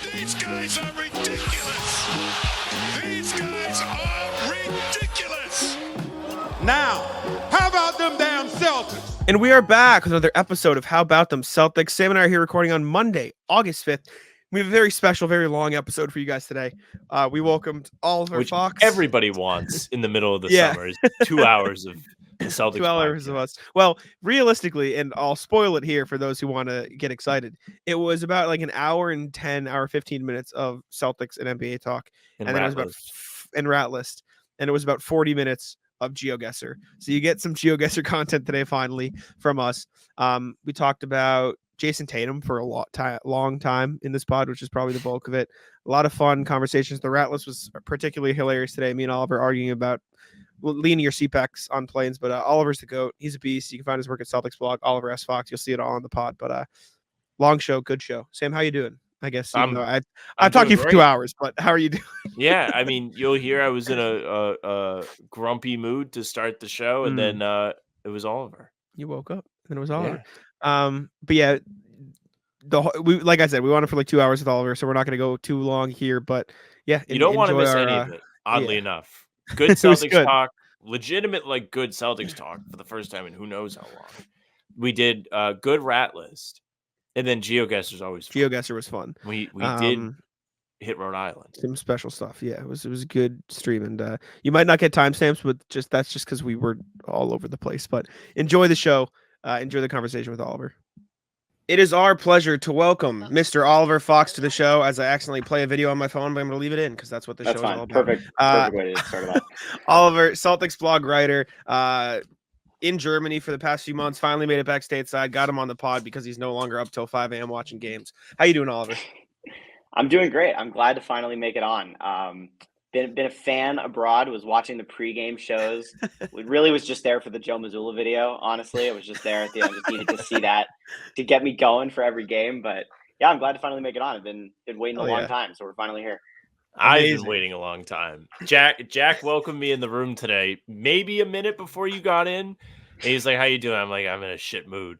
These guys are ridiculous. These guys are ridiculous. Now, how about them damn Celtics? And we are back with another episode of How About Them Celtics. Sam and I are here recording on Monday, August 5th. We have a very special, very long episode for you guys today. We welcomed Oliver Fox. Everybody wants in the middle of the Yeah. summer is 2 hours of the Celtics 2 hours podcast. of us. Well, realistically, and I'll spoil it here for those who want to get excited, it was about like an hour and 15 minutes of Celtics and NBA talk. And then it was about and Rat List. And it was about 40 minutes of GeoGuessr. So you get some GeoGuessr content today, finally, from us. We talked about Jayson Tatum for a long time in this pod, which is probably the bulk of it. A lot of fun conversations. The Rat List was particularly hilarious today. Me and Oliver arguing about linear CPACs on planes, but Oliver's the GOAT. He's a beast. You can find his work at CelticsBlog, Oliver S. Fox. You'll see it all on the pod, but long show, good show. Sam, how you doing? I guess I've talked to you for 2 hours, but how are you doing? Yeah, I mean, you'll hear I was in a grumpy mood to start the show, and then it was Oliver. You woke up, and it was Oliver. Yeah. But yeah, like I said, we wanted for like 2 hours with Oliver, so we're not going to go too long here. But yeah, you don't want to miss any of it. Oddly enough, good Celtics talk, legitimate like good Celtics talk for the first time in who knows how long. We did a good Rat List. And then GeoGuessr is always fun. GeoGuessr was fun. We did hit Rhode Island. Some special stuff. Yeah, it was a good stream, and you might not get timestamps, but that's just because we were all over the place. But enjoy the show. Enjoy the conversation with Oliver. It is our pleasure to welcome Mr. Oliver Fox to the show. As I accidentally play a video on my phone, but I'm going to leave it in because that's what the show is all about. Perfect way to start it off. Oliver, CelticsBlog writer. In Germany for the past few months, finally made it back stateside, got him on the pod because he's no longer up till 5 a.m. watching games. How you doing, Oliver? I'm doing great. I'm glad to finally make it on. Been a fan abroad, was watching the pregame shows. Really was just there for the Joe Mazzulla video, honestly. I was just there at the end, just needed to see that to get me going for every game. But yeah, I'm glad to finally make it on. I've been waiting a long time, so we're finally here. Amazing. I've been waiting a long time. Jack welcomed me in the room today, maybe a minute before you got in. And he's like, "How you doing?" I'm like, "I'm in a shit mood."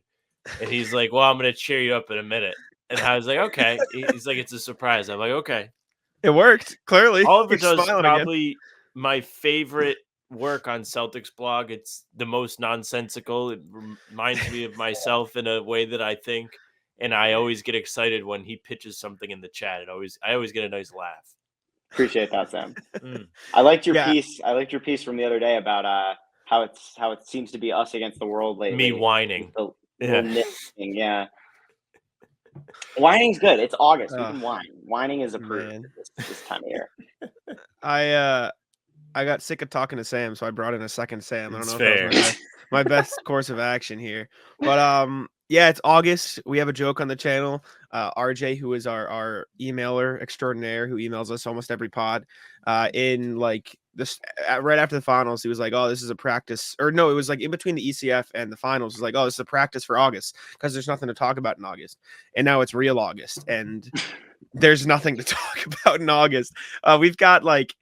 And he's like, "Well, I'm gonna cheer you up in a minute." And I was like, "Okay." He's like, "It's a surprise." I'm like, "Okay." It worked clearly. Oliver does probably my favorite work on CelticsBlog. It's the most nonsensical. It reminds me of myself in a way that I think, and I always get excited when he pitches something in the chat. I always get a nice laugh. Appreciate that, Sam. I liked your piece. I liked your piece from the other day about how it seems to be us against the world lately. Me whining. Yeah. Whining's good. It's August. We can whine. Whining is approved this time of year. I got sick of talking to Sam, so I brought in a second Sam. I don't know fair. if that was my best course of action here. But yeah, it's August. We have a joke on the channel. RJ, who is our emailer extraordinaire, who emails us almost every pod, in like this right after the finals, he was like, "Oh, this is a practice," or no, it was like in between the ECF and the finals. It was like, "Oh, this is a practice for August because there's nothing to talk about in August," and now it's real August, and there's nothing to talk about in August. We've got like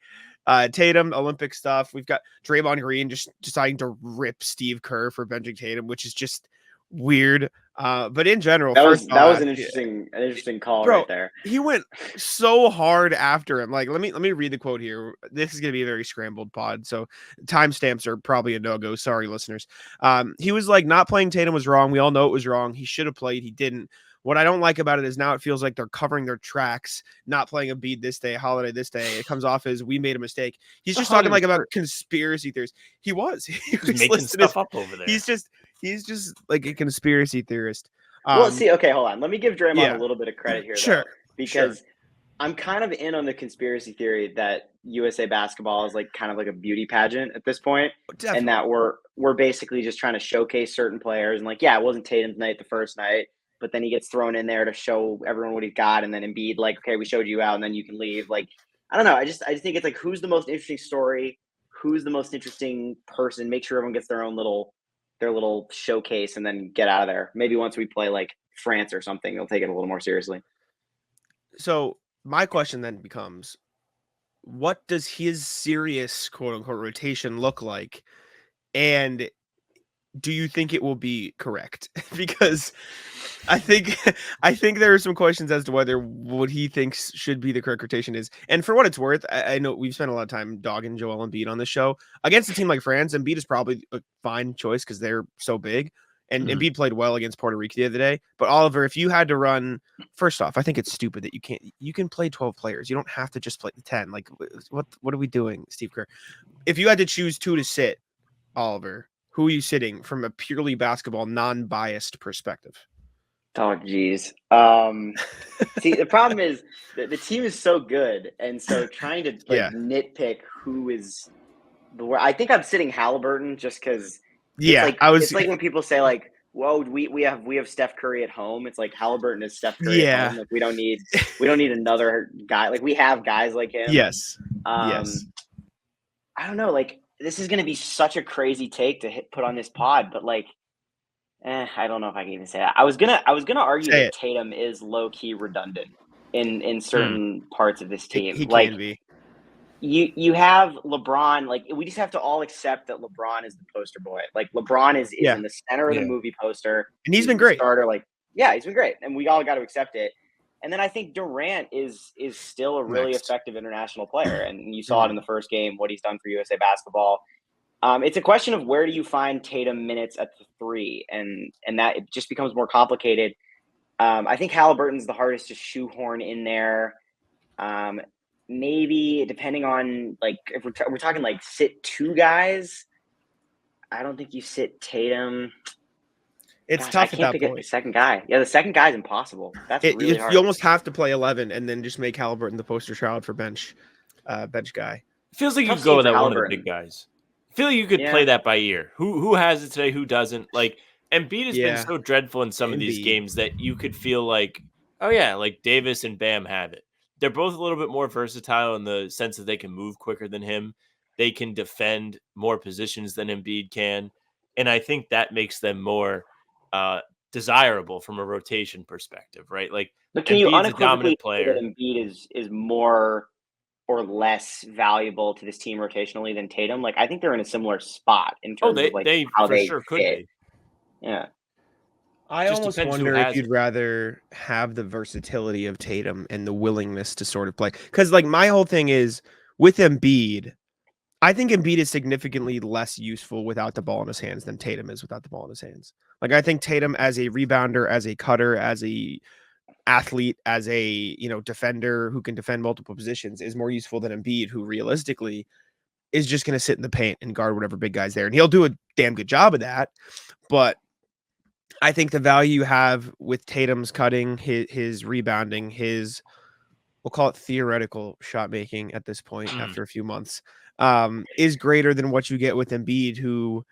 Tatum Olympic stuff. We've got Draymond Green just deciding to rip Steve Kerr for benching Tatum, which is just weird. But in general, that was an interesting call, bro, right there. He went so hard after him. Like, let me read the quote here. This is gonna be a very scrambled pod, so timestamps are probably a no-go. Sorry, listeners. He was like, not playing Tatum was wrong. We all know it was wrong. He should have played. He didn't. What I don't like about it is now it feels like they're covering their tracks, not playing a beat this day, Holiday this day. It comes off as we made a mistake. He's just talking like about conspiracy theories. He was making stuff up over there. He's just like a conspiracy theorist. Well, see, okay, hold on. Let me give Draymond a little bit of credit here, though, because I'm kind of in on the conspiracy theory that USA basketball is like kind of like a beauty pageant at this point, and that we're basically just trying to showcase certain players. And like, yeah, it wasn't Tatum's night the first night, but then he gets thrown in there to show everyone what he's got, and then Embiid like, okay, we showed you out, and then you can leave. Like, I don't know. I just think it's like, who's the most interesting story? Who's the most interesting person? Make sure everyone gets their little showcase and then get out of there. Maybe once we play like France or something, they'll take it a little more seriously. So my question then becomes, what does his serious quote unquote rotation look like? And do you think it will be correct? Because I think there are some questions as to whether what he thinks should be the correct rotation is. And for what it's worth, I know we've spent a lot of time dogging Joel Embiid on this show. Against a team like France, Embiid is probably a fine choice because they're so big. And Embiid played well against Puerto Rico the other day. But Oliver, if you had to run, first off, I think it's stupid that you can play 12 players. You don't have to just play the 10. Like, what are we doing, Steve Kerr? If you had to choose 2 to sit, Oliver, who are you sitting from a purely basketball, non-biased perspective? Oh, geez. See, the problem is the team is so good, and so trying to nitpick who is the worst. I think I'm sitting Halliburton just because. Yeah, it's like when people say like, "Whoa, we have Steph Curry at home." It's like Halliburton is Steph Curry at home. Like we don't need another guy. Like we have guys like him. Yes. Yes. I don't know. Like this is going to be such a crazy take to put on this pod, but like. I don't know if I can even say that. I was gonna argue that Tatum is low key redundant in certain parts of this team. He like can be. You have LeBron. Like we just have to all accept that LeBron is the poster boy. Like LeBron is in the center of the movie poster, and he's been great. Starter, he's been great, and we all got to accept it. And then I think Durant is still a really effective international player, and you saw it in the first game what he's done for USA basketball. It's a question of where do you find Tatum minutes at the 3, and that it just becomes more complicated. I think Halliburton's the hardest to shoehorn in there. Maybe depending on like if we're talking like sit 2 guys, I don't think you sit Tatum. It's tough I can't pick a second guy. Yeah, the second guy is impossible. That's really hard. You almost have to play 11 and then just make Halliburton the poster child for bench guy. It feels like you could go with that one of the big guys. I feel like you could play that by ear. Who has it today? Who doesn't? Like Embiid has been so dreadful in some of these games that you could feel like, oh yeah, like Davis and Bam have it. They're both a little bit more versatile in the sense that they can move quicker than him. They can defend more positions than Embiid can. And I think that makes them more desirable from a rotation perspective, right? Like, but can you unequivocally say that Embiid is more or less valuable to this team rotationally than Tatum? Like, I think they're in a similar spot in terms of like how they sure fit. Could be. Yeah. I almost wonder if you'd rather have the versatility of Tatum and the willingness to sort of play. Because, like, my whole thing is with Embiid, I think Embiid is significantly less useful without the ball in his hands than Tatum is without the ball in his hands. Like, I think Tatum as a rebounder, as a cutter, as a athlete, as a defender who can defend multiple positions is more useful than Embiid, who realistically is just going to sit in the paint and guard whatever big guy's there. And he'll do a damn good job of that. But I think the value you have with Tatum's cutting, his rebounding, his, we'll call it theoretical shot making at this point after a few months, is greater than what you get with Embiid, who,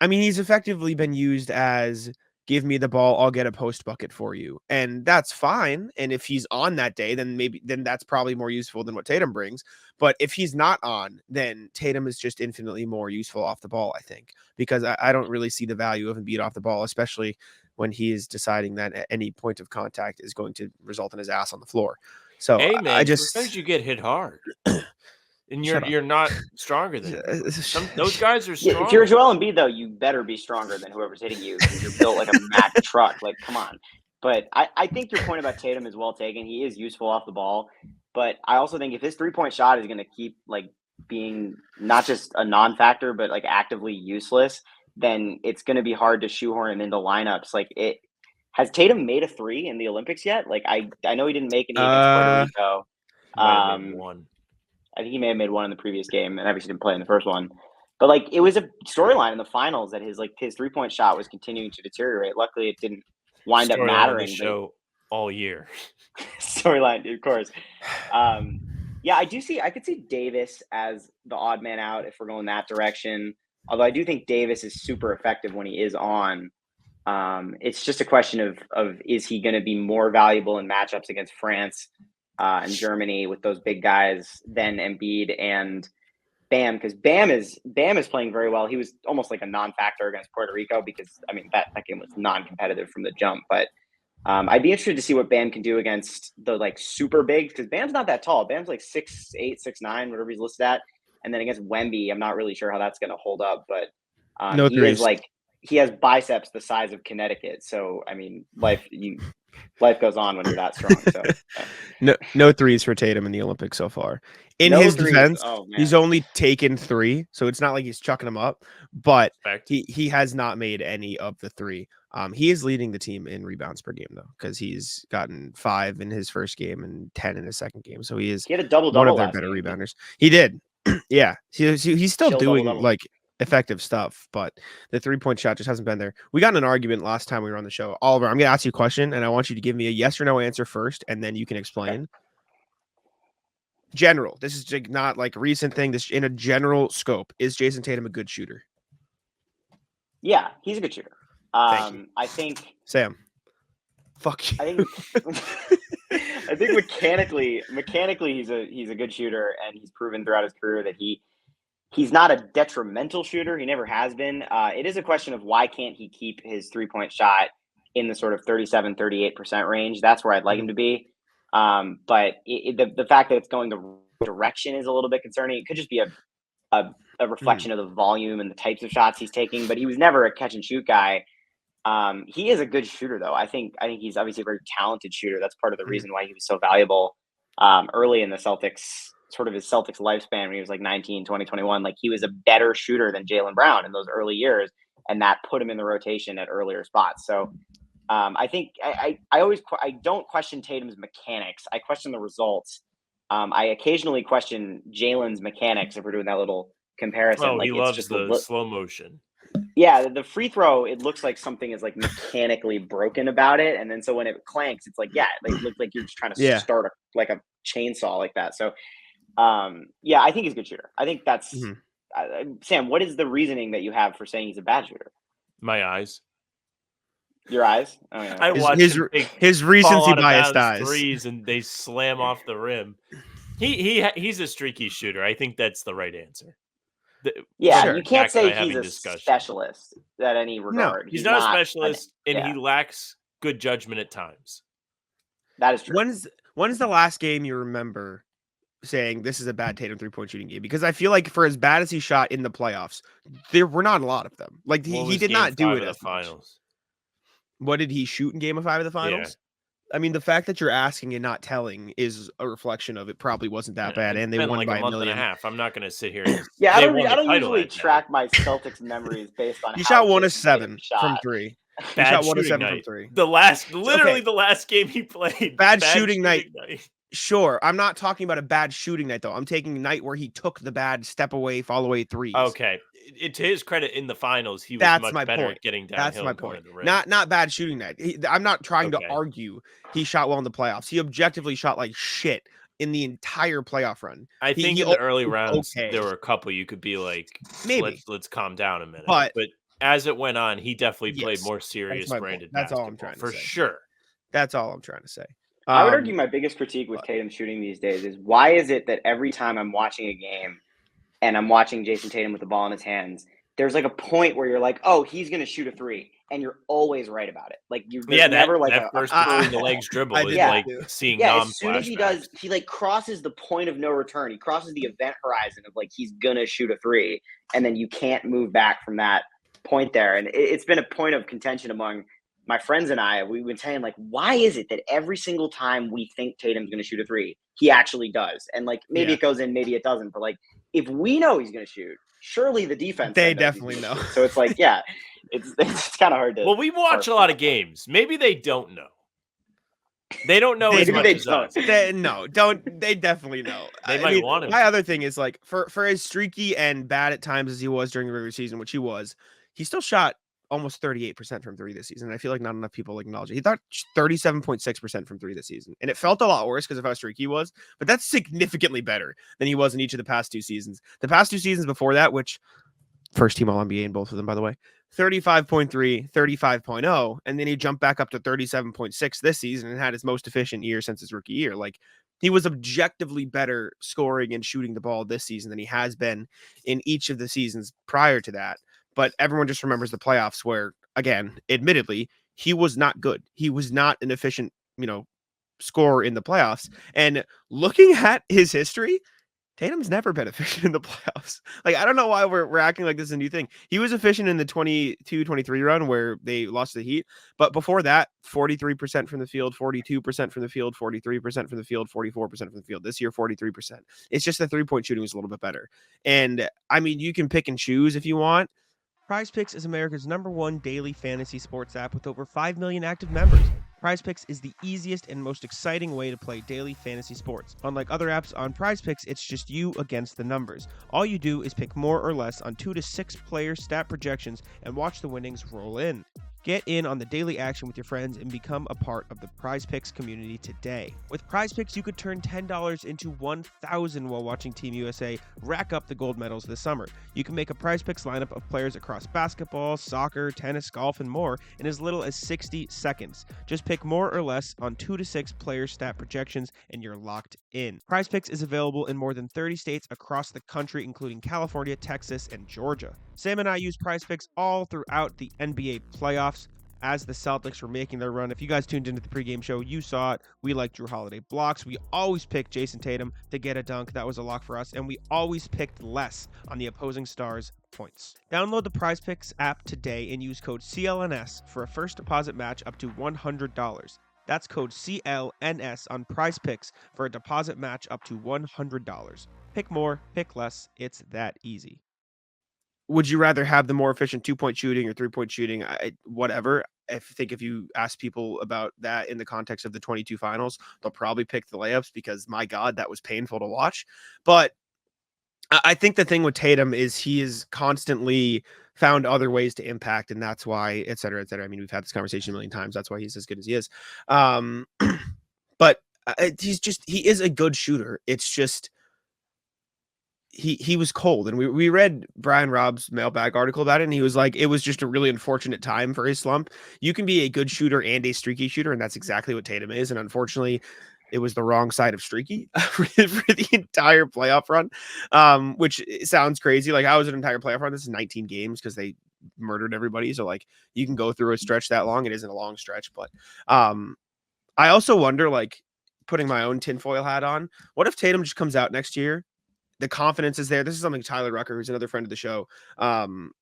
I mean, he's effectively been used as give me the ball, I'll get a post bucket for you. And that's fine. And if he's on that day, then that's probably more useful than what Tatum brings. But if he's not on, then Tatum is just infinitely more useful off the ball, I think, because I don't really see the value of Embiid off the ball, especially when he is deciding that at any point of contact is going to result in his ass on the floor. So hey, man, I just, sometimes you get hit hard. And you're not stronger than those guys are strong. If you're Joel Embiid, though, you better be stronger than whoever's hitting you because you're built like a Mack truck. Like, come on. But I think your point about Tatum is well taken. He is useful off the ball. But I also think if his 3-point shot is going to keep like being not just a non-factor, but like actively useless, then it's going to be hard to shoehorn him into lineups. Like, has Tatum made a 3 in the Olympics yet? Like, I know he didn't make any against Puerto Rico. One. I think he may have made one in the previous game, and obviously didn't play in the first one. But like, it was a storyline in the finals that his 3-point shot was continuing to deteriorate. Luckily, it didn't wind up mattering. The show all year. Storyline, of course. Yeah, I could see Davis as the odd man out if we're going that direction. Although I do think Davis is super effective when he is on. It's just a question of is he going to be more valuable in matchups against France and Germany with those big guys than Embiid and Bam, because Bam is playing very well. He was almost like a non-factor against Puerto Rico because I mean that game was non-competitive from the jump. But I'd be interested to see what Bam can do against the like super bigs because Bam's not that tall. Bam's like 6'8", 6'9", whatever he's listed at. And then against Wemby, I'm not really sure how that's going to hold up. But no he is like he has biceps the size of Connecticut. So I mean, life goes on when you're that strong. So no threes for Tatum in the Olympics so far. In no his threes. defense, Oh, man. he's only taken 3, so it's not like he's chucking them up, but Respect. he has not made any of the 3. He is leading the team in rebounds per game though, because he's gotten 5 in his first game and 10 in his second game. So he had a double-double one of their last better game. rebounders. He did. Yeah. He's still Chill doing double-double. like effective stuff, but the 3-point shot just hasn't been there. We got in an argument last time we were on the show. Oliver, I'm going to ask you a question, and I want you to give me a yes or no answer first, and then you can explain. Okay. General, this is not like a recent thing. This in a general scope. Is Jayson Tatum a good shooter? Yeah, he's a good shooter. I think Sam. Fuck you. I think mechanically he's a good shooter, and he's proven throughout his career that he's not a detrimental shooter. He never has been. It is a question of why can't he keep his 3-point shot in the sort of 37-38% range. That's where I'd like him to be. But the fact that it's going the wrong direction is a little bit concerning. It could just be a reflection of the volume and the types of shots he's taking, but he was never a catch and shoot guy. He is a good shooter though. I think he's obviously a very talented shooter. That's part of the reason why he was so valuable early in the Celtics, sort of his Celtics lifespan when he was like 19, 20, 21. Like he was a better shooter than Jaylen Brown in those early years, and that put him in the rotation at earlier spots. So I think I don't question Tatum's mechanics. I question the results. I occasionally question Jaylen's mechanics if we're doing that little comparison. Oh, like, he loves just the slow motion. Yeah, the free throw, it looks like something is like mechanically broken about it, and then so when it clanks, it's like it looks like you're just trying to start a chainsaw like that. So, yeah, I think he's a good shooter. I think that's Sam. What is the reasoning that you have for saying he's a bad shooter? My eyes. Your eyes? Oh, yeah. I watch his recency biased eyes. Threes and they slam off the rim. He's a streaky shooter. I think that's the right answer. You can't say he's a specialist at any regard. No, he's not a specialist, and he lacks good judgment at times. That is true. When's the last game you remember saying this is a bad Tatum 3-point shooting game? Because I feel like for as bad as he shot in the playoffs, there were not a lot of them. Like he did not do it in the finals. What did he shoot in Game 5 of the finals? Yeah. I mean, the fact that you're asking and not telling is a reflection of it probably wasn't that bad, and they won like by a month 1.5 million. I'm not going to sit here. I don't usually track my Celtics memories based on. He shot 1 of 7 from 3. He shot 1 of 7 from 3. The last game he played. Bad shooting night. Sure, I'm not talking about a bad shooting night though. I'm taking a night where he took the bad step away, fall away threes. Okay, to his credit, in the finals, he was much better at getting downhill. That's my point. Not bad shooting night. I'm not trying to argue he shot well in the playoffs. He objectively shot like shit in the entire playoff run. I think in the early rounds, there were a couple you could be like, maybe let's calm down a minute. But as it went on, he definitely played more serious branded basketball. That's all I'm trying to say. For sure. That's all I'm trying to say. I would argue my biggest critique with Tatum shooting these days is why is it that every time I'm watching a game and I'm watching Jayson Tatum with the ball in his hands, there's like a point where you're like, oh, he's going to shoot a 3. And you're always right about it. Like never like that first between the legs dribble is like seeing as soon as he does, he like crosses the point of no return. He crosses the event horizon of like he's going to shoot a 3. And then you can't move back from that point there. And it's been a point of contention among my friends and I. We've been saying, like, why is it that every single time we think Tatum's going to shoot a 3, he actually does? And like, maybe it goes in, maybe it doesn't. But like, if we know he's going to shoot, surely the defense. They definitely know. So it's like, it's kind of hard to. Well, we watch a lot of games. Maybe they don't know. They don't know as much as us. They definitely know. They might want him. My other thing is like for as streaky and bad at times as he was during the regular season, which he was, he still shot almost 38% from 3 this season. I feel like not enough people acknowledge it. He thought 37.6% from 3 this season. And it felt a lot worse because of how streaky he was, but that's significantly better than he was in each of the past 2 seasons. The past 2 seasons before that, which first team All-NBA in both of them, by the way, 35.3, 35.0, and then he jumped back up to 37.6 this season and had his most efficient year since his rookie year. Like, he was objectively better scoring and shooting the ball this season than he has been in each of the seasons prior to that. But everyone just remembers the playoffs where, again, admittedly, he was not good. He was not an efficient, scorer in the playoffs. And looking at his history, Tatum's never been efficient in the playoffs. Like, I don't know why we're acting like this is a new thing. He was efficient in the 22-23 run where they lost to the Heat. But before that, 43% from the field, 42% from the field, 43% from the field, 44% from the field. This year, 43%. It's just the three-point shooting was a little bit better. And, I mean, you can pick and choose if you want. PrizePicks is America's #1 daily fantasy sports app with over 5 million active members. PrizePicks is the easiest and most exciting way to play daily fantasy sports. Unlike other apps on PrizePicks, it's just you against the numbers. All you do is pick more or less on 2 to 6 player stat projections and watch the winnings roll in. Get in on the daily action with your friends and become a part of the PrizePicks community today. With PrizePicks, you could turn $10 into $1,000 while watching Team USA rack up the gold medals this summer. You can make a PrizePicks lineup of players across basketball, soccer, tennis, golf, and more in as little as 60 seconds. Just pick more or less on 2 to 6 player stat projections and you're locked in. PrizePicks is available in more than 30 states across the country, including California, Texas, and Georgia. Sam and I use PrizePicks all throughout the NBA playoffs as the Celtics were making their run. If you guys tuned into the pregame show, you saw it. We like Drew Holiday blocks. We always picked Jayson Tatum to get a dunk. That was a lock for us. And we always picked less on the opposing stars' points. Download the PrizePicks app today and use code CLNS for a first deposit match up to $100. That's code CLNS on PrizePicks for a deposit match up to $100. Pick more, pick less. It's that easy. Would you rather have the more efficient 2-point shooting or 3-point shooting? Whatever. I think if you ask people about that in the context of the 22 finals, they'll probably pick the layups because, my God, that was painful to watch. But I think the thing with Tatum is he is constantly found other ways to impact, and that's why, et cetera, et cetera. I mean, we've had this conversation a million times. That's why he's as good as he is. But he is a good shooter. It's just, he was cold, and we read Brian Robb's mailbag article about it, and he was like, it was just a really unfortunate time for his slump. You can be a good shooter and a streaky shooter, and that's exactly what Tatum is. And unfortunately, it was the wrong side of streaky for the entire playoff run, which sounds crazy. Like, how was an entire playoff run? This is 19 games because they murdered everybody. So, like, you can go through a stretch that long. It isn't a long stretch, but I also wonder, like, putting my own tinfoil hat on, what if Tatum just comes out next year? The confidence is there. This is something Tyler Rucker, who's another friend of the show,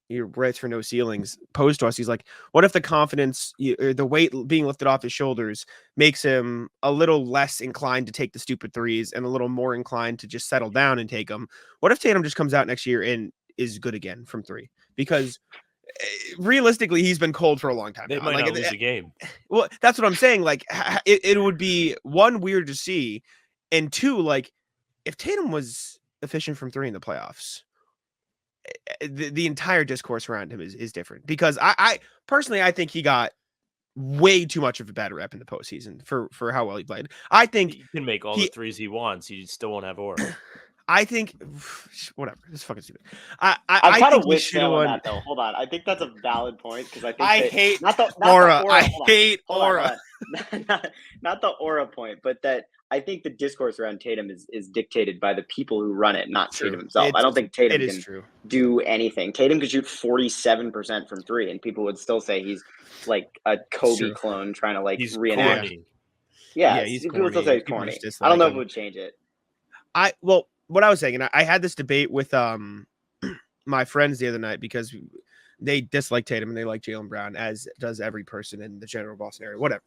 he writes for No Ceilings, posed to us. He's like, what if the confidence, the weight being lifted off his shoulders makes him a little less inclined to take the stupid threes and a little more inclined to just settle down and take them? What if Tatum just comes out next year and is good again from three? Because realistically, he's been cold for a long time. They might not lose a game. Well, that's what I'm saying. Like, it would be, one, weird to see, and two, like, if Tatum was efficient from three in the playoffs, the entire discourse around him is different, because I personally, I think he got way too much of a bad rep in the postseason for how well he played. I think he can make all the threes he wants. He still won't have aura. I think whatever. This is fucking stupid. I kind of wish on that though. Hold on. I think that's a valid point, because I think I hate not aura. I hate aura. Not the aura point, but that I think the discourse around Tatum is dictated by the people who run it, not Tatum himself. I don't think Tatum can do anything. Tatum could shoot 47% from three, and people would still say he's like a Kobe clone trying to like reenact. Yeah, people would still say he's corny. I don't know if it would change it. Well, what I was saying, and I had this debate with my friends the other night, because they dislike Tatum and they like Jaylen Brown, as does every person in the general Boston area, whatever.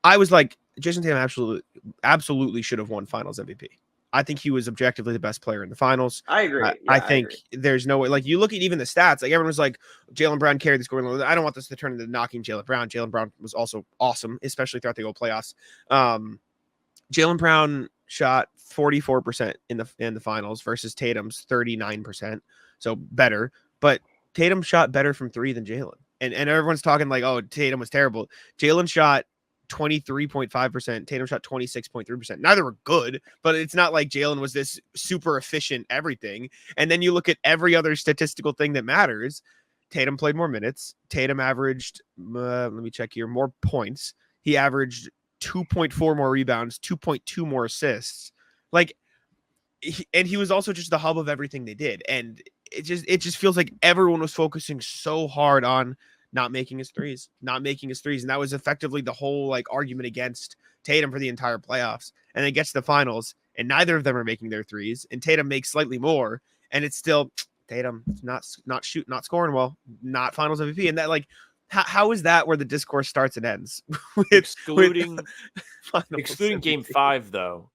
I was like, Jayson Tatum absolutely should have won Finals MVP. I think he was objectively the best player in the finals. I agree. I think there's no way. Like, you look at even the stats, like, everyone was like, Jaylen Brown carried the scoring load. I don't want this to turn into knocking Jaylen Brown. Jaylen Brown was also awesome, especially throughout the whole playoffs. Jaylen Brown shot 44% in the finals versus Tatum's 39%. So better, but Tatum shot better from three than Jaylen. And everyone's talking like, oh, Tatum was terrible. Jaylen shot 23.5%. Tatum shot 26.3%. Neither were good, but it's not like Jaylen was this super efficient everything. And then you look at every other statistical thing that matters. Tatum played more minutes. Tatum averaged, let me check here, more points. He averaged 2.4 more rebounds, 2.2 more assists. Like, he was also just the hub of everything they did. And it just feels like everyone was focusing so hard on not making his threes. And that was effectively the whole like argument against Tatum for the entire playoffs. And it gets to the finals and neither of them are making their threes, and Tatum makes slightly more, and it's still Tatum not scoring well, not Finals MVP, and that like. How is that where the discourse starts and ends? Excluding MVP. Game 5, though,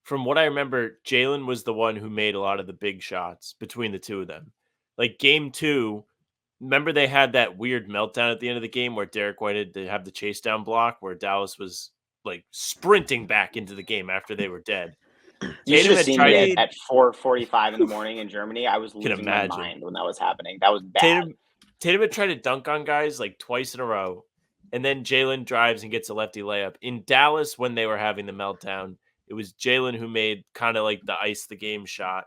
from what I remember, Jaylen was the one who made a lot of the big shots between the two of them. Like Game 2, remember they had that weird meltdown at the end of the game where Derek White had to have the chase down block where Dallas was like sprinting back into the game after they were dead. You should have seen me at 4:45 in the morning in Germany. I was losing my mind when that was happening. That was bad. Tatum had tried to dunk on guys like twice in a row, and then Jaylen drives and gets a lefty layup. In Dallas, when they were having the meltdown, it was Jaylen who made kind of like the ice the game shot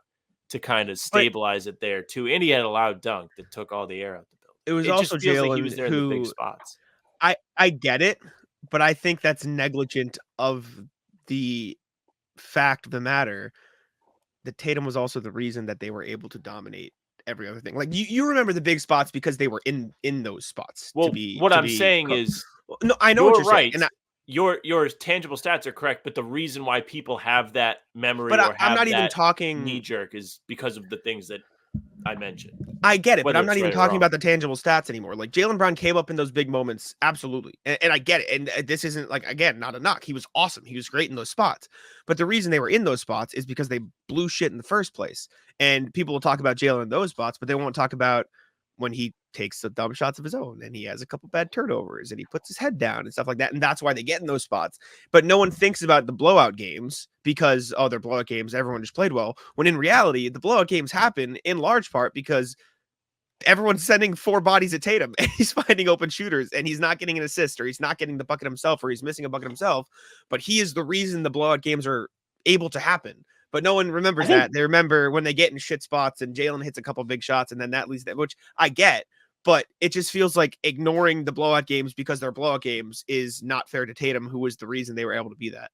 to kind of stabilize it there too. And he had a loud dunk that took all the air out the building. It was also Jaylen like he was there in the big spots. I get it, but I think that's negligent of the fact of the matter that Tatum was also the reason that they were able to dominate every other thing. Like you remember the big spots because they were in those spots. Well, what I'm saying is, no, I know what you're right. Saying. And your tangible stats are correct, but the reason why people have that memory but or I'm not even talking knee jerk is because of the things that I mentioned. I get it, but I'm not even talking about the tangible stats anymore. Like Jaylen Brown came up in those big moments, absolutely, and I get it. And this isn't like again not a knock. He was awesome. He was great in those spots. But the reason they were in those spots is because they blew shit in the first place. And people will talk about Jaylen in those spots, but they won't talk about when he takes the dumb shots of his own and he has a couple bad turnovers and he puts his head down and stuff like that. And that's why they get in those spots. But no one thinks about the blowout games because, they're blowout games. Everyone just played well. When in reality, the blowout games happen in large part because everyone's sending 4 bodies at Tatum and he's finding open shooters and he's not getting an assist or he's not getting the bucket himself or he's missing a bucket himself. But he is the reason the blowout games are able to happen. But no one remembers that. They remember when they get in shit spots and Jaylen hits a couple big shots and then that leads them, which I get. But it just feels like ignoring the blowout games because they're blowout games is not fair to Tatum, who was the reason they were able to be that.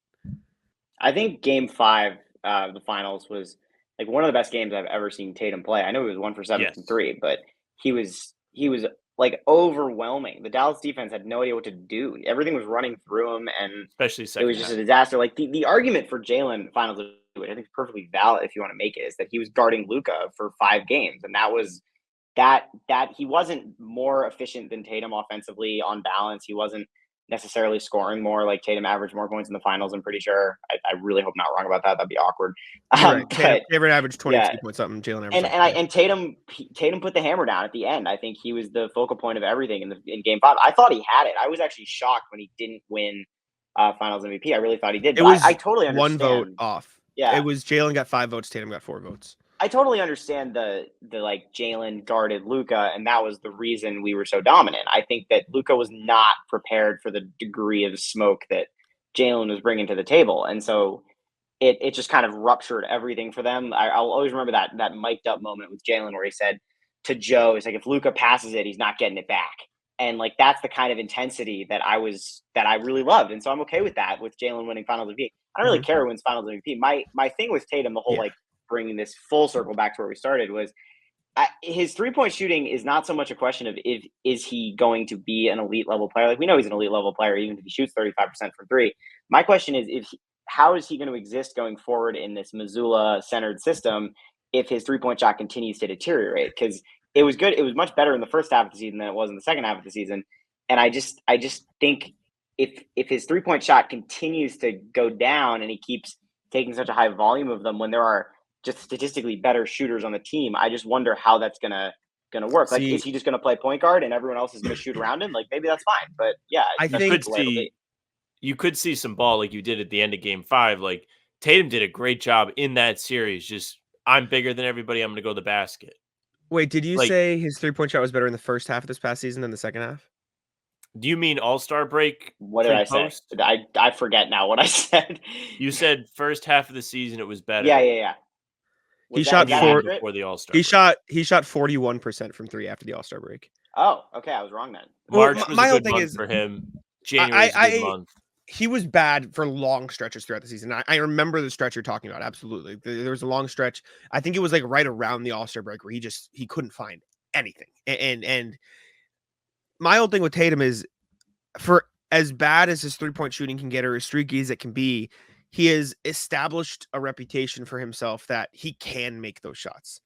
I think Game 5, the finals, was like one of the best games I've ever seen Tatum play. I know he was 1 for 7 from 3, but he was like overwhelming. The Dallas defense had no idea what to do. Everything was running through him, and especially it was just a disaster. Like the argument for Jaylen finals, I think is perfectly valid if you want to make it, is that he was guarding Luka for 5 games, and that was that he wasn't more efficient than Tatum offensively on balance. He wasn't necessarily scoring more. Like Tatum averaged more points in the finals, I'm pretty sure. I really hope I'm not wrong about that. That'd be awkward. Right. Tatum averaged 22 point something. Jaylen averaged and Tatum put the hammer down at the end. I think he was the focal point of everything in Game 5. I thought he had it. I was actually shocked when he didn't win Finals MVP. I really thought he did. I totally understand. 1 vote off. Yeah, it was Jaylen got 5 votes. Tatum got 4 votes. I totally understand the like Jaylen guarded Luka, and that was the reason we were so dominant. I think that Luka was not prepared for the degree of smoke that Jaylen was bringing to the table, and so it just kind of ruptured everything for them. I'll always remember that mic'd up moment with Jaylen where he said to Joe, "It's like if Luka passes it, he's not getting it back," and like that's the kind of intensity that I really loved, and so I'm okay with that with Jaylen winning Finals MVP. I don't really care who wins Finals MVP. My thing with Tatum, the whole bringing this full circle back to where we started, was his 3-point shooting is not so much a question of is he going to be an elite level player. Like we know he's an elite level player even if he shoots 35% from 3. My question is how is he going to exist going forward in this Missoula centered system if his 3-point shot continues to deteriorate? Because it was good. It was much better in the first half of the season than it was in the second half of the season. And I just think if his 3-point shot continues to go down and he keeps taking such a high volume of them when there are just statistically better shooters on the team, I just wonder how that's gonna work. Like, is he just gonna play point guard and everyone else is gonna shoot around him? Like maybe that's fine, but yeah, I think you could see some ball like you did at the end of Game 5. Like Tatum did a great job in that series. Just I'm bigger than everybody. I'm gonna go to the basket. Wait, did you say his 3-point shot was better in the first half of this past season than the second half? Do you mean All-Star break? What did I say? I forget now what I said. You said first half of the season it was better. Yeah. He shot before the All-Star. He shot 41% from 3 after the All-Star break. Oh, okay, I was wrong then. March was my whole thing is for him. January is a good month. He was bad for long stretches throughout the season. I remember the stretch you're talking about. Absolutely, there was a long stretch. I think it was like right around the All-Star break where he couldn't find anything. And my whole thing with Tatum is, for as bad as his 3-point shooting can get or as streaky as it can be, he has established a reputation for himself that he can make those shots.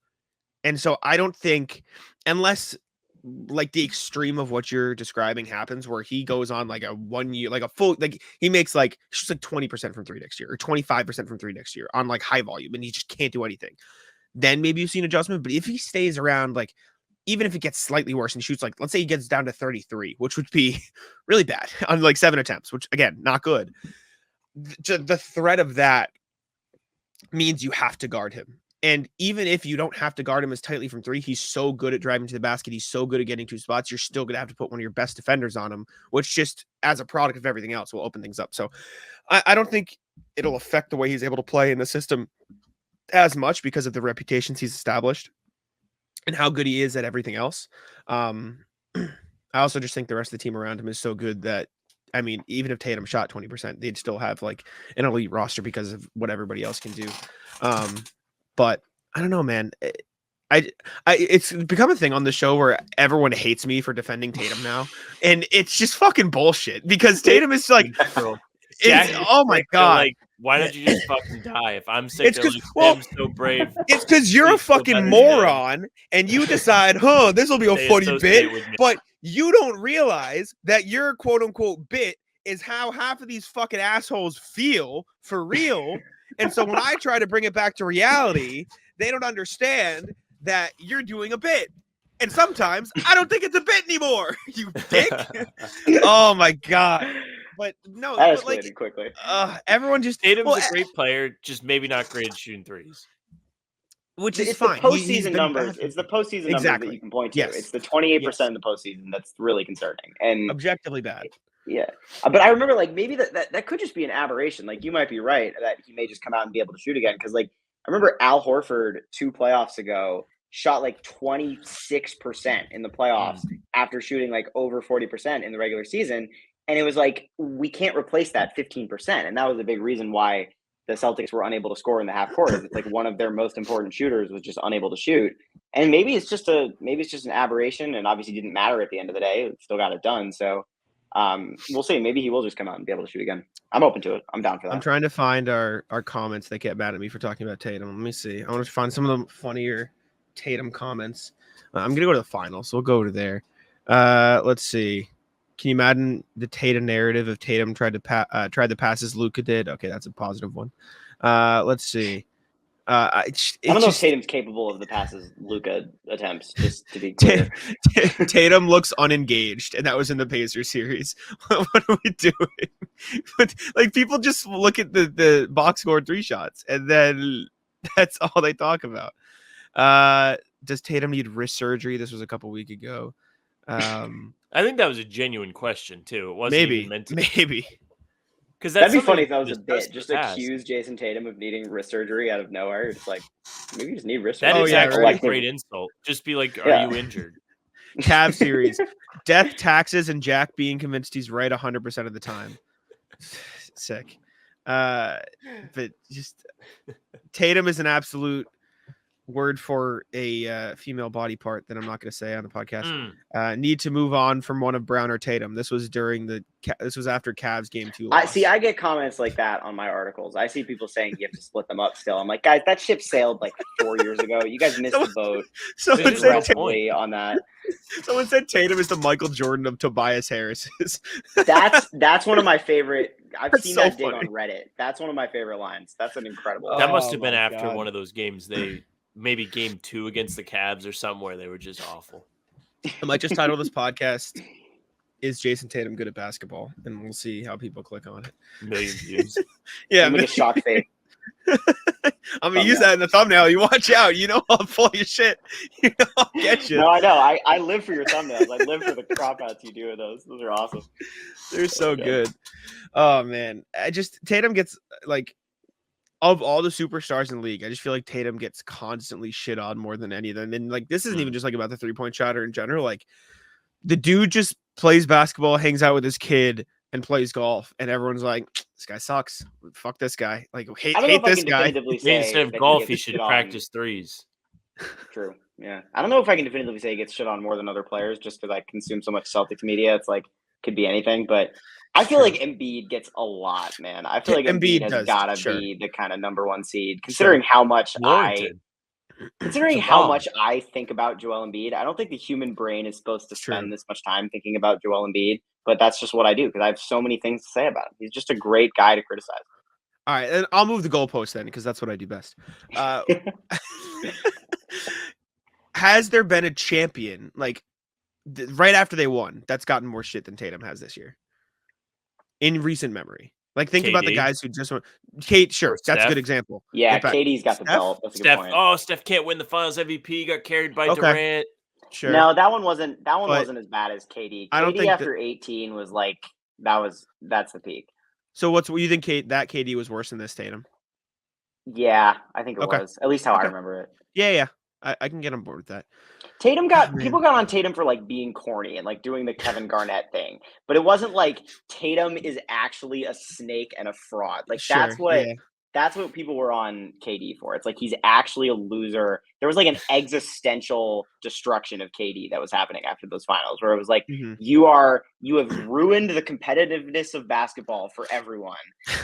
And so I don't think, unless like the extreme of what you're describing happens, where he goes on like a 1 year, like a full, like he makes like shoots like 20% from three next year or 25% from three next year on like high volume, and he just can't do anything. Then maybe you see an adjustment. But if he stays around, like even if it gets slightly worse and he shoots like, let's say he gets down to 33, which would be really bad on like 7 attempts, which again, not good. The threat of that means you have to guard him. And even if you don't have to guard him as tightly from three, he's so good at driving to the basket. He's so good at getting 2 spots. You're still going to have to put one of your best defenders on him, which just as a product of everything else will open things up. So I don't think it'll affect the way he's able to play in the system as much because of the reputations he's established and how good he is at everything else. I also just think the rest of the team around him is so good that, I mean, even if Tatum shot 20%, they'd still have like an elite roster because of what everybody else can do. But I don't know, man. It's become a thing on the show where everyone hates me for defending Tatum now, and it's just fucking bullshit because Tatum is like, oh my god, like, why don't you just fucking die? If I'm sick, it's I'm so brave. It's because you're a fucking moron, and you decide, this will be a funny bit, but you don't realize that your quote unquote bit is how half of these fucking assholes feel for real. And so when I try to bring it back to reality, they don't understand that you're doing a bit. And sometimes I don't think it's a bit anymore, you dick. Oh my god. But no, that escalated like, quickly. Everyone just Tatum's a great player, just maybe not great at shooting threes. Which is it's fine. The postseason numbers. It's the postseason numbers that you can point to. Yes. It's the 28% in the postseason that's really concerning and objectively bad. Yeah, but I remember like maybe that could just be an aberration. Like you might be right that he may just come out and be able to shoot again. Because like I remember Al Horford 2 playoffs ago shot like 26% in the playoffs after shooting like over 40% in the regular season, and it was like we can't replace that 15%, and that was a big reason why the Celtics were unable to score in the half court. It's like one of their most important shooters was just unable to shoot, and maybe it's just an aberration, and obviously didn't matter at the end of the day. It still got it done, so. We'll see. Maybe he will just come out and be able to shoot again. I'm open to it. I'm down for that. I'm trying to find our comments that get mad at me for talking about Tatum. Let me see. I want to find some of the funnier Tatum comments. I'm going to go to the finals, so we'll go to there. Let's see. Can you imagine the Tatum narrative if Tatum tried the passes Luka did? Okay, that's a positive one. Let's see. I don't know if Tatum's capable of the passes Luka attempts, just to be clear. Tatum looks unengaged, and that was in the Pacers series. What are we doing? But, like, people just look at the box score 3 shots, and then that's all they talk about. Does Tatum need wrist surgery? This was a couple weeks ago. I think that was a genuine question, too. It wasn't even meant to maybe. Because that'd be funny if that was a bit. Just accuse Jayson Tatum of needing wrist surgery out of nowhere. It's like maybe you just need wrist surgery. That is actually a great insult. Just be like, "Are you injured?" Cavs series, death, taxes, and Jack being convinced he's right 100% of the time. Sick. But just Tatum is an absolute word for a female body part that I'm not going to say on the podcast. Need to move on from one of Brown or Tatum. This was after Cavs game 2 loss. I get comments like that on my articles. I see people saying you have to split them up still. I'm like, guys, that ship sailed like 4 years ago. You guys missed the boat. Someone said on that. Someone said Tatum is the Michael Jordan of Tobias Harris's. That's one of my favorite. I've seen that dig funny on Reddit. That's one of my favorite lines. That's an incredible. That must have been after one of those games. Maybe game 2 against the Cavs or somewhere. They were just awful. I might just title this podcast, "Is Jayson Tatum Good at Basketball?" And we'll see how people click on it. Million views. Yeah. I'm going to shock face. I'm going to use that in the thumbnail. You watch out. You know I'll pull your shit. You know I'll get you. No, I know. I live for your thumbnails. I live for the crop outs you do of those. Those are awesome. They're so good. Oh, man. Tatum gets, like, of all the superstars in the league, I just feel like Tatum gets constantly shit on more than any of them. And like, this isn't even just like about the 3-point shot or in general. Like, the dude just plays basketball, hangs out with his kid, and plays golf, and everyone's like, "This guy sucks. Fuck this guy. Like, hate this guy." Instead of golf, he should practice threes. True. Yeah. I don't know if I can definitively say he gets shit on more than other players, just because I consume so much Celtics media. It's like could be anything. But I feel like Embiid gets a lot, man. I feel like Embiid has got to be the kind of number one seed, considering how much Considering how much I think about Joel Embiid. I don't think the human brain is supposed to spend this much time thinking about Joel Embiid, but that's just what I do because I have so many things to say about him. He's just a great guy to criticize. All right, and I'll move the goalpost then because that's what I do best. Has there been a champion like right after they won that's gotten more shit than Tatum has this year in recent memory? Like, think about the guys who just won. Kate, sure, that's a good example. Yeah, KD's got the belt. That's a good point. Oh, Steph can't win the Finals MVP. Got carried by Durant. Sure. No, that one wasn't as bad as KD. I don't think after 18 was like that's the peak. So what you think that KD was worse than this Tatum? Yeah, I think it was. At least how I remember it. Yeah. I can get on board with that. People got on Tatum for like being corny and like doing the Kevin Garnett thing, but it wasn't like Tatum is actually a snake and a fraud. Like that's what people were on KD for. It's like he's actually a loser. There was like an existential destruction of KD that was happening after those finals, where it was like you have ruined the competitiveness of basketball for everyone.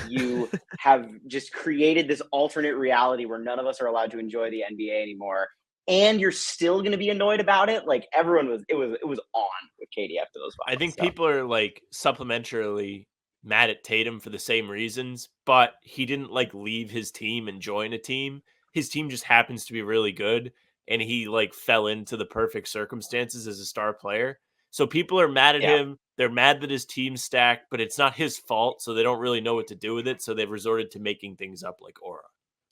You have just created this alternate reality where none of us are allowed to enjoy the NBA anymore. And you're still going to be annoyed about it. Like it was on with KD after those finals. I think people are like supplementarily mad at Tatum for the same reasons, but he didn't like leave his team and join a team. His team just happens to be really good, and he like fell into the perfect circumstances as a star player. So people are mad at him. They're mad that his team's stacked, but it's not his fault, so they don't really know what to do with it. So they've resorted to making things up like aura.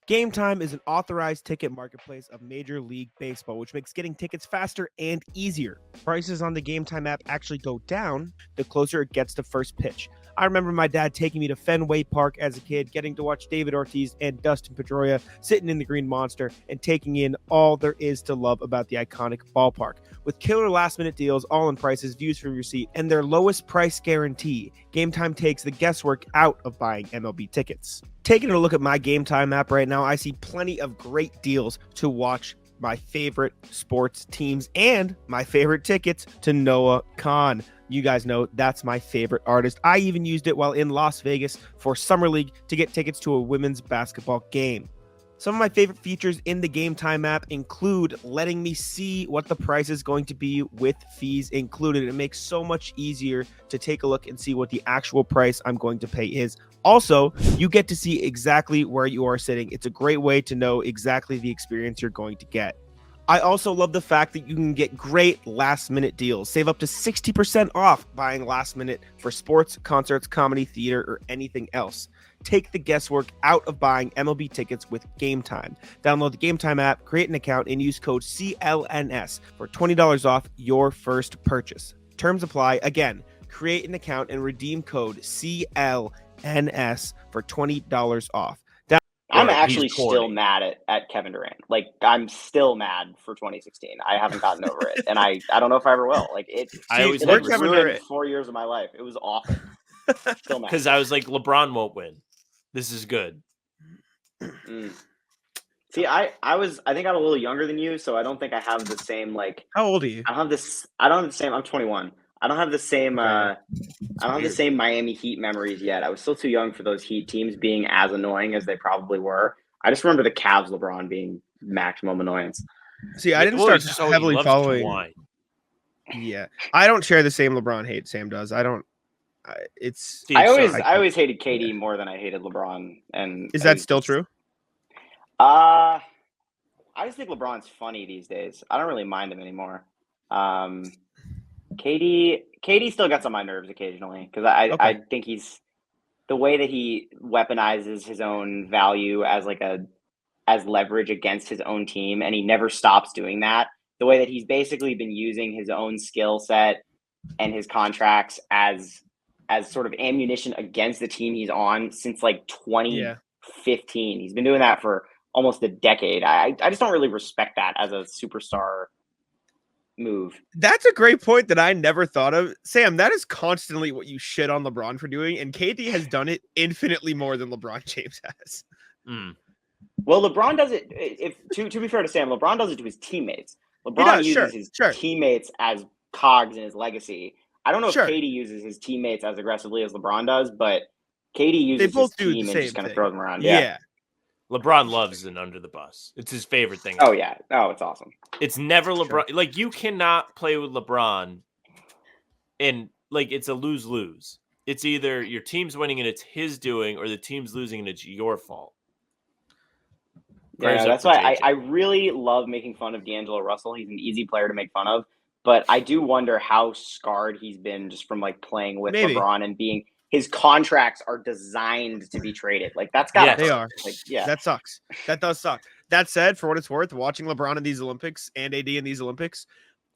Game Time is an authorized ticket marketplace of Major League Baseball, which makes getting tickets faster and easier. Prices on the Game Time app actually go down the closer it gets to first pitch. I remember my dad taking me to Fenway Park as a kid, getting to watch David Ortiz and Dustin Pedroia sitting in the Green Monster and taking in all there is to love about the iconic ballpark. With killer last-minute deals, all-in prices, views from your seat, and their lowest price guarantee, Game Time takes the guesswork out of buying MLB tickets. Taking a look at my Game Time app right now, I see plenty of great deals to watch my favorite sports teams and my favorite tickets to Noah Khan. You guys know that's my favorite artist. I even used it while in Las Vegas for Summer League to get tickets to a women's basketball game. Some of my favorite features in the Game Time app include letting me see what the price is going to be with fees included. It makes so much easier to take a look and see what the actual price I'm going to pay is. Also, you get to see exactly where you are sitting. It's a great way to know exactly the experience you're going to get. I also love the fact that you can get great last-minute deals. Save up to 60% off buying last minute for sports, concerts, comedy, theater, or anything else. Take the guesswork out of buying MLB tickets with Game Time. Download the Game Time app, create an account, and use code CLNS for $20 off your first purchase. Terms apply. Again, create an account and redeem code CLNS for $20 off. I'm actually still mad at Kevin Durant. Like, I'm still mad for 2016. I haven't gotten over it, and I don't know if I ever will. Like, it ruined 4 years of my life. It was awful. Still mad because I was like, LeBron won't win. This is good. See, I think I'm a little younger than you, so I don't think I have the same like. How old are you? I don't have the same. I'm 21. I don't have the same. I don't have the same Miami Heat memories yet. I was still too young for those Heat teams being as annoying as they probably were. I just remember the Cavs LeBron being maximum annoyance. See, I didn't start heavily following. Yeah, I don't share the same LeBron hate Sam does. I don't. I always hated KD more than I hated LeBron. And is that still true? I just think LeBron's funny these days. I don't really mind him anymore. KD still gets on my nerves occasionally because I think he's the way that he weaponizes his own value as leverage against his own team, and he never stops doing that. The way that he's basically been using his own skill set and his contracts as sort of ammunition against the team he's on since like 2015. He's been doing that for almost a decade. I just don't really respect that as a superstar move. That's a great point that I never thought of. Sam, that is constantly what you shit on LeBron for doing, and KD has done it infinitely more than LeBron James has. Well, LeBron does it. To be fair to Sam, LeBron does it to his teammates. LeBron uses his teammates as cogs in his legacy. I don't know if KD uses his teammates as aggressively as LeBron does, but KD uses his team and just kind of throws them around. Yeah. LeBron loves an under the bus. It's his favorite thing. Oh, yeah. Oh, it's awesome. It's never LeBron. Like, you cannot play with LeBron and, like, it's a lose-lose. It's either your team's winning and it's his doing, or the team's losing and it's your fault. Yeah, that's why I really love making fun of D'Angelo Russell. He's an easy player to make fun of, but I do wonder how scarred he's been just from like playing with LeBron and being his contracts are designed to be traded. Like that's got they are. Like, that sucks. That does suck. That said, for what it's worth, watching LeBron in these Olympics and AD in these Olympics,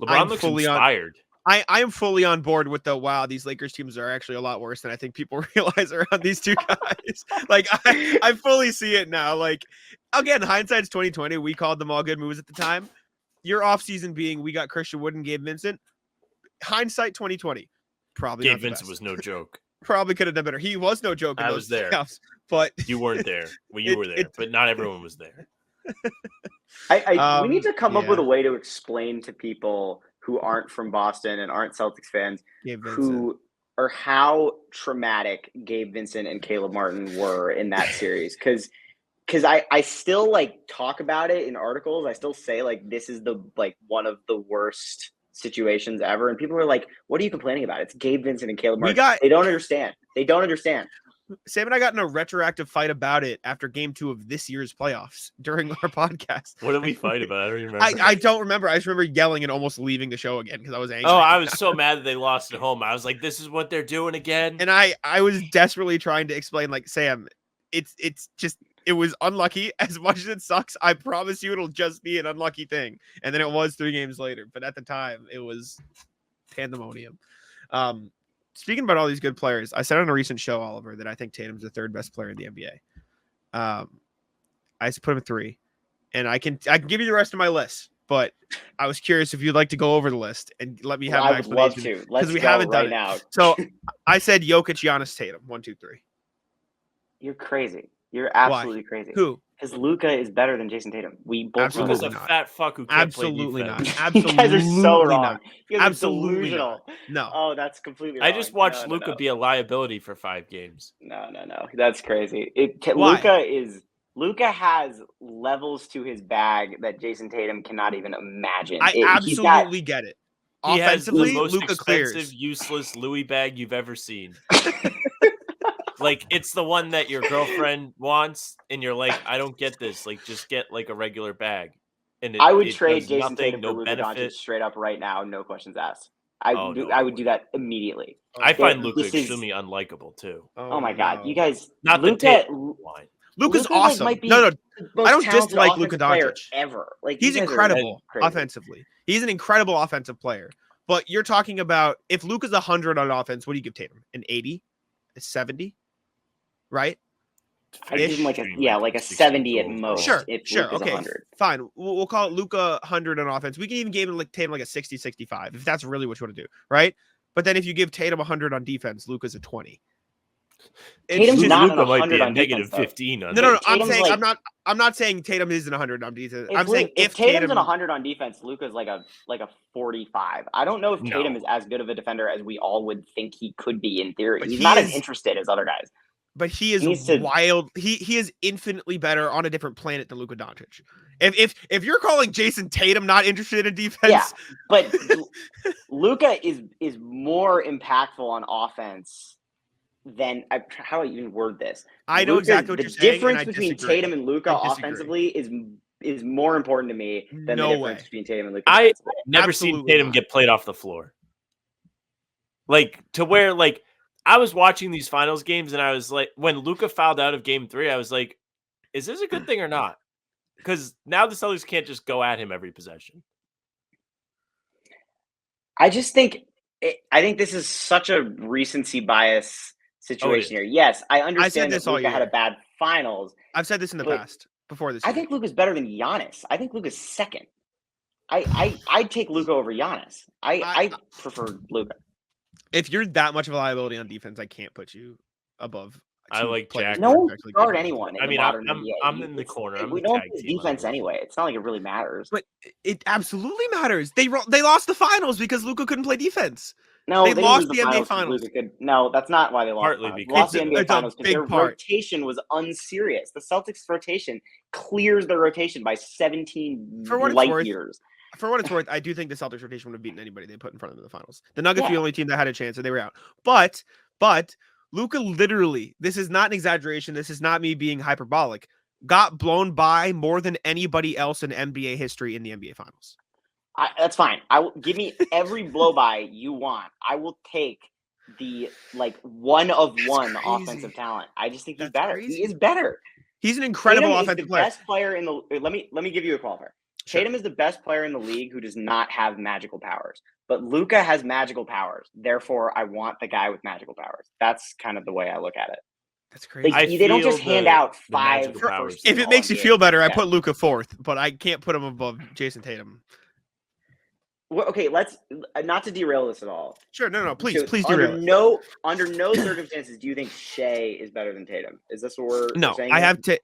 LeBron looks inspired. I am fully on board with wow, these Lakers teams are actually a lot worse than I think people realize around these two guys. Like I fully see it now. Like again, hindsight's 2020. We called them all good moves at the time. Your offseason being we got Christian Wood and Gabe Vincent. Hindsight 2020. Probably Gabe Vincent was no joke. Probably could have done better. He was no joke. I was there, but you weren't there. Well, you were there, but not everyone was there. We need to come up with a way to explain to people who aren't from Boston and aren't Celtics fans or how traumatic Gabe Vincent and Caleb Martin were in that series. Because I still like talk about it in articles. I still say like this is the like one of the worst situations ever, and people are like, "What are you complaining about? It's Gabe Vincent and Caleb Martin." They don't understand. They don't understand. Sam and I got in a retroactive fight about it after game 2 of this year's playoffs during our podcast. What did we fight about? I don't remember. I don't remember. I just remember yelling and almost leaving the show again because I was angry. Oh, I was so mad that they lost at home. I was like, this is what they're doing again. And I was desperately trying to explain, like, Sam, it's just it was unlucky. As much as it sucks, I promise you it'll just be an unlucky thing. And then it was 3 games later. But at the time, it was pandemonium. Speaking about all these good players, I said on a recent show, Oliver, that I think Tatum's the 3rd best player in the NBA. I put him at 3, and I can give you the rest of my list. But I was curious if you'd like to go over the list and let me have an explanation. I would love to. Let's we haven't done now. So I said Jokic, Giannis, Tatum. 1, 2, 3. You're crazy. You're absolutely crazy. Who? Because Luka is better than Jayson Tatum. We both know Luka's a fat fuck who can't Absolutely play not. defense. Absolutely you guys are so wrong. Not. You guys Absolutely are delusional. No. Oh, that's completely wrong. I just watched Luka be a liability for 5 games. No. That's crazy. Luka has levels to his bag that Jayson Tatum cannot even imagine. I absolutely get it. He has the most Luka expensive, useless Louis bag you've ever seen. Like, it's the one that your girlfriend wants, and you're like, I don't get this. Like, just get, like, a regular bag. And I would trade Jayson Tatum for Luka Doncic straight up right now, no questions asked. I would do that immediately. I find Luka extremely unlikable, too. Oh my God. You guys... Not Luka... Luka's awesome. Might be no. I don't dislike Luka Doncic. Ever. Like, he's incredible offensively. He's an incredible offensive player. But you're talking about, if Luka's 100 on offense, what do you give Tatum? An 80? A 70? Right? I give him like a 70 at most. Sure. Okay. 100. Fine. We'll call it Luka 100 on offense. We can even give him Tatum like a 60, 65, if that's really what you want to do, right? But then if you give Tatum 100 on defense, Luka's a 20. Tatum's not Luka might be a negative 15 on No. I'm not saying Tatum isn't 100 on defense. I'm saying if Tatum's 100 on defense, Luka's like a 45. I don't know if Tatum is as good of a defender as we all would think he could be in theory. He's not as interested as other guys. But he is wild. He is infinitely better on a different planet than Luka Doncic. If you're calling Jayson Tatum not interested in defense, yeah, but Luka is more impactful on offense than how do I even word this? I know exactly what you're saying. The difference between Tatum and Luka offensively is more important to me than the difference between Tatum and Luka. I never seen Tatum get played off the floor. Like, to where, like, I was watching these finals games and I was like, when Luka fouled out of game 3, I was like, is this a good thing or not? Because now the Celtics can't just go at him every possession. I think this is such a recency bias situation here. Yes, I understand that Luka had a bad finals. I've said this in the past before this. I think Luka's better than Giannis. I think Luka's second. I'd take Luka over Giannis. I prefer Luka. If you're that much of a liability on defense, I can't put you above. I like Jack. No one can guard anyone. I mean, I'm in the corner. We don't have defense anyway. It's not like it really matters. But it absolutely matters. They lost the finals because Luka couldn't play defense. No, they didn't lost lose the NBA Finals 'cause Finals. Luka could. No, that's not why they lost. Partly The finals. They because lost the NBA it's a Finals because big their part. rotation was unserious. The Celtics rotation clears their rotation by 17 light years. For what it's worth, I do think the Celtics rotation would have beaten anybody they put in front of them in the finals. The Nuggets were the only team that had a chance, and they were out. But Luka literally, this is not an exaggeration. This is not me being hyperbolic. Got blown by more than anybody else in NBA history in the NBA Finals. That's fine. I will give me every blow by you want. I will take the one of one offensive talent. I just think he's better. Crazy. He is better. He's an incredible Tatum offensive is the player. best player in the. Let me give you a qualifier. Sure. Tatum is the best player in the league who does not have magical powers, but Luka has magical powers. Therefore, I want the guy with magical powers. That's kind of the way I look at it. That's crazy. They don't just hand out 5 powers. If it makes you feel better, I put Luka 4th, but I can't put him above Jayson Tatum. Well, okay, let's not to derail this at all. Sure, no, please Under derail it. Under no circumstances do you think Shea is better than Tatum? Is this what we're saying? I have to.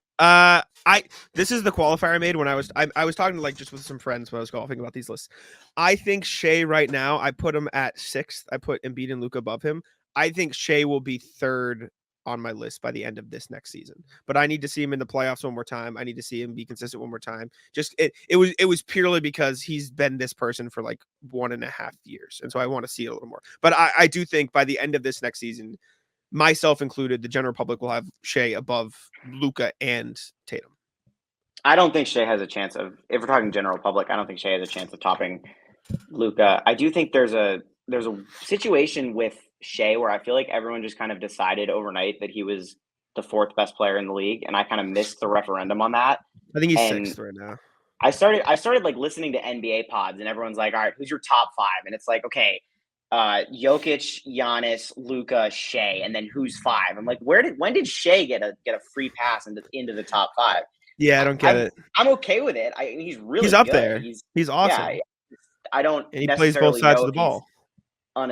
This is the qualifier I made when I was talking to just with some friends when I was golfing about these lists. I think Shea right now, I put him at 6th. I put Embiid and Luka above him. I think Shea will be 3rd on my list by the end of this next season. But I need to see him in the playoffs one more time. I need to see him be consistent one more time. Just it was purely because he's been this person for 1.5 years. And so I want to see it a little more. But I do think by the end of this next season, myself included, the general public will have Shea above Luka and Tatum. I don't think Shea has a chance of, if we're talking general public, I don't think Shea has a chance of topping Luka. I do think there's a situation with Shea where I feel like everyone just kind of decided overnight that he was the 4th best player in the league, and I kind of missed the referendum on that. I think he's 6th right now. I started listening to NBA pods, and everyone's like, "All right, who's your top 5?" And it's like, okay, Jokic, Giannis, Luka, Shea, and then who's 5? I'm like, when did Shea get a free pass into the top 5? Yeah, I don't get it. I'm okay with it. He's up good. there. He's awesome. Yeah, I don't. And he plays both sides of the ball.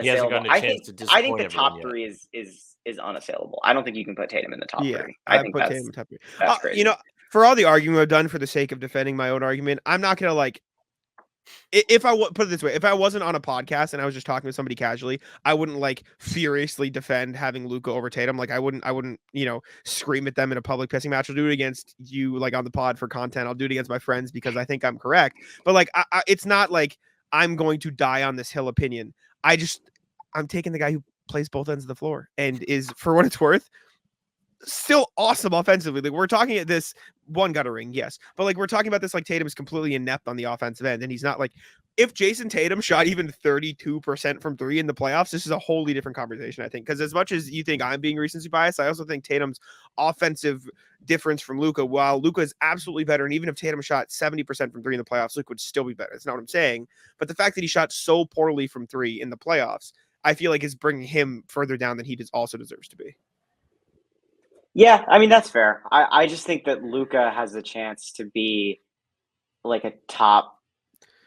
He hasn't gotten a chance to disappoint. I think the top 3 is unassailable. I don't think you can put Tatum in the top 3. I think put Tatum in the top 3. That's crazy. For all the argument I've done for the sake of defending my own argument, I'm not gonna if I put it this way, if I wasn't on a podcast and I was just talking to somebody casually, I wouldn't furiously defend having Luka over Tatum. I wouldn't scream at them in a public pissing match. I'll do it against you on the pod for content. I'll do it against my friends because I think I'm correct. But it's not I'm going to die on this hill opinion. I'm taking the guy who plays both ends of the floor and is, for what it's worth, still awesome offensively. We're talking at this one got a ring, yes, but we're talking about this Tatum is completely inept on the offensive end, and he's not if Jayson Tatum shot even 32% from 3 in the playoffs, this is a wholly different conversation, I think, because as much as you think I'm being recency biased, I also think Tatum's offensive difference from Luka, while Luka is absolutely better, and even if Tatum shot 70% from 3 in the playoffs, Luka would still be better. That's not what I'm saying, but the fact that he shot so poorly from 3 in the playoffs, I feel is bringing him further down than he also deserves to be. Yeah, that's fair. I just think that Luka has a chance to be a top.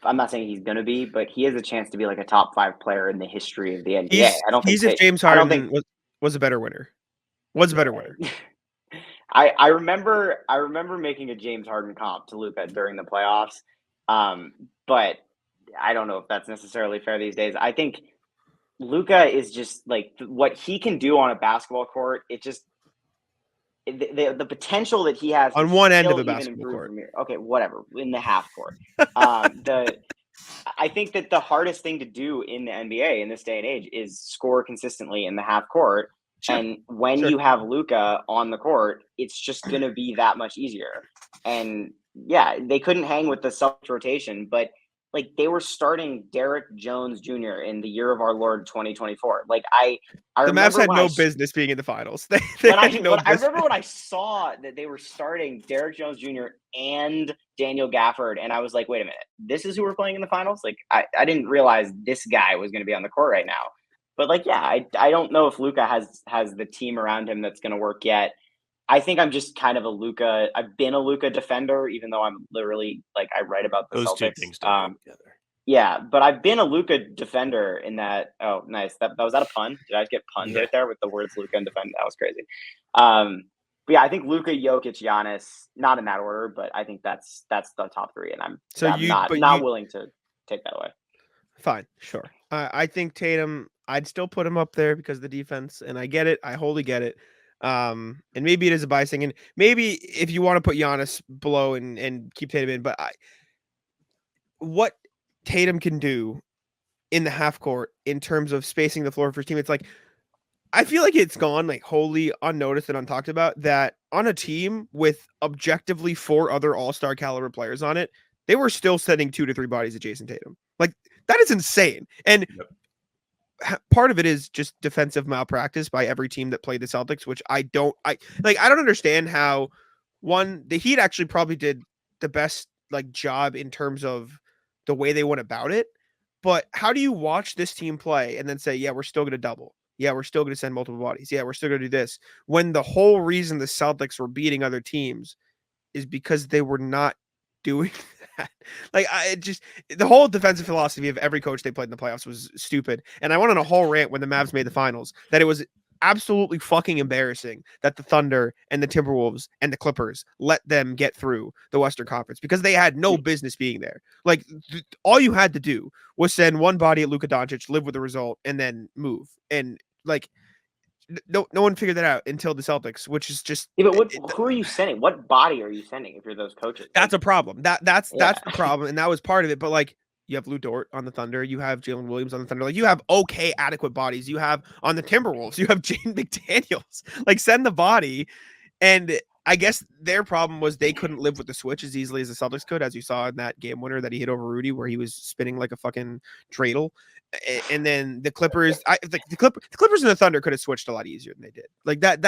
I'm not saying he's going to be, but he has a chance to be a top 5 player in the history of the NBA. He's if James Harden was a better winner. Was a better winner. I remember making a James Harden comp to Luka during the playoffs, but I don't know if that's necessarily fair these days. I think Luka is just what he can do on a basketball court. It just the potential that he has on one end of the basketball court. Okay, whatever, in the half court. I think that the hardest thing to do in the NBA in this day and age is score consistently in the half court. Sure. And when you have Luka on the court, it's just going to be that much easier. And yeah, they couldn't hang with the Celtics rotation, but they were starting Derek Jones Jr. in the year of our Lord 2024. I the Mavs had no business being in the finals. I remember when I saw that they were starting Derek Jones Jr. and Daniel Gafford, and I was like, wait a minute, this is who we're playing in the finals? I didn't realize this guy was going to be on the court right now. But I don't know if Luka has the team around him that's going to work yet. I think I'm just kind of a Luka. I've been a Luka defender, even though I'm literally I write about the Those Celtics. Two things don't go together. Yeah, but I've been a Luka defender in that. Oh, nice. That was that a pun? Did I get punned right there with the words Luka and defend? That was crazy. But yeah, I think Luka, Jokic, Giannis, not in that order, but I think that's the top 3, and I'm not willing to take that away. Fine, sure. I think Tatum. I'd still put him up there because of the defense, and I get it. I wholly get it. And maybe it is a bias thing, and maybe if you want to put Giannis below and keep Tatum in, but what Tatum can do in the half court in terms of spacing the floor for his team, it's like I feel like it's gone like wholly unnoticed and untalked about that on a team with objectively 4 other all-star caliber players on it, they were still sending 2 to 3 bodies at Jayson Tatum. Like that is insane. And part of it is just defensive malpractice by every team that played the Celtics, which I don't understand how the Heat actually probably did the best like job in terms of the way they went about it. But how do you watch this team play and then say, yeah, we're still going to double. Yeah, we're still going to send multiple bodies. Yeah, we're still going to do this. When the whole reason the Celtics were beating other teams is because they were not doing that. Like the whole defensive philosophy of every coach they played in the playoffs was stupid. And I went on a whole rant when the Mavs made the finals that it was absolutely fucking embarrassing that the Thunder and the Timberwolves and the Clippers let them get through the Western Conference because they had no business being there. Like all you had to do was send one body at Luka Doncic, live with the result, and then move. And like no one figured that out until the Celtics, which is just but who are you sending? What body are you sending if you're those coaches? That's a problem. That's the problem, and that was part of it. But like you have Lou Dort on the Thunder, you have Jalen Williams on the Thunder, like you have okay adequate bodies. You have on the Timberwolves, you have Jaden McDaniels. Like send the body, and I guess their problem was they couldn't live with the switch as easily as the Celtics could, as you saw in that game winner that he hit over Rudy, where he was spinning like a fucking dreidel. And then the Clippers, the Clippers and the Thunder could have switched a lot easier than they did. Like that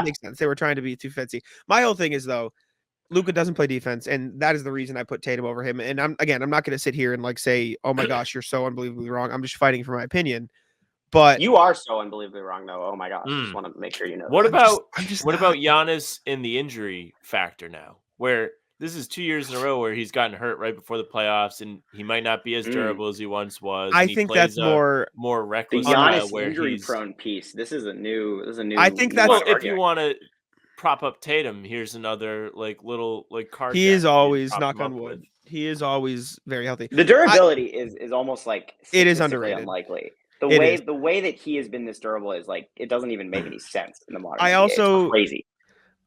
makes sense. They were trying to be too fancy. My whole thing is though, Luka doesn't play defense, and that is the reason I put Tatum over him. And I'm not going to sit here and like say, oh my gosh, you're so unbelievably wrong. I'm just fighting for my opinion. But you are so unbelievably wrong, though. Oh my gosh, I just want to make sure you know. What about Giannis in the injury factor now, where this is 2 years in a row where he's gotten hurt right before the playoffs, and he might not be as durable as he once was. I think that's more reckless. The Giannis injury-prone piece. This is a new. I think that's if you want to prop up Tatum, here's another little card. He is always, knock on wood, he is always very healthy. The durability is almost like it is underrated, unlikely. The way that he has been this durable is like it doesn't even make any sense in the modern NBA. It's crazy.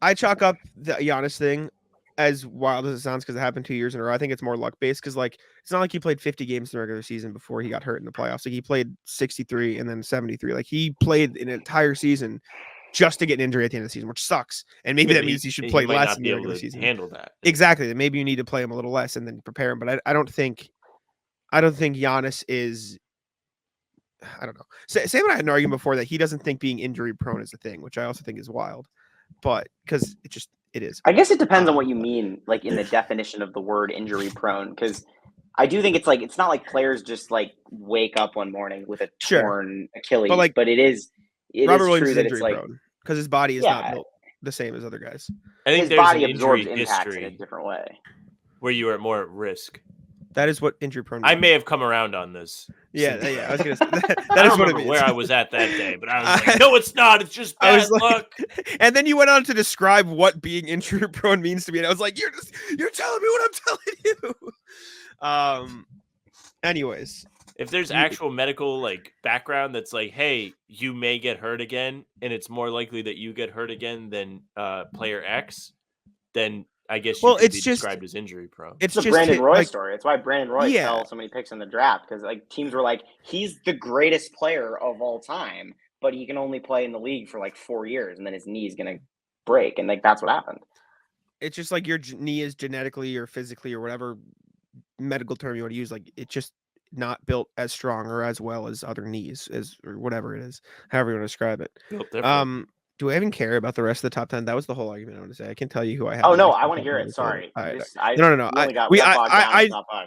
I chalk up the Giannis thing as wild as it sounds because it happened 2 years in a row. I think it's more luck based because like it's not like he played 50 games in the regular season before he got hurt in the playoffs. Like he played 63 and then 73. Like he played an entire season just to get an injury at the end of the season, which sucks. And maybe that means he should play less in the regular season. Handle that exactly. Maybe you need to play him a little less and then prepare him. But I don't think Giannis is. I don't know. Sam and I had an argument before that he doesn't think being injury prone is a thing, which I also think is wild. But because it is. I guess it depends on what you mean, like in the definition of the word injury prone. Because I do think it's not like players just like wake up one morning with a torn Achilles, but it is. Robert Williams true is that injury it's like prone because his body is not built the same as other guys. I think his body absorbs impacts in a different way. Where you are more at risk. That is what injury prone. I may have come around on this. Yeah. I was gonna say that is what it means. Where I was at that day, but I was like, no, it's not. It's just bad luck. And then you went on to describe what being injury prone means to me, and I was like, you're telling me what I'm telling you. Anyways, if there's actual medical background that's like, hey, you may get hurt again, and it's more likely that you get hurt again than player X, then I guess you could be described as injury prone. It's the Brandon Roy story. It's why Brandon Roy fell so many picks in the draft because teams were like, he's the greatest player of all time, but he can only play in the league for 4 years, and then his knee's gonna break, and that's what happened. It's just like your knee is genetically or physically or whatever medical term you want to use, it's just not built as strong or as well as other knees or whatever it is, however you want to describe it. Do I even care about the rest of the top 10? That was the whole argument I want to say. I can tell you who I have. Oh no, I want to hear it. Sorry. No.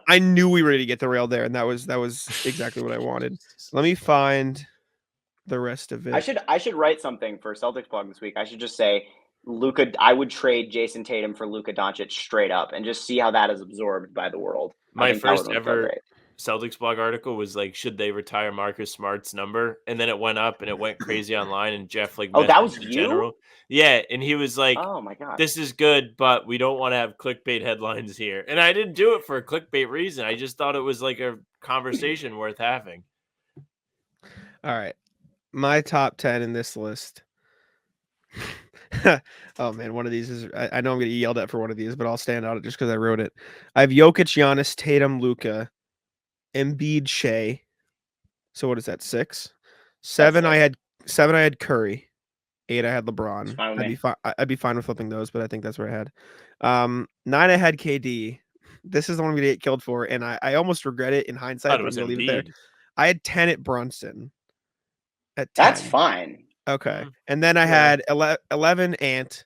I knew we were going to get the rail there, and that was exactly what I wanted. Let me find the rest of it. I should write something for CelticsBlog this week. I should just say Luka. I would trade Jayson Tatum for Luka Doncic straight up, and just see how that is absorbed by the world. My first ever CelticsBlog article was should they retire Marcus Smart's number? And then it went up and it went crazy online, and Jeff that was you? General. Yeah, and he was like, oh my god, this is good, but we don't want to have clickbait headlines here. And I didn't do it for a clickbait reason. I just thought it was a conversation worth having. All right. My top 10 in this list. Oh man, one of these is I know I'm gonna get yelled at for one of these, but I'll stand on it just because I wrote it. I have Jokic, Giannis, Tatum, Luka, Embiid, Shea. So what is that? 6? 7 That's I had Curry. 8 I had LeBron. fine with me. I'd be fine with flipping those, but I think that's where I had. 9 I had KD. This is the one I'm gonna get killed for, and I almost regret it in hindsight, Thought but it I'm was gonna leave it there. Embiid. I had 10 at Brunson. At 10. That's fine. Okay. Mhm. And then I Yeah. had 11 Ant,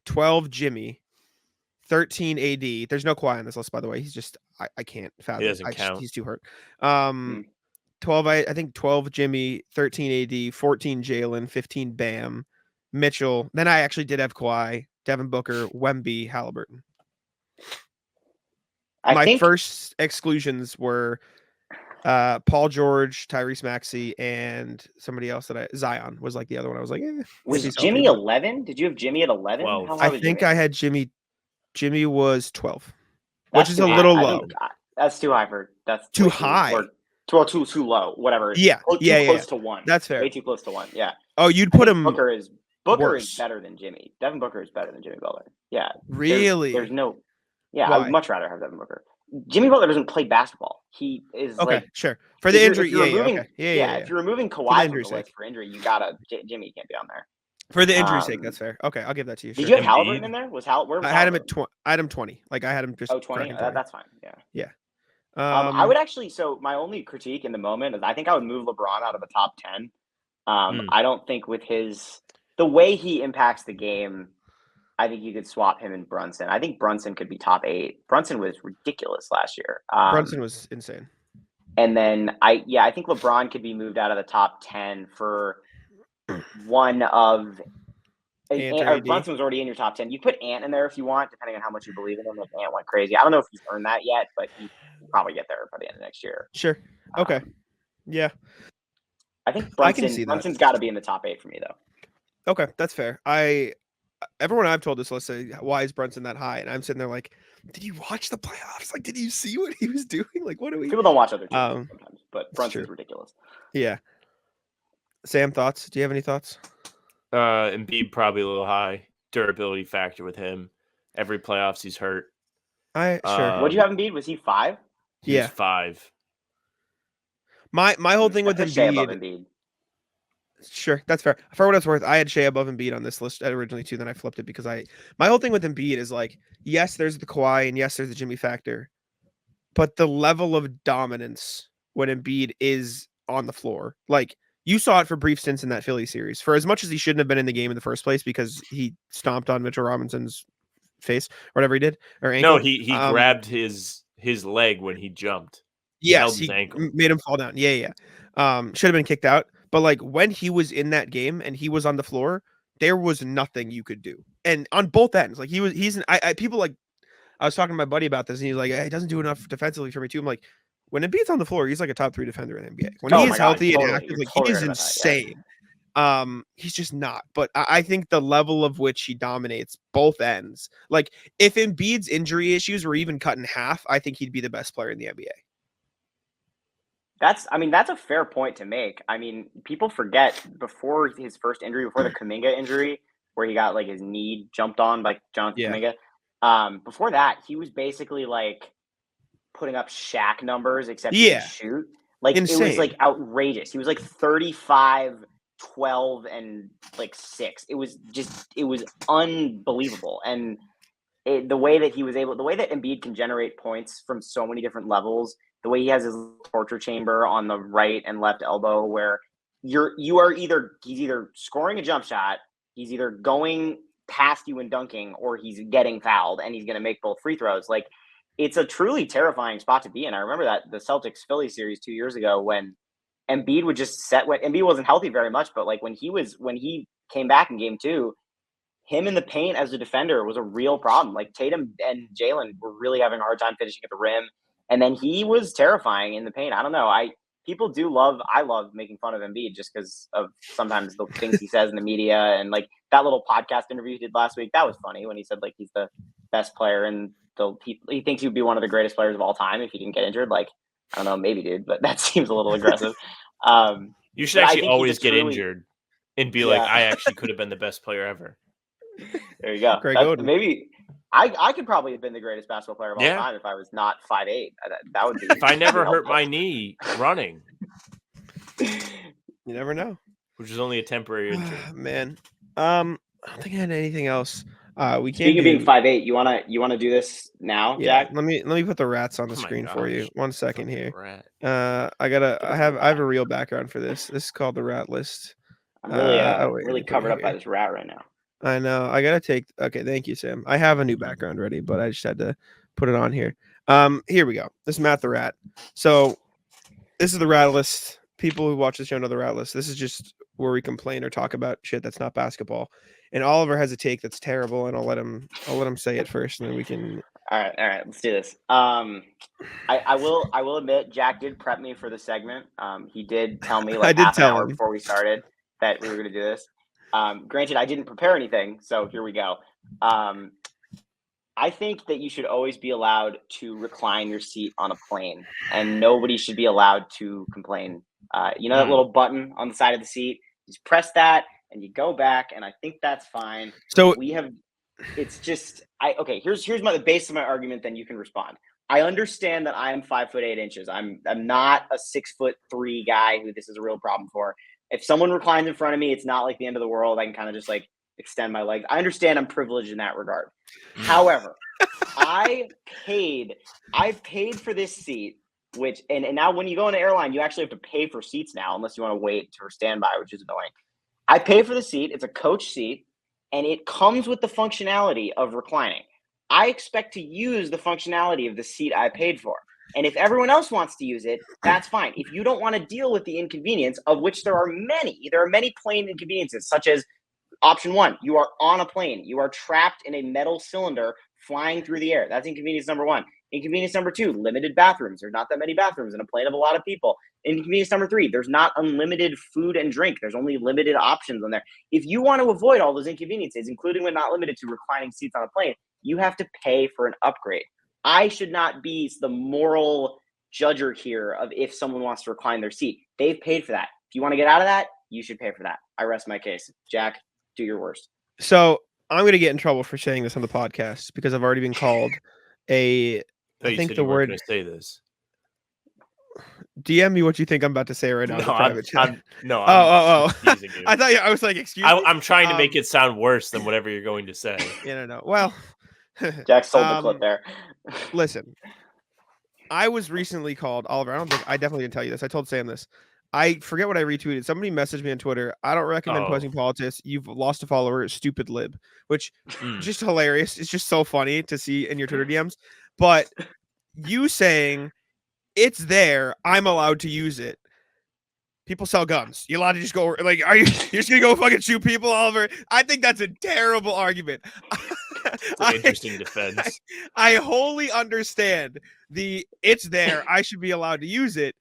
12 Jimmy, 13 AD. There's no Kawhi on this list, by the way. He's just I can't fathom. He doesn't count. He's too hurt. Mm. 12 I think 12 Jimmy, 13 AD, 14 Jalen, 15 Bam, Mitchell. Then I actually did have Kawhi, Devin Booker, Wemby, Halliburton. My first exclusions were Paul George, Tyrese Maxey, and somebody else Zion was like the other one. I was like, was Jimmy 11? Did you have Jimmy at 11? I think I had Jimmy. Jimmy was 12, which is a little low. That's too high for that's too high. Too low. Whatever. Yeah, close to 1. That's fair. Way too close to 1. Yeah. Oh, you'd put him. Booker is worse. better than Jimmy. Devin Booker is better than Jimmy Butler. Yeah. Really? There's no. Yeah, Why? I would much rather have Devin Booker. Jimmy Butler doesn't play basketball. He is okay. Like Sure for the injury. Okay. Yeah. If you're removing Kawhi from the list for injury, you gotta Jimmy can't be on there. For the injury's sake, that's fair. Okay, I'll give that to you. Did you have Halliburton in there? I had him at 20. I had him 20. Like I had him just. 20. That's fine. Yeah. Yeah. I would actually. So my only critique in the moment is I think I would move LeBron out of the top 10. I don't think with the way he impacts the game, I think you could swap him and Brunson. I think Brunson could be top 8. Brunson was ridiculous last year. Brunson was insane. And then I think LeBron could be moved out of the top 10 for one of. Brunson was already in your top 10. You put Ant in there if you want, depending on how much you believe in him. If Ant went crazy, I don't know if he's earned that yet, but he will probably get there by the end of next year. Sure. Okay. Yeah. I think Brunson's got to be in the top 8 for me, though. Okay, that's fair. Everyone I've told this, let's say, why is Brunson that high? And I'm sitting there like, did you watch the playoffs? Like, did you see what he was doing? Like, what do we? People don't watch other teams sometimes, but Brunson's ridiculous. Yeah. Sam, thoughts? Do you have any thoughts? Embiid probably a little high. Durability factor with him. Every playoffs he's hurt. Sure. What do you have Embiid? Was he 5? He was 5. My whole thing with Embiid. Sure, that's fair. For what it's worth, I had Shea above Embiid on this list originally too. Then I flipped it because my whole thing with Embiid is like, yes, there's the Kawhi and yes, there's the Jimmy factor, but the level of dominance when Embiid is on the floor, like you saw it for brief stints in that Philly series. For as much as he shouldn't have been in the game in the first place because he stomped on Mitchell Robinson's face or whatever he did, or ankle. No, he grabbed his leg when he jumped. Yes, he made him fall down. Yeah. Should have been kicked out. But like when he was in that game and he was on the floor, there was nothing you could do. And on both ends, like people like, I was talking to my buddy about this and he's like, he doesn't do enough defensively for me too. I'm like, when Embiid's on the floor, he's like a top 3 defender in the NBA. When he is healthy and active, like he is insane. He's just not. But I think the level of which he dominates both ends, like if Embiid's injury issues were even cut in half, I think he'd be the best player in the NBA. That's a fair point to make. I mean, people forget before his first injury, before the Kuminga injury, where he got like his knee jumped on by Jonathan Kuminga. Before that, he was basically like putting up Shaq numbers, except he could shoot. Like insane. It was like outrageous. He was like 35, 12, and like 6. It was unbelievable. And the way that Embiid can generate points from so many different levels. The way he has his torture chamber on the right and left elbow, where he's either scoring a jump shot, he's either going past you and dunking, or he's getting fouled and he's going to make both free throws. Like it's a truly terrifying spot to be in. I remember that the Celtics Philly series 2 years ago when Embiid would just when Embiid wasn't healthy very much, but like when he came back in game 2, him in the paint as a defender was a real problem. Like Tatum and Jalen were really having a hard time finishing at the rim. And then he was terrifying in the paint. I don't know. I love making fun of Embiid just because of sometimes the things he says in the media and like that little podcast interview he did last week. That was funny when he said like he's the best player and he thinks he would be one of the greatest players of all time if he didn't get injured. Like, I don't know, maybe dude, but that seems a little aggressive. You should actually always get injured and be like, I actually could have been the best player ever. There you go. Maybe I could probably have been the greatest basketball player of all time if I was not 5'8". That would be. If I never hurt my knee running. You never know. Which is only a temporary injury. Man. I don't think I had anything else. We can't. Speaking of being 5'8", you wanna do this now, Jack? Let me put the rats on the screen for you. 1 second here. I have a real background for this. This is called the rat list. I'm really covered up by this rat right now. I know. I gotta take. Okay, thank you, Sam. I have a new background ready, but I just had to put it on here. Here we go. This is Matt the Rat. So this is the rat list. People who watch the show know the rat list. This is just where we complain or talk about shit that's not basketball. And Oliver has a take that's terrible, and I'll let him say it first, and then we can. All right, let's do this. I will admit, Jack did prep me for the segment. He did tell me like half an hour before we started that we were going to do this. Granted, I didn't prepare anything, so here we go. I think that you should always be allowed to recline your seat on a plane, and nobody should be allowed to complain. You know that little button on the side of the seat? Just press that, and you go back, and I think that's fine. So it's just here's the base of my argument. Then you can respond. I understand that I am 5'8". I'm not a 6'3" guy who this is a real problem for. If someone reclines in front of me, it's not like the end of the world. I can kind of just like extend my legs. I understand I'm privileged in that regard. However, I've paid for this seat, which and now when you go on an airline, you actually have to pay for seats now, unless you want to wait for standby, which is annoying. I pay for the seat. It's a coach seat, and it comes with the functionality of reclining. I expect to use the functionality of the seat I paid for. And if everyone else wants to use it, that's fine. If you don't want to deal with the inconvenience, of which there are many plane inconveniences, such as option 1, you are on a plane. You are trapped in a metal cylinder flying through the air. That's inconvenience number 1. Inconvenience number 2, limited bathrooms. There's not that many bathrooms in a plane of a lot of people. Inconvenience number 3, there's not unlimited food and drink. There's only limited options on there. If you want to avoid all those inconveniences, including but not limited to reclining seats on a plane, you have to pay for an upgrade. I should not be the moral judger here of if someone wants to recline their seat. They've paid for that. If you want to get out of that, you should pay for that. I rest my case. Jack, do your worst. So I'm going to get in trouble for saying this on the podcast because I've already been called I think the word. Going to say this. DM me what you think I'm about to say right now. No, I'm teasing you. I thought I was like, excuse me. I'm trying to make it sound worse than whatever you're going to say. No. Well, Jack sold the clip there. Listen, I was recently called Oliver. I definitely didn't tell you this. I told Sam this. I forget what I retweeted. Somebody messaged me on Twitter. I don't recommend posting politics. You've lost a follower. Stupid lib, which just hilarious. It's just so funny to see in your Twitter DMs. But you saying it's there, I'm allowed to use it. People sell guns. You're allowed to just go like, you're just gonna go fucking shoot people, Oliver? I think that's a terrible argument. It's an interesting defense. I wholly understand it's there. I should be allowed to use it.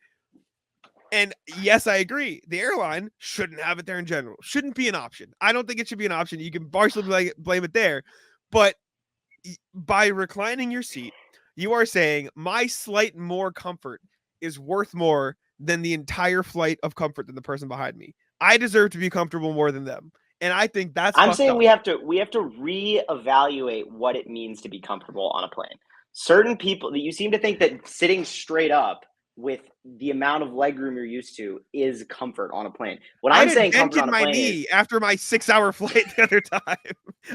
And yes, I agree. The airline shouldn't have it there in general. Shouldn't be an option. I don't think it should be an option. You can partially blame it there. But by reclining your seat, you are saying my slight more comfort is worth more than the entire flight of comfort than the person behind me. I deserve to be comfortable more than them. And I think that's I'm saying we have to reevaluate what it means to be comfortable on a plane. Certain people, you seem to think that sitting straight up with the amount of legroom you're used to is comfort on a plane. What I'm saying, comfort on a plane, knee after my 6-hour flight the other time.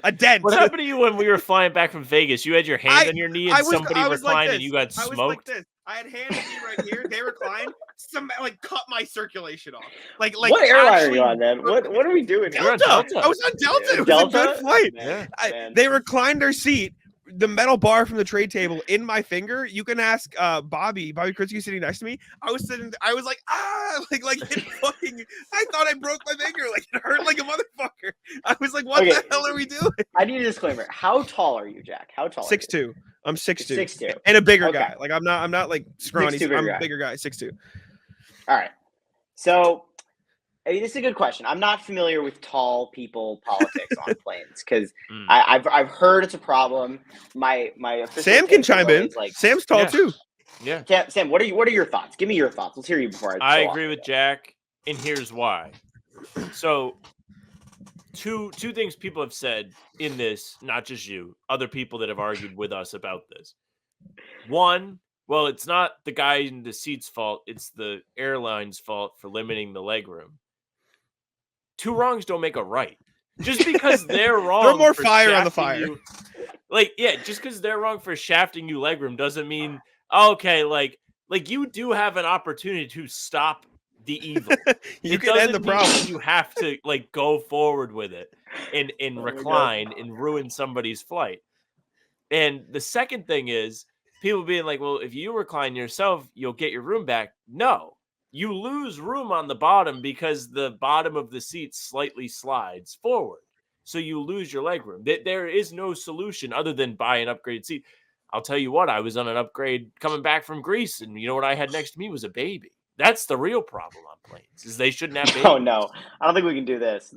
A dent. What happened to you when we were flying back from Vegas? You had your hand on your knee and somebody reclined and you got smoked. I was like this. I had hands on me right here. They reclined. Somebody cut my circulation off. Like what airline are you on, man? What are we doing? Delta. I was on Delta. It was a good flight. Man. They reclined their seat. The metal bar from the tray table in my finger. You can ask Bobby Kritzky sitting next to me. I was like, it fucking. I thought I broke my finger. Like it hurt like a motherfucker. I was like, what the hell are we doing? I need a disclaimer. How tall are you, Jack? How tall? 6'2". I'm 6'2". 6'2". And a bigger guy. Like I'm not like scrawny. I'm a bigger guy. 6'2". All right. So. I mean, this is a good question. I'm not familiar with tall people politics on planes because I've heard it's a problem. My Sam can chime in. Like, Sam's tall too. Yeah. Sam, what are your thoughts? Give me your thoughts. Let's hear you before I agree with Jack. and here's why. So two things people have said in this, not just you, other people that have argued with us about this. One, well, it's not the guy in the seat's fault. It's the airline's fault for limiting the legroom. Two wrongs don't make a right. Just because they're wrong, throw more fire on the fire. Just because they're wrong for shafting you legroom doesn't mean okay. Like you do have an opportunity to stop the evil. You can end the problem. You have to go forward with it and recline and ruin somebody's flight. And the second thing is people being like, well, if you recline yourself, you'll get your room back. No, you lose room on the bottom because the bottom of the seat slightly slides forward. So you lose your leg room. There is no solution other than buy an upgraded seat. I'll tell you what, I was on an upgrade coming back from Greece, and you know what I had next to me was a baby. That's the real problem on planes, is they shouldn't have babies. Oh, no. I don't think we can do this.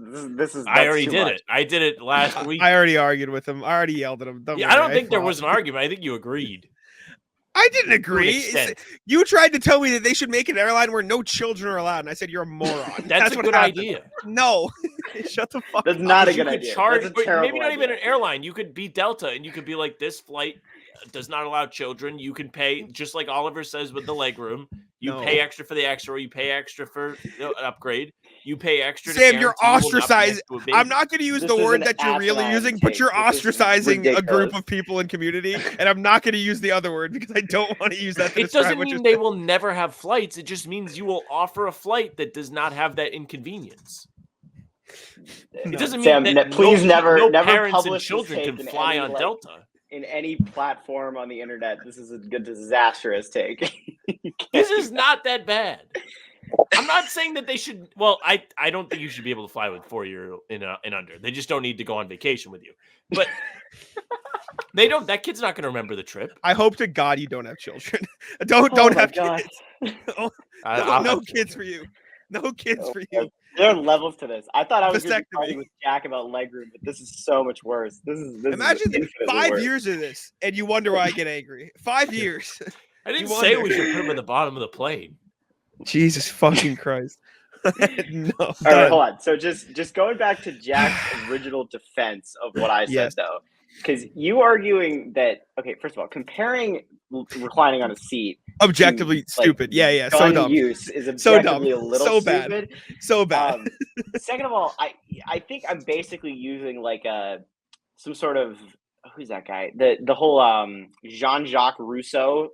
I already did it. I did it last week. I already argued with him. I already yelled at him. I don't think there was an argument. I think you agreed. I didn't agree. You tried to tell me that they should make an airline where no children are allowed, and I said you're a moron. That's a good idea. No, shut the fuck up. That's not a good idea. Maybe not even an airline. You could be Delta, and you could be like, this flight does not allow children. You can pay, just like Oliver says with the legroom. You pay extra for the extra. You pay extra for an upgrade. You pay extra. Sam, you're ostracizing. I'm not going to use the word that you're really using, but you're ostracizing a group of people in community, and I'm not going to use the other word because I don't want to use that. It doesn't mean they will never have flights. It just means you will offer a flight that does not have that inconvenience. It doesn't mean that please never parents and children can fly on Delta. In any platform on the internet, this is a good disastrous take. This is not that bad. I'm not saying that they should. Well, I don't think you should be able to fly with 4-year-old and under. They just don't need to go on vacation with you. But they don't. That kid's not going to remember the trip. I hope to God you don't have children. Don't have kids. No kids for you. No kids for you. There are levels to this. I thought I was going to be talking with Jack about legroom, but this is so much worse. Imagine 5 years of this, and you wonder why I get angry. 5 years. I didn't say we should put him at the bottom of the plane. Jesus fucking Christ. No. All right, hold on. So just going back to Jack's original defense of what I said, though, because you arguing that, okay, first of all, comparing reclining on a seat objectively stupid. Yeah. So dumb. Use is objectively a little stupid. So bad. Second of all, I think I'm basically using some sort of, who's that guy? The whole Jean-Jacques Rousseau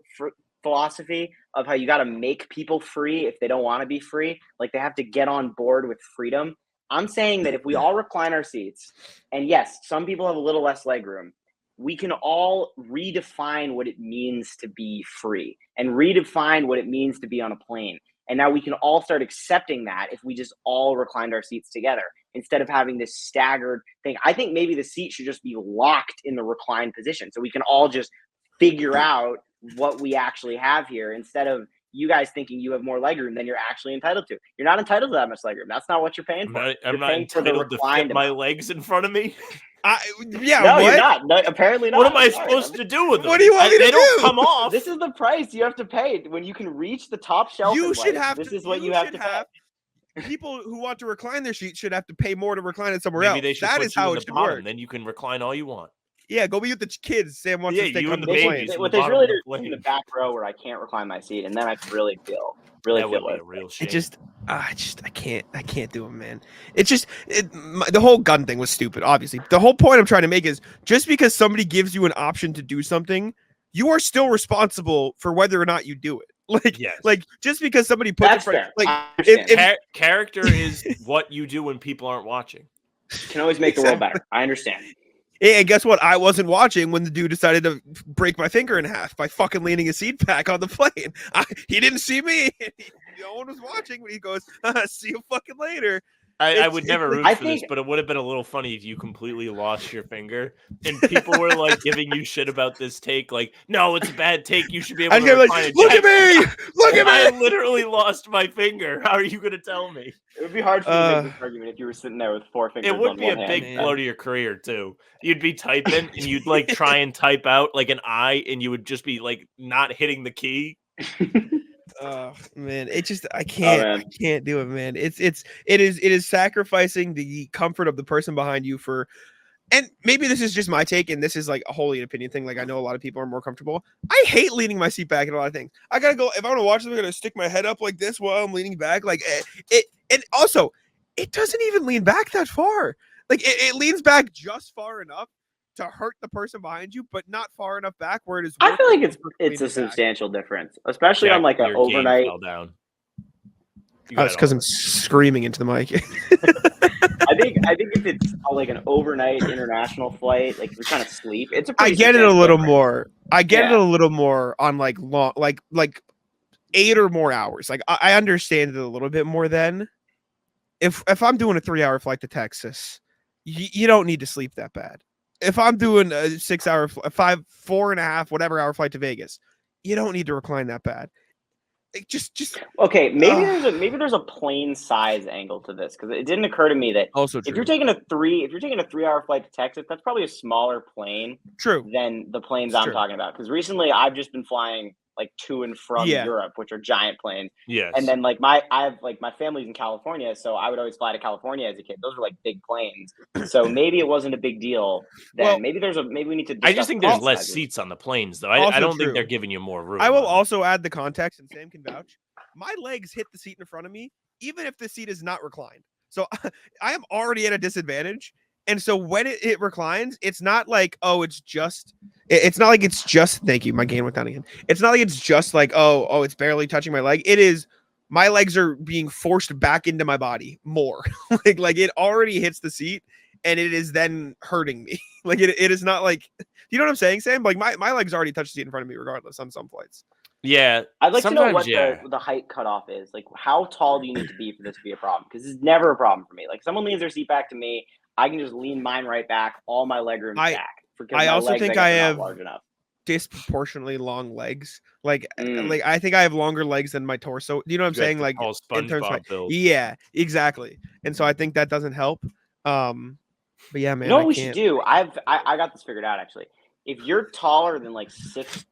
philosophy of how you got to make people free if they don't want to be free. Like they have to get on board with freedom. I'm saying that if we all recline our seats, and yes, some people have a little less legroom, we can all redefine what it means to be free and redefine what it means to be on a plane. And now we can all start accepting that if we just all reclined our seats together instead of having this staggered thing. I think maybe the seat should just be locked in the reclined position so we can all just figure out what we actually have here instead of you guys thinking you have more legroom than you're actually entitled to. You're not entitled to that much legroom. That's not what you're paying for. I'm not entitled to fit my legs in front of me. No, you're not. No, apparently not. What am I supposed to do with them? What do you want me to do? They don't come off. This is the price you have to pay when you can reach the top shelf. This is what you have to pay. People who want to recline their seats should have to pay more to recline it somewhere else. They should that is how it should work. Then you can recline all you want. Yeah, go be with the kids. Sam wants to stay on the plane. What there's really in the back row where I can't recline my seat, and then I can really feel a real shame. I can't do it, man. The whole gun thing was stupid. Obviously, the whole point I'm trying to make is just because somebody gives you an option to do something, you are still responsible for whether or not you do it. Like just because somebody puts character is what you do when people aren't watching. You can always make the world better. I understand. And guess what? I wasn't watching when the dude decided to break my finger in half by fucking leaning his seat back on the plane. He didn't see me. No one was watching, but he goes, see you fucking later. I would never root for this, but it would have been a little funny if you completely lost your finger and people were like giving you shit about this take. Like, no, it's a bad take. You should be able to recline it. Look at me! Look at me! I literally lost my finger. How are you going to tell me? It would be hard for you to make this argument if you were sitting there with 4 fingers. It would be a big blow to your career too. You'd be typing and you'd like try and type out like an I, and you would just be like not hitting the key. Oh man, I can't do it, man. It is sacrificing the comfort of the person behind you for, and maybe this is just my take, and this is like a wholly an opinion thing. Like I know a lot of people are more comfortable. I hate leaning my seat back in a lot of things. I gotta go if I want to watch them. I'm gonna stick my head up like this while I'm leaning back. Like and also it doesn't even lean back that far. Like it leans back just far enough to hurt the person behind you, but not far enough back where it is. I feel like it's a substantial difference, especially on like an overnight. Fell down. It's because I'm screaming into the mic. I think if it's like an overnight international flight, like you're trying to sleep, it's a pretty I get it a little more. I get Yeah. it a little more on like long, like 8 or more hours. Like I understand it a little bit more then. If I'm doing a 3-hour flight to Texas, you don't need to sleep that bad. If I'm doing a 6-hour, 4.5, whatever hour flight to Vegas, you don't need to recline that bad. Just okay. Maybe there's a plane size angle to this because it didn't occur to me that also true. if you're taking a 3-hour flight to Texas, that's probably a smaller plane. True. Than the planes I'm talking about. Because recently I've just been flying like to and from Europe, which are giant planes. Yes. And then like my family's in California, so I would always fly to California as a kid. Those were like big planes. So maybe it wasn't a big deal then. Well, maybe we need to I just think there's less seats on the planes though. I don't think they're giving you more room. I will also add the context, and Sam can vouch. My legs hit the seat in front of me, even if the seat is not reclined. So I am already at a disadvantage. And so when it reclines, it's not like, it's not like it's just, thank you, my gain went down again. It's not like it's just like, it's barely touching my leg. It is, my legs are being forced back into my body more. like it already hits the seat and it is then hurting me. Like it is not like, you know what I'm saying, Sam? Like my legs already touch the seat in front of me regardless on some flights. Yeah. I'd like to know what the height cutoff is. Like how tall do you need to be for this to be a problem? Because it's never a problem for me. Like someone leans their seat back to me, I can just lean mine right back, all my legroom's back. I also think I have disproportionately long legs. Like I think I have longer legs than my torso. Do you know what I'm saying? Like in terms of build. Yeah, exactly. And so I think that doesn't help. But yeah, man. You know what we should do? I got this figured out actually. If you're taller than like 6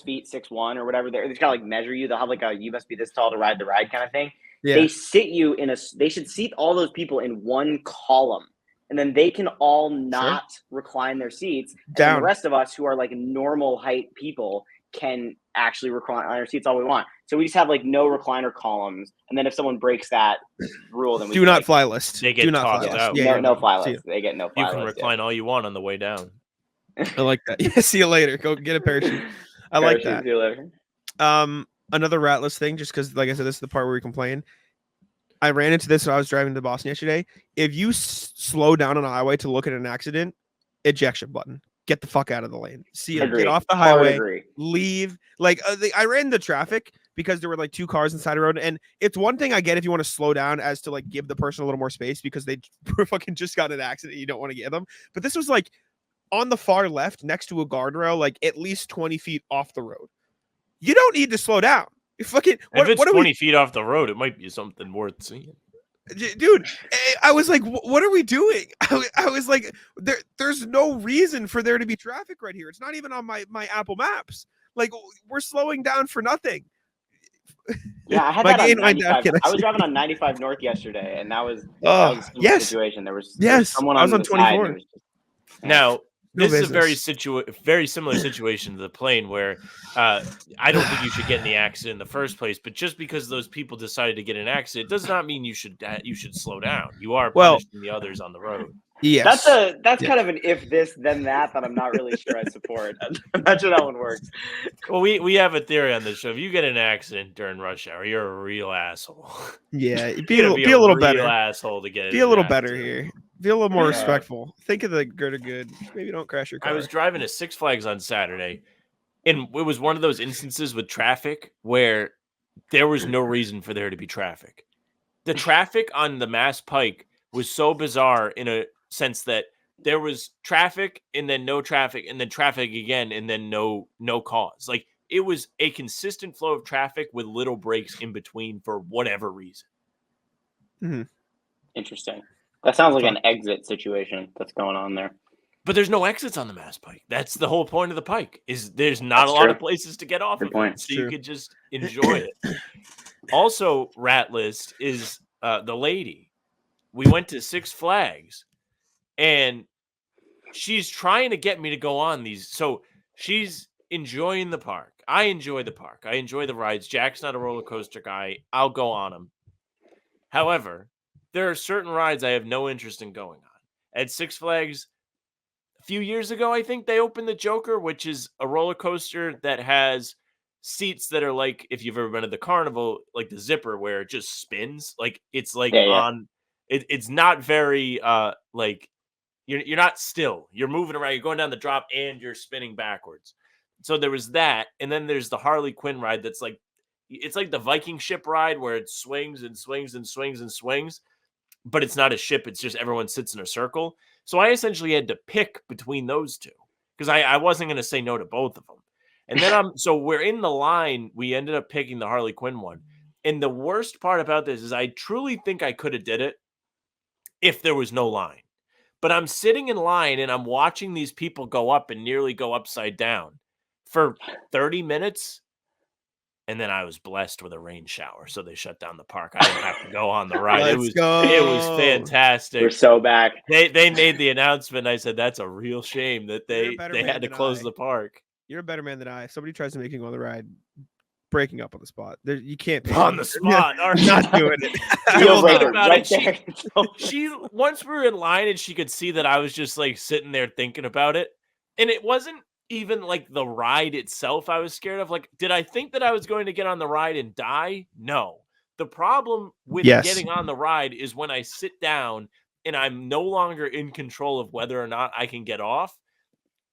feet, 6'1" or whatever, they just gotta like measure you. They'll have like you must be this tall to ride the ride kind of thing. Yeah. They sit you they should seat all those people in one column. And then they can all not recline their seats. And the rest of us who are like normal height people can actually recline our seats all we want. So we just have like no recliner columns. And then if someone breaks that rule, then we do not fly list. They get tossed out. Yeah, no fly list. They get no fly list. You can recline all you want on the way down. I like that. Yeah, see you later. Go get a parachute. I like that. See you later. Another ratless thing, just because, like I said, this is the part where we complain. I ran into this when I was driving to Boston yesterday. If you slow down on a highway to look at an accident, ejection button. Get the fuck out of the lane. See it. Get off the highway. Leave. Like I ran into traffic because there were like 2 cars inside the road, and it's one thing I get if you want to slow down as to like give the person a little more space because they fucking just got in an accident. You don't want to give them, but this was like on the far left next to a guardrail, like at least 20 feet off the road. You don't need to slow down. If it's 20 feet off the road, it might be something worth seeing. Dude, I was like, what are we doing? I was like, there's no reason for there to be traffic right here. It's not even on my Apple Maps. Like, we're slowing down for nothing. Yeah, I had that on 95. I was driving on 95 North yesterday, and that was a situation. There was someone on the 24. Now, this is a very similar situation to the plane where I don't think you should get in the accident in the first place. But just because those people decided to get in an accident does not mean you should slow down. You are punishing the others on the road. Yes, that's kind of an if this then that I'm not really sure I support. I'm not sure that one works. Well, we have a theory on this show. If you get in an accident during rush hour, you're a real asshole. Yeah, be a little better. Asshole to get. Be a little better here. Be a little more respectful. Think of the greater good. Maybe don't crash your car. I was driving to Six Flags on Saturday, and it was one of those instances with traffic where there was no reason for there to be traffic. The traffic on the Mass Pike was so bizarre in a sense that there was traffic and then no traffic and then traffic again and then no cause. Like it was a consistent flow of traffic with little breaks in between for whatever reason. Mm-hmm. Interesting. That sounds like an exit situation that's going on there. But there's no exits on the Mass Pike. That's the whole point of the Pike. Is there's not a lot of places to get off of it, so you could just enjoy it. Also, Rat List is the lady. We went to Six Flags, and she's trying to get me to go on these. So she's enjoying the park. I enjoy the park. I enjoy the rides. Jack's not a roller coaster guy. I'll go on them. However, there are certain rides I have no interest in going on. At Six Flags, a few years ago, I think they opened the Joker, which is a roller coaster that has seats that are like, if you've ever been to the carnival, like the zipper where it just spins. Like it's like on it's not very like you're not still. You're moving around, you're going down the drop and you're spinning backwards. So there was that, and then there's the Harley Quinn ride that's like it's like the Viking ship ride where it swings and swings and swings and swings, but it's not a ship, it's just everyone sits in a circle. So I essentially had to pick between those two because I wasn't going to say no to both of them. And then so we're in the line. We ended up picking the Harley Quinn one. And the worst part about this is I truly think I could have did it if there was no line. But I'm sitting in line and I'm watching these people go up and nearly go upside down for 30 minutes. And then I was blessed with a rain shower, so they shut down the park. I didn't have to go on the ride. It was fantastic. We're so back. They made the announcement. I said that's a real shame that they had to close the park. You're a better man than I. If somebody tries to make you go on the ride, breaking up on the spot. You can't on the spot. I'm not doing it. She once we were in line and she could see that I was just like sitting there thinking about it, and it wasn't even like the ride itself I was scared of. Like, did I think that I was going to get on the ride and die? No. The problem with getting on the ride is when I sit down and I'm no longer in control of whether or not I can get off.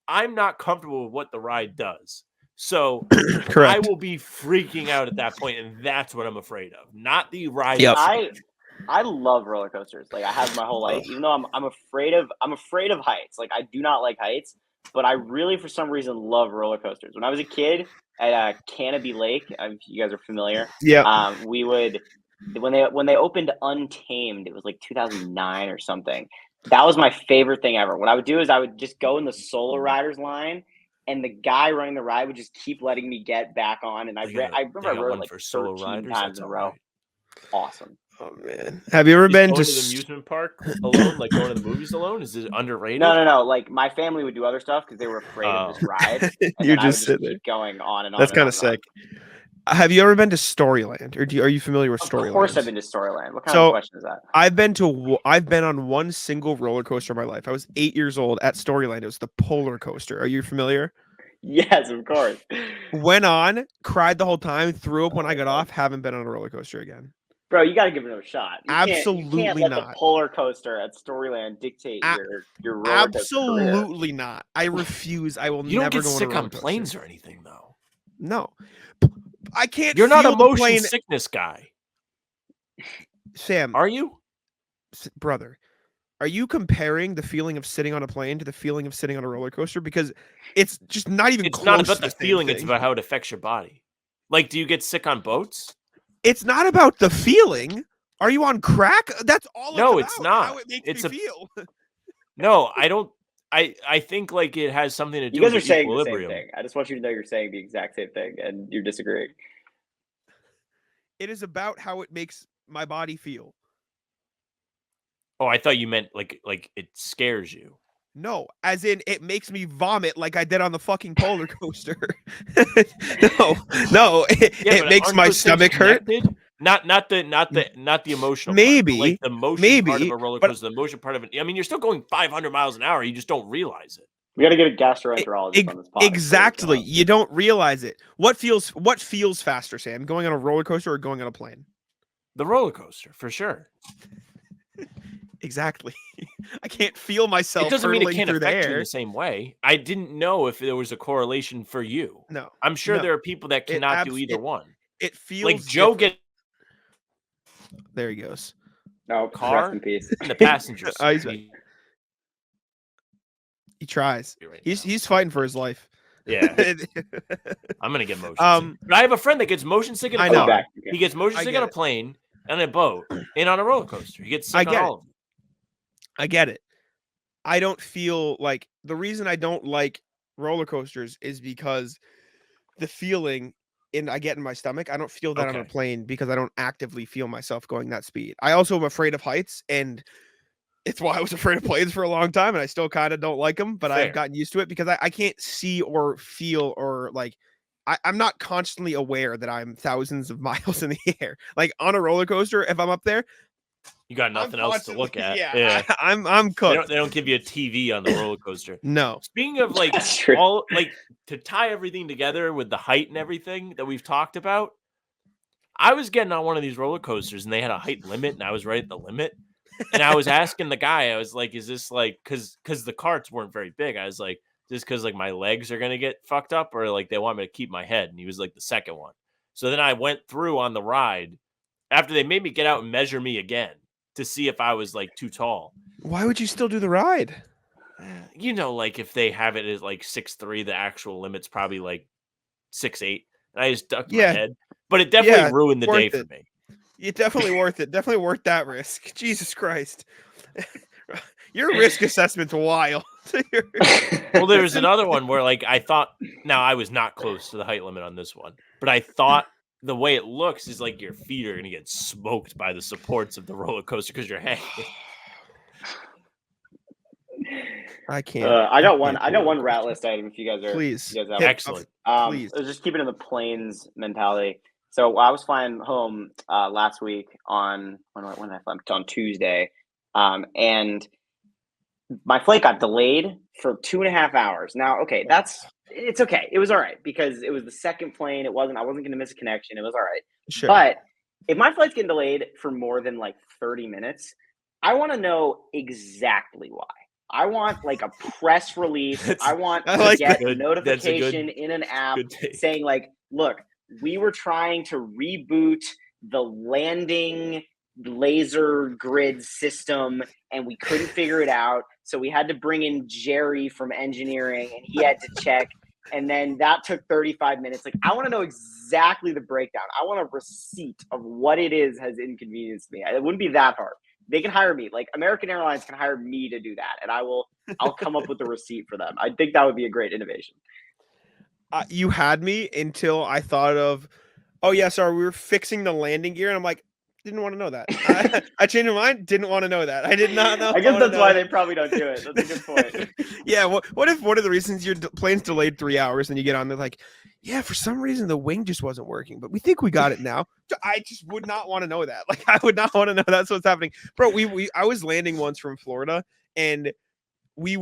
I'm not comfortable with what the ride does. So I will be freaking out at that point, and that's what I'm afraid of. Not the ride. Yep. I love roller coasters. Like I have my whole life. Even though I'm afraid of heights. Like I do not like heights. But I really, for some reason, love roller coasters. When I was a kid at Canopy Lake, if you guys are familiar, we would when they opened Untamed, it was like 2009 or something. That was my favorite thing ever. What I would do is I would just go in the solo riders line, and the guy running the ride would just keep letting me get back on. And I remember I rode like 13 times in a row. Awesome. Oh man, have you ever been to the amusement park alone? Like going to the movies alone? Is it underrated? No. Like my family would do other stuff because they were afraid of this ride. You're just sitting there going on and on. That's kind of sick. Have you ever been to Storyland, or are you familiar with Storyland? Of course, I've been to Storyland. What kind of question is that? I've been on one single roller coaster in my life. I was 8 years old at Storyland. It was the Polar Coaster. Are you familiar? Yes, of course. Went on, cried the whole time, threw up when I got off. Haven't been on a roller coaster again. Bro, you got to give it a shot. Absolutely you can't let the Polar Coaster at Storyland dictate your roller coaster Absolutely career. Not. I refuse. I will you never don't get go sick on on planes or anything, though. No. I can't. You're not a motion sickness guy. Sam. Are you? Brother, are you comparing the feeling of sitting on a plane to the feeling of sitting on a roller coaster? Because it's just not even close. It's not about the feeling. It's about how it affects your body. Like, do you get sick on boats? It's not about the feeling. Are you on crack? That's all. No, it's it's not. How it makes me feel. No, I don't. I think like it has something to do. You guys with are saying equilibrium. the same thing. I just want you to know you're saying the exact same thing, and you're disagreeing. It is about how it makes my body feel. Oh, I thought you meant like it scares you. No, as in it makes me vomit like I did on the fucking polar coaster. No, it makes my stomach hurt. Not the emotional. Maybe part, like the motion part of a roller coaster, the motion part of it. I mean, you're still going 500 miles an hour. You just don't realize it. We got to get a gastroenterologist on this podcast. Exactly. You don't realize it. What feels faster, Sam? Going on a roller coaster or going on a plane? The roller coaster, for sure. Exactly. I can't feel myself. It doesn't mean it can't affect you in the same way. I didn't know if there was a correlation for you. No, I'm sure there are people that cannot do either one. It feels like Joe different. There he goes. No, car rest in peace. In the passenger seat. He tries. He's fighting for his life. Yeah, I'm gonna get motion sick. But I have a friend that gets motion sick in a car. He gets motion sick on a plane, and a boat, and on a roller coaster. He gets sick on all of them. I get it. I don't feel like the reason I don't like roller coasters is because the feeling I get in my stomach, I don't feel that on a plane because I don't actively feel myself going that speed. I also am afraid of heights, and it's why I was afraid of planes for a long time, and I still kind of don't like them, but I've gotten used to it because I can't see or feel or like I'm not constantly aware that I'm thousands of miles in the air. Like on a roller coaster, if I'm up there, you got nothing else to look at. Yeah. I'm cooked. They don't give you a TV on the roller coaster. No. Speaking of like all like to tie everything together with the height and everything that we've talked about, I was getting on one of these roller coasters and they had a height limit, and I was right at the limit. And I was asking the guy, I was like, is this like because the carts weren't very big? I was like, just because like my legs are gonna get fucked up, or like they want me to keep my head? And he was like the second one. So then I went through on the ride after they made me get out and measure me again to see if I was like too tall. Why would you still do the ride? You know, like if they have it as like 6'3", the actual limit's probably like 6'8". And I just ducked my head. But it definitely ruined the day for me. It's definitely worth it. Definitely worth that risk. Jesus Christ. Your risk assessment's wild. Well, there was another one where like I thought, now I was not close to the height limit on this one, but I thought the way it looks is like your feet are going to get smoked by the supports of the roller coaster because you're hanging. I can't. I got one rat list item if you guys are. Please. You guys excellent. Please. Just keep it in the planes mentality. So I was flying home last week on when did I fly? On Tuesday, and my flight got delayed for 2.5 hours. Now, okay, it's okay. It was all right because it was the second plane. I wasn't going to miss a connection. It was all right. Sure. But if my flight's getting delayed for more than like 30 minutes, I want to know exactly why. I want like a press release. I want to get a notification in an app saying like, look, we were trying to reboot the landing laser grid system and we couldn't figure it out. So we had to bring in Jerry from engineering and he had to check. And then that took 35 minutes. Like, I want to know exactly the breakdown. I want a receipt of what it is has inconvenienced me. It wouldn't be that hard. They can hire me. Like American Airlines can hire me to do that. And I'll come up with the receipt for them. I think that would be a great innovation. You had me until I thought of, oh yeah, sorry, we were fixing the landing gear. And I'm like, didn't want to know that. I changed my mind. Didn't want to know that. I did not know. I guess that's why they probably don't do it. That's a good point. Yeah. What if one of the reasons your plane's delayed 3 hours and you get on there like, yeah, for some reason the wing just wasn't working, but we think we got it now. I just would not want to know that. Like, I would not want to know that's what's happening, bro. I was landing once from Florida, and we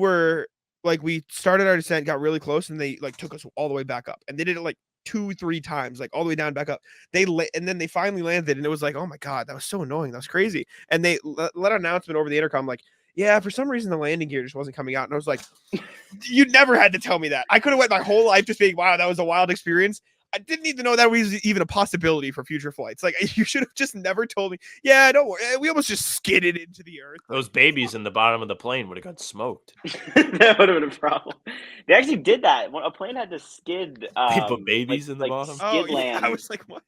started our descent, got really close, and they like took us all the way back up, and they did it like 2-3 times, like all the way down, back up. And then they finally landed, and it was like, oh my God, that was so annoying. That was crazy. And they let an announcement over the intercom, like, yeah, for some reason the landing gear just wasn't coming out. And I was like, you never had to tell me that. I could have went my whole life just being, wow, that was a wild experience. I didn't even know that was even a possibility for future flights. Like, you should have just never told me. Yeah, don't worry. We almost just skidded into the earth. Those babies in the bottom of the plane would have got smoked. That would have been a problem. They actually did that. When a plane had to skid. They put babies in the bottom? Skid land. I was like, what?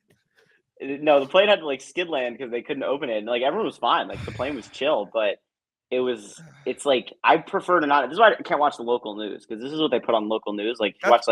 No, the plane had to like skid land because they couldn't open it. And like everyone was fine. Like the plane was chill, but it's like I prefer to not. This is why I can't watch the local news, because this is what they put on local news. Like you watch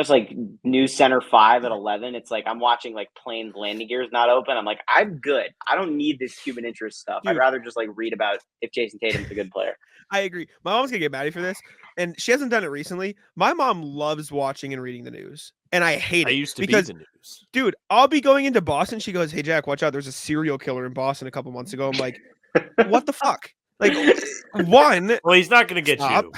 like News Center 5 at 11. It's like I'm watching like planes landing gears not open. I'm like, I'm good. I don't need this human interest stuff. Dude, I'd rather just like read about if Jayson Tatum's a good player. I agree. My mom's gonna get mad at me for this, and she hasn't done it recently. My mom loves watching and reading the news, and I hate it. I used to because, be the news. Dude, I'll be going into Boston. She goes, "Hey Jack, watch out! There's a serial killer in Boston a couple months ago." I'm like, what the fuck? Like, one. Well, he's not gonna get you.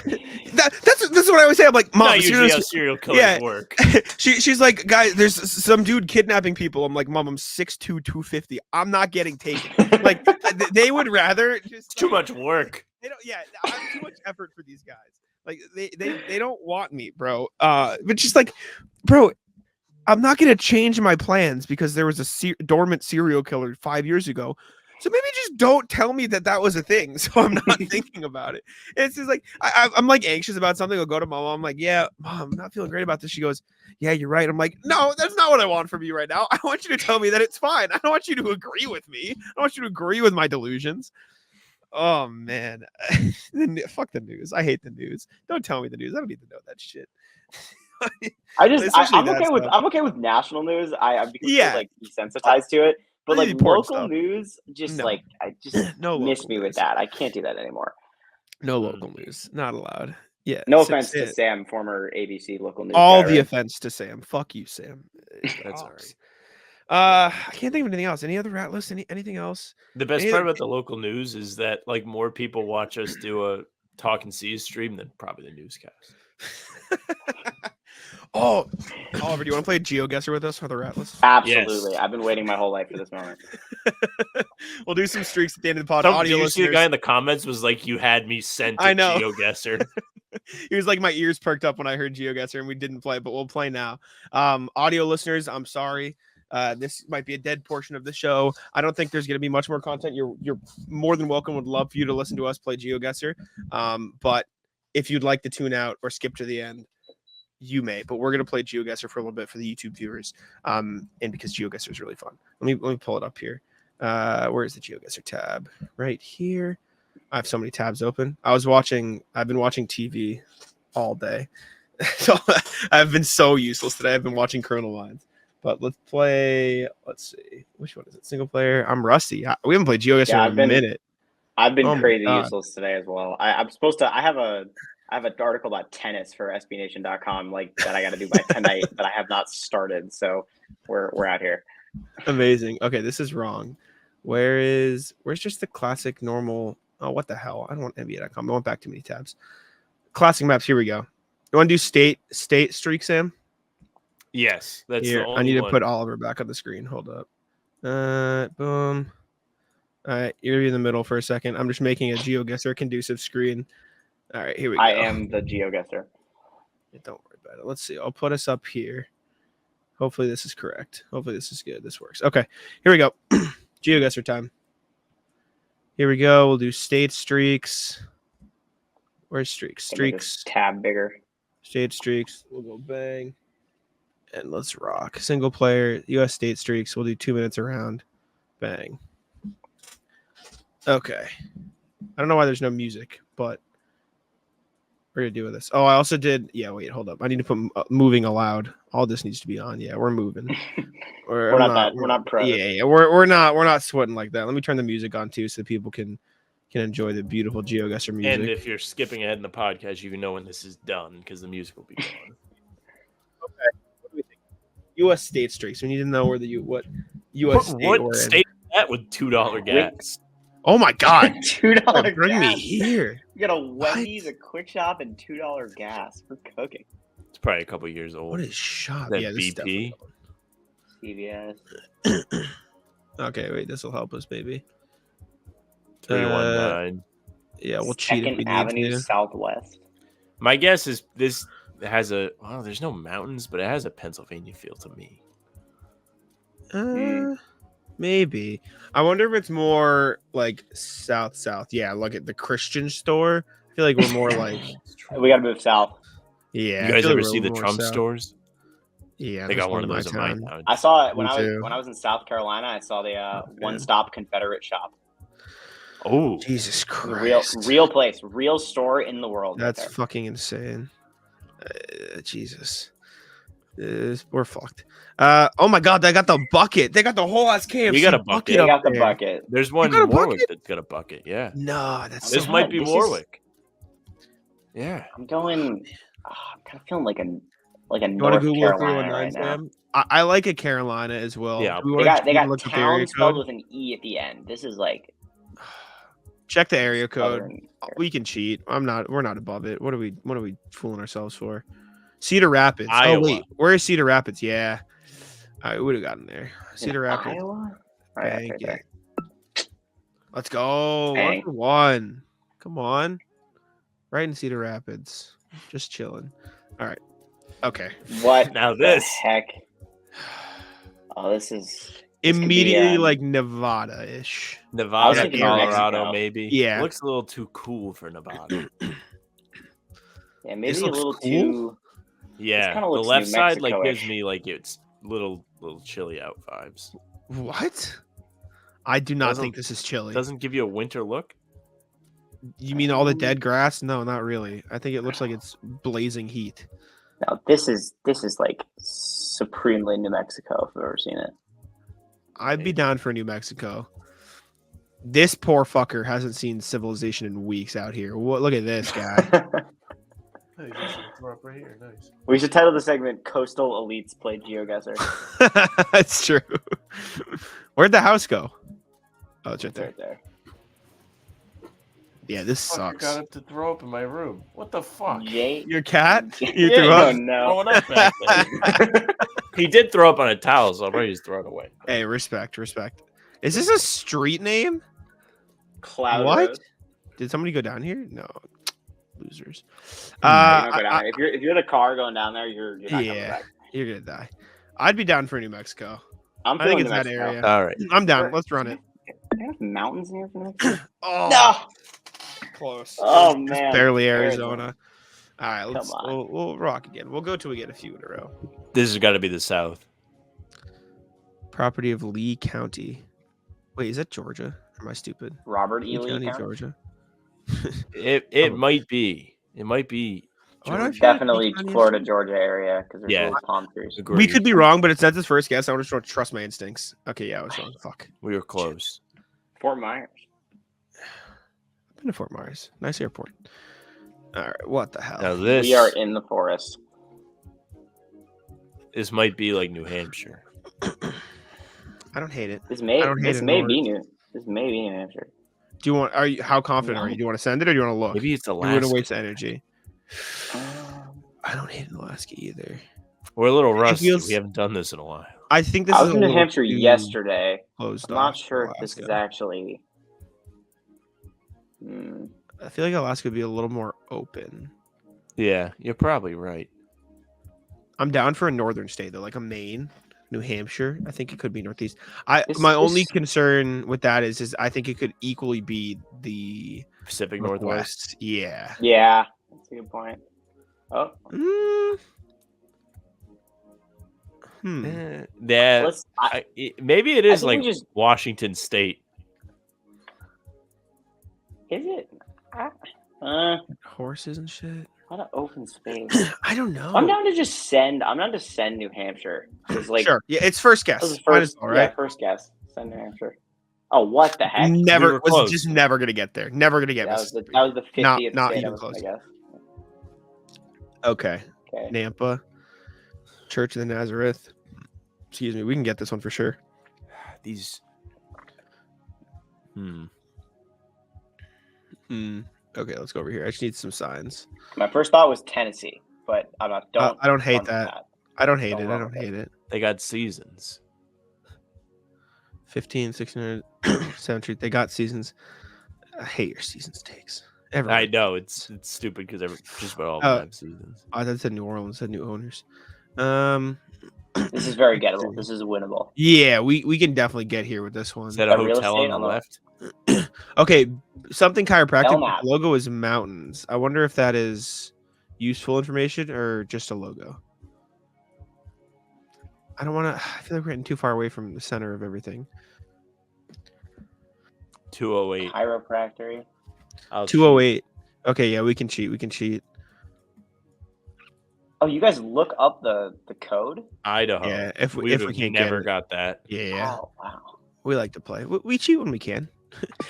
That's what I always say. I'm like, Mom, not usually how serial killers work. She's like, guys, there's some dude kidnapping people. I'm like, Mom, I'm 6'2", 250. I'm not getting taken. Like, they would rather just too much work. They don't. Yeah, I have too much effort for these guys. Like, they don't want me, bro. But just like, bro, I'm not gonna change my plans because there was a dormant serial killer 5 years ago. So maybe just don't tell me that was a thing, so I'm not thinking about it. It's just like I'm like anxious about something. I'll go to my mom. I'm like, yeah, Mom, I'm not feeling great about this. She goes, yeah, you're right. I'm like, no, that's not what I want from you right now. I want you to tell me that it's fine. I don't want you to agree with me. I don't want you to agree with my delusions. Oh man, fuck the news. I hate the news. Don't tell me the news. I don't need to know that shit. I'm okay with national news. I've become so like desensitized to it. But like local news, no miss me with that. I can't do that anymore. No local news, not allowed. Yeah. No offense to Sam, former ABC local news. All the offense to Sam. Fuck you, Sam. That's all right. I can't think of anything else. Any other rat list? Anything else? The best part about the local news is that like more people watch us do a Talking Seas stream than probably the newscast. Oh, Oliver, do you want to play GeoGuessr with us for the rat list? Absolutely. Yes. I've been waiting my whole life for this moment. We'll do some streaks at the end of the podcast. Did you see the guy in the comments was like, "You had me sent to GeoGuessr." He was like, my ears perked up when I heard GeoGuessr, and we didn't play, but we'll play now. Audio listeners, I'm sorry. This might be a dead portion of the show. I don't think there's going to be much more content. You're more than welcome. Would love for you to listen to us play GeoGuessr. But if you'd like to tune out or skip to the end, you may. But we're going to play GeoGuessr for a little bit for the YouTube viewers, and because GeoGuessr is really fun. Let me pull it up here. Where is the GeoGuessr tab? Right here. I have so many tabs open. I've been watching TV all day. So I've been so useless today. I've been watching Criminal Minds. But let's see. Which one is it? Single player? I'm rusty. We haven't played GeoGuessr in a minute. I've been crazy useless today as well. I'm supposed to. I have an article about tennis for SBNation.com like that I got to do by tonight, but I have not started. So we're out here. Amazing. Okay, this is wrong. Where's just the classic normal? Oh, what the hell? I don't want NBA.com. I want back too many tabs. Classic maps. Here we go. You want to do state streak, Sam? Yes, that's here. The only I need one. to put Oliver back on the screen. Hold up. Boom. All right, you're gonna be in the middle for a second. I'm just making a GeoGuessr conducive screen. All right, here we go. I am the GeoGuessr. Don't worry about it. Let's see. I'll put us up here. Hopefully this is correct. Hopefully this is good. This works. Okay, here we go. GeoGuessr time. Here we go. We'll do state streaks. Where's streaks? Streaks. Tab bigger. State streaks. We'll go bang. And let's rock. Single player, U.S. state streaks. We'll do 2 minutes around. Bang. Okay. I don't know why there's no music, but we're going to do with this. Oh, I also did. Yeah, wait, hold up. I need to put moving allowed. All this needs to be on. Yeah, we're moving. We're not pro. Yeah. We're not sweating like that. Let me turn the music on too so people can enjoy the beautiful GeoGuessr music. And if you're skipping ahead in the podcast, you can know when this is done because the music will be gone. Okay. What do we think? U.S. state streaks. We need to know where what U.S. state what state is that with $2 gas? Oh my God! $2 Bring gas. me here. You got a Wendy's, a Quick Shop, and $2 gas for cooking. It's probably a couple years old. What is shop? That yeah, this BP. CVS. Okay, wait. This will help us, baby. 319. Yeah, we'll cheat if we need Avenue to. Southwest. My guess is this has there's no mountains, but it has a Pennsylvania feel to me. Maybe. I wonder if it's more like south. Yeah, look at the Christian store. I feel like we're more like we gotta move south. Yeah. You guys ever see the Trump stores? Yeah, they got one of those in my town. I saw it when I was in South Carolina. I saw the one-stop Confederate shop. Oh, Jesus Christ! Real place, real store in the world. That's fucking insane. Jesus. We're fucked. Oh my God, they got the bucket. They got the whole ass KFC. We got a bucket. They got the bucket. There's one in Warwick that's got a bucket. Yeah. No, that's this might be Warwick. Yeah. I'm going. I'm kind of feeling like a you North Carolina right now. I like a Carolina as well. Yeah. They got town spelled with an E at the end. This is like. Check the area code. We can cheat. We're not above it. What are we fooling ourselves for? Cedar Rapids. Iowa. Oh wait, where is Cedar Rapids? Yeah, I would have gotten there. Cedar Rapids. Iowa. Right there. Let's go. 1-1. Come on. Right in Cedar Rapids. Just chilling. All right. Okay. What now? This heck. Oh, this is. Immediately like Nevada-ish. Nevada, Colorado, maybe. Yeah. It looks a little too cool for Nevada. Yeah, maybe a little cool. Too. Yeah, the left side like gives me like it's little chilly out vibes. What? I do not think this is chilly. Doesn't give you a winter look. You mean all the dead grass? No, not really. I think it looks like it's blazing heat. No, this is like supremely New Mexico if I've ever seen it. I'd be down for New Mexico. This poor fucker hasn't seen civilization in weeks out here. Look at this guy. Right here. Nice. We should title the segment "Coastal Elites Play GeoGuessr." That's true. Where'd the house go? Oh, it's right there. Right there. Yeah, this sucks. I got it to throw up in my room. What the fuck? Your cat? You Yeah, threw up? no. Throwing up back there. He did throw up on a towel, so I'll probably just throw it away. Hey, respect. Is this a street name? Cloud What? Road. Did somebody go down here? No. Losers. You don't go down there. If you're the car going down there, you're not coming back. You're gonna die. I'd be down for New Mexico. I think it's that area. All right. I'm down. Let's run it. They have mountains near for Mexico? Oh, No. close. Oh, Just man. barely Arizona. All right, Come on. we'll rock again. We'll go till we get a few in a row. This has got to be the South. Property of Lee County. Wait, is that Georgia? Or am I stupid? Robert E. Lee Lee County, County? Georgia. It might be. It might be. Why do I feel like Definitely Lee County is- Florida, Georgia area because there's Yeah. little palm trees. Agreed. We could be wrong, but it's not this first guess. I just want to trust my instincts. Okay, yeah, I was wrong. Fuck. We were close. Fort Myers. I've been to Fort Myers. Nice airport. All right, what the hell? Now this We are in the forest. might be like New Hampshire. I don't hate it. This may I don't hate it be New Hampshire. Do you want? How confident are you? Do you want to send it or do you want to look? Maybe it's You're Alaska. gonna waste energy. I don't hate Alaska either. We're a little rusty. feels- We haven't done this in a while. I think this I is was a in New little Hampshire too yesterday. closed I'm not off sure for if this is Alaska. actually. I feel like Alaska would be a little more open. Yeah, you're probably right. I'm down for a northern state though, like a Maine, New Hampshire. I think it could be Northeast. This- My only this- concern with that is I think it could equally be the Pacific Northwest. Northwest. Yeah. Yeah, that's a good point. Oh, Yeah, let's. maybe it is think like we just- Washington State. Is it? Horses and shit. A lot of open space. I don't know. I'm down to just send. I'm down to send New Hampshire. It's like Sure. Yeah, it's first that was guess. the Might first. as well, right? Yeah, first guess. Send New Hampshire. Oh, what the heck? We Never were was close. just never gonna get there. Never gonna get That was Mississippi. the 50th Not state even I was close. gonna guess. Okay. Okay. Nampa. Church of the Nazareth. Excuse me. We can get this one for sure. These. Okay, let's go over here. I just need some signs. My first thought was Tennessee, but I'm not. I don't hate run with that. I don't hate Don't it. I run don't with it. hate it. They got seasons. 15, 1600, 17. They got seasons. I hate your seasons takes. I Everyone. know it's stupid because just about all of them have seasons. I thought it said New Orleans, said new owners. This is very gettable. This is winnable. Yeah, we can definitely get here with this one. Is that a A real hotel estate on the on the- left? Okay, something chiropractic. Belknap. The logo is mountains. I wonder if that is useful information or just a logo. I don't want to. I feel like we're getting too far away from the center of everything. 208. Chiropractic. 208. Okay, yeah, we can cheat. We can cheat. Oh, you guys look up the code? Idaho. Yeah, if we We've can't never get it. got that. Yeah, Oh, wow. we like to play. We cheat when we can.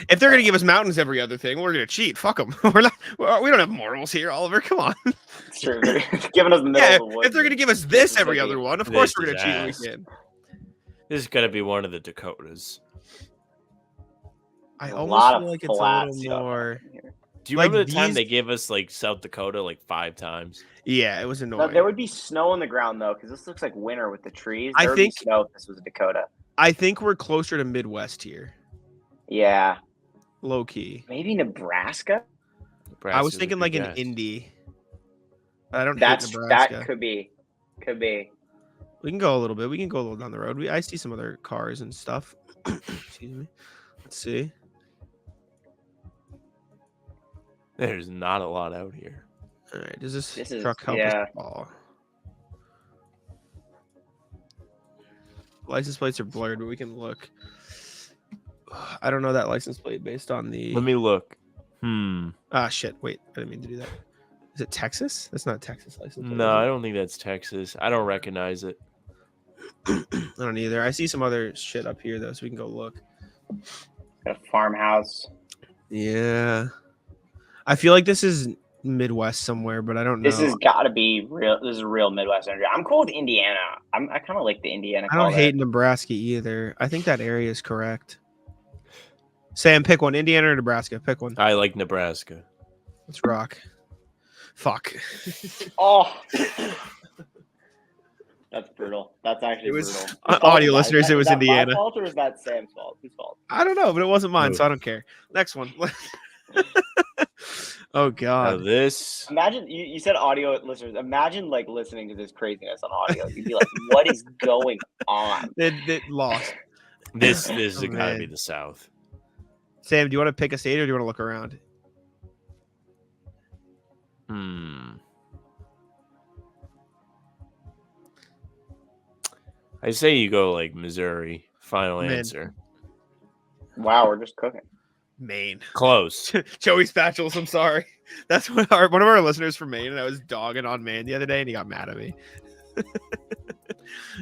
If they're gonna give us mountains every other thing, we're gonna cheat. Fuck them. We don't have morals here, Oliver. Come on. It's true. They're giving us the middle Yeah, of the woods. if they're gonna give us this every Mississippi. other one, of course This we're gonna is cheat when ass. we can. This is gonna be one of the Dakotas. I A almost lot feel of like it's a flat little stuff more. here. Do you Like remember the time these- they gave us like South Dakota like 5 times? Yeah, it was No, annoying. there would be snow on the ground though, because this looks like winter with the trees. I There would be think- snow if this was Dakota. I think we're closer to Midwest here, Yeah, low key. maybe Nebraska. I was Nebraska's a thinking good like an guess. Indy. I don't hate That Nebraska. could be. We can go a little bit. We can go a little down the road. I see some other cars and stuff. Excuse me. Let's see. There's not a lot out here. All right. Does this This is- truck help yeah. us at all? License plates are blurred, but we can look. I don't know that license plate based on the. Let me look. Ah, shit. Wait, I didn't mean to do that. Is it Texas? That's not a Texas license. No, I don't think that's Texas. I don't recognize it. I don't either. I see some other shit up here though, so we can go look. A farmhouse. Yeah, I feel like this is Midwest somewhere, but I don't know. This has got to be real. This is real Midwest energy. I'm cool with Indiana. I kind of like the Indiana. I don't hate Nebraska either. I think that area is correct. Sam, pick one. Indiana or Nebraska? Pick one. I like Nebraska. Let's rock. Fuck. Oh. That's brutal. That's actually brutal. Audio listeners, it was Indiana. My fault or is that Sam's fault? Whose fault? I don't know, but it wasn't mine, so I don't care. Next one. Oh God. Now this. Imagine you said audio listeners. Imagine like listening to this craziness on audio. You'd be like, "What is going on?" It lost. This has got to be the South. Sam, do you want to pick a state or do you want to look around? I say you go like Missouri. Final answer. Wow, we're just cooking. Maine. Close. Joey Spatulas, I'm sorry. That's what one of our listeners from Maine, and I was dogging on Maine the other day, and he got mad at me.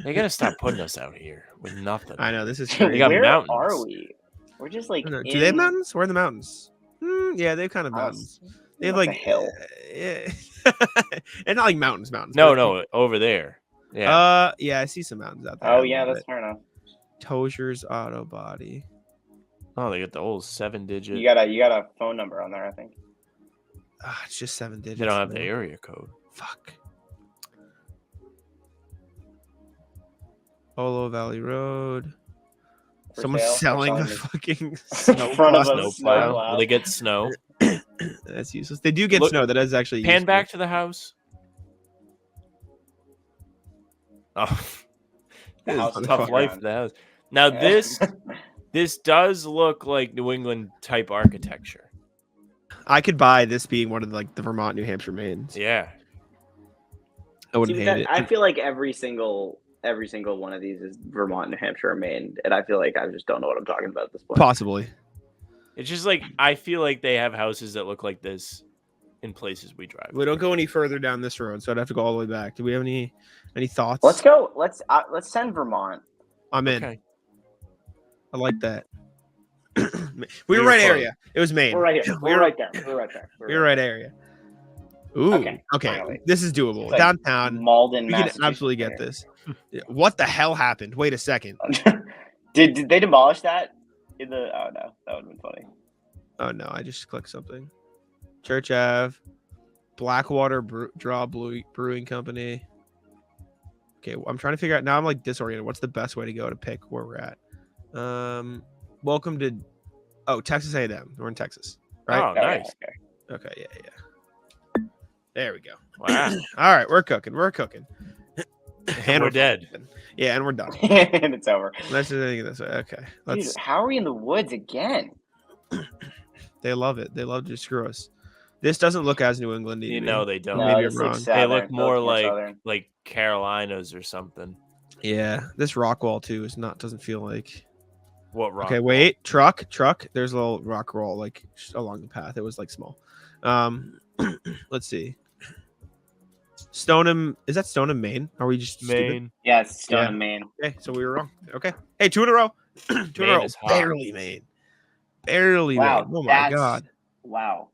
They gotta stop putting us out here with nothing. I know, this is crazy. We got Where mountains. are we? We're just like. Do they have mountains? We're in the mountains. Yeah, they have kind of mountains. They have like a hill. Yeah. And not like mountains. No, over there. Yeah. Yeah, I see some mountains out there. Oh yeah, that's fair enough. Tozier's Auto Body. Oh, they got the old 7-digit. You got a phone number on there, I think. It's just 7 digits. They don't have the area code. Fuck. Olo Valley Road. Someone's selling a fucking snowplow. Will they get snow? That's useless. They do get snow. That is actually pan useful. Back to the house. Oh, The house is tough life for the house. Now this does look like New England type architecture. I could buy this being one of the Vermont, New Hampshire, Maines. Yeah, I wouldn't hate it. I feel like every single one of these is Vermont, New Hampshire, or Maine, and I feel like I just don't know what I'm talking about at this point. Possibly. it's just like I feel like they have houses that look like this in places we drive. We don't go any further down this road, so I'd have to go all the way back. Do we have any thoughts? Let's go. Let's send Vermont. I'm in. Okay. I like that. We were right area. It was Maine. We're right here. We're right there. We're right there. We were right area. Ooh. Okay. Finally. This is doable. Like Downtown. Malden, We can absolutely get this. What the hell happened? Wait a second. Did they demolish that? Oh no, that would have been funny. Oh no, I just clicked something. Church Ave, Blackwater Brewing Company. Okay, I'm trying to figure out now. I'm like disoriented. What's the best way to go to pick where we're at? Welcome to Texas A&M. We're in Texas, right? Oh, nice. Okay, yeah. There we go. Wow. All right, we're cooking. And we're dead. Yeah, and we're done. And it's over. Let's just think of this way. Okay. Dude, how are we in the woods again? They love it. They love to screw us. This doesn't look as New England. You know they don't. Maybe I'm wrong. They look more like Carolinas or something. Yeah, this rock wall too doesn't feel like. What rock? Okay, wait. Truck. There's a little rock wall like along the path. It was like small. Let's see. Stoneham, is that Stoneham, Maine? Are we just Maine? Stupid? Yeah, it's Stoneham, Maine. Okay, so we were wrong. Okay. Hey, 2 in a row. 2 in a row. Barely Maine. Barely Wow, Maine. Oh my God. Wow.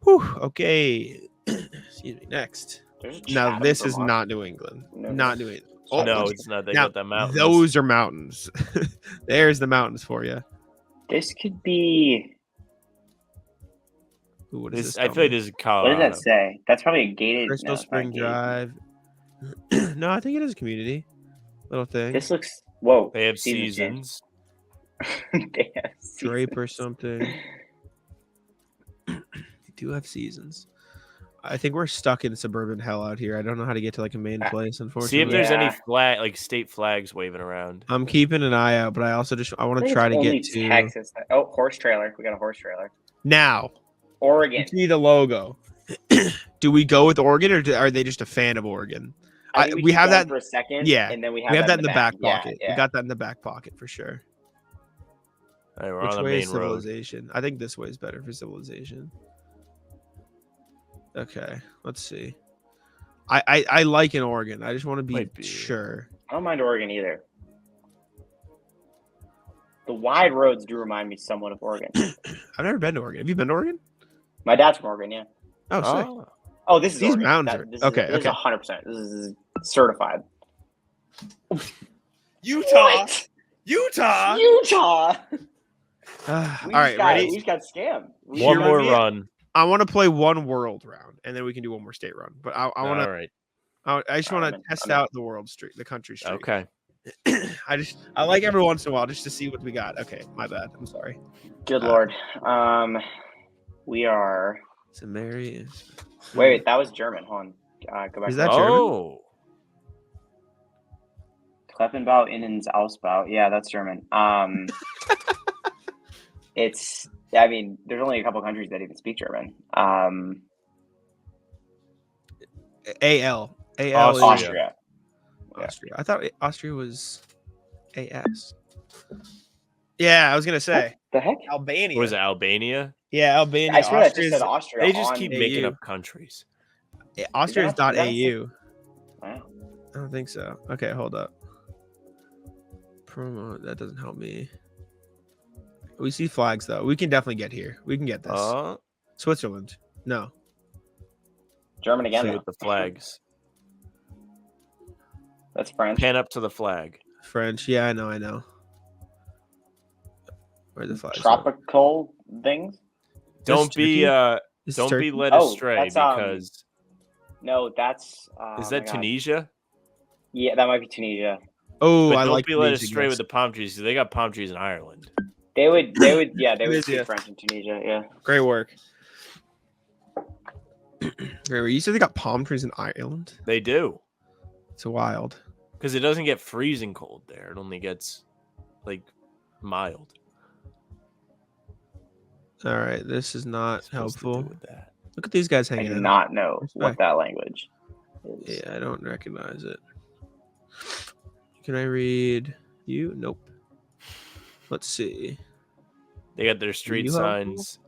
Whew. Okay. Excuse me. Next. Now this is Vermont. Not New England. No. Not New England. Oh, no, it's not. They now, got that mountains. Those are mountains. There's the mountains for you. This could be. Ooh, what is this? I feel like this is Colorado. What does that say? That's probably a gated. Crystal Spring Drive. No, I think it is a community. Little thing. This looks. Whoa. They have seasons. They have seasons. Drape or something. They do have seasons. I think we're stuck in suburban hell out here. I don't know how to get to like a main place, unfortunately. See if there's any state flags waving around. I'm keeping an eye out, but I also I want to try to get to Texas. Oh, horse trailer. We got a horse trailer. Now. Oregon. You see the logo. Do we go with Oregon, or are they just a fan of Oregon? We have that for a second. Yeah, and then we have that in the back Yeah, pocket. yeah. We got that in the back pocket for sure. All right, we're Which on the way is main road. civilization? I think this way is better for civilization. Okay, let's see. I like in Oregon. I just want to be sure. I don't mind Oregon either. The wide roads do remind me somewhat of Oregon. I've never been to Oregon. Have you been to Oregon? My dad's from Oregon, yeah. Oh, sick. Oh, this is These Oregon. mountains This are is 100%. This is certified. Utah. What? Utah. All right, ready? We just got scammed. One more run. I want to play one world round, and then we can do one more state run. But I want to. All right. I just want to test out the world streak, the country streak. Okay. I like every once in a while just to see what we got. Okay, my bad. I'm sorry. Good Lord. We are. Samaria. Wait, that was German. Hold on. Go back. Is that German? Oh. Kleffenbau, Innens, Ausbau. Yeah, that's German. It's. I mean, there's only a couple countries that even speak German. AL. Austria. Austria. I thought Austria was AS. Yeah, I was gonna say. What the heck? Albania. Was it Albania? Yeah, Albania. I swear that just said Austria. They just keep making up countries. Austria is .au. Wow. I don't think so. Okay, hold up. Promo. That doesn't help me. We see flags though. We can definitely get here. We can get this. Switzerland. No. German again. With the flags. That's French. Pan up to the flag. French. Yeah, I know. Where are the flags? Tropical things. Don't be led astray because. No, that's. Is that Tunisia? Yeah, that might be Tunisia. Oh, but I don't like be led astray with the palm trees. They got palm trees in Ireland. They would speak French in Tunisia. Yeah. Great work. You said they got palm trees in Ireland? They do. It's wild. Because it doesn't get freezing cold there. It only gets like mild. All right, this is not helpful. Look at these guys hanging out. I do not know what that language is. Yeah, I don't recognize it. Can I read you? Nope. Let's see. They got their street signs.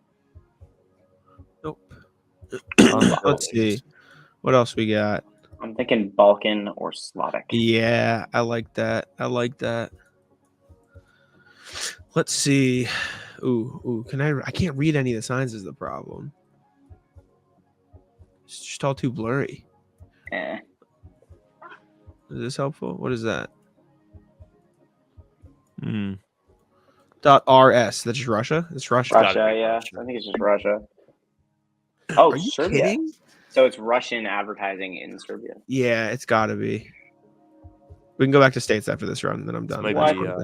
Nope. Let's see. What else we got? I'm thinking Balkan or Slavic. Yeah, I like that. Let's see. Ooh. I can't read any of the signs is the problem. It's just all too blurry. Is this helpful? What is that? .rs. That's just Russia? It's Russia. Russia, yeah. I think it's just Russia. Oh, are you Serbia. Kidding? So it's Russian advertising in Serbia. Yeah, it's got to be. We can go back to states after this run, then I'm done. I want to get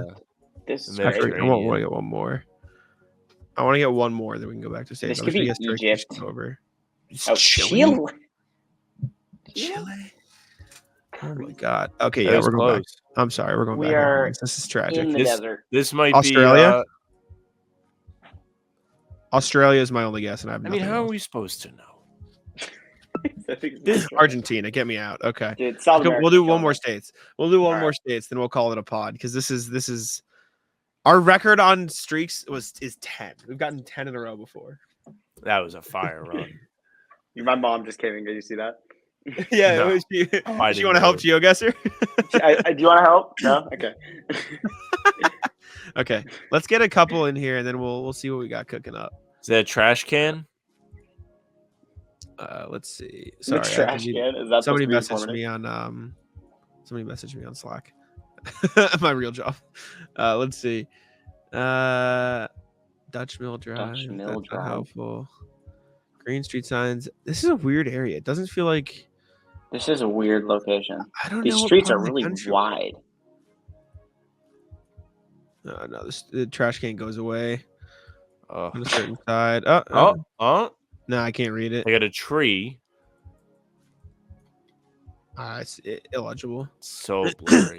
one more. I want to get one more, then we can go back to states. This could be Egypt. Over. Oh, Chile. Oh my God. Okay, yeah, we're going back. I'm sorry, we're going back. This is tragic. In the desert. This might Australia? Australia is my only guess, and I have nothing how else. are we supposed to know? This is Argentina. Get me out. Okay. Dude, we'll do one more states. We'll do one more states, then we'll call it a pod because this is our record on streaks is 10. We've gotten 10 in a row before. That was a fire run. My mom just came in. Did you see that? Yeah. No. Does she want to help GeoGuessr? Do you want to help? No. Okay. Okay. Let's get a couple in here, and then we'll see what we got cooking up. Is that a trash can? Let's see. Sorry, trash can. Is that somebody messaged me on Slack. My real job. Let's see. Dutch Mill Drive. Helpful. Green street signs. This is a weird area. It doesn't feel like. This is a weird location. I don't know. These streets are really wide. No, the trash can goes away on a certain side. No, I can't read it. I got a tree. It's illegible. So blurry.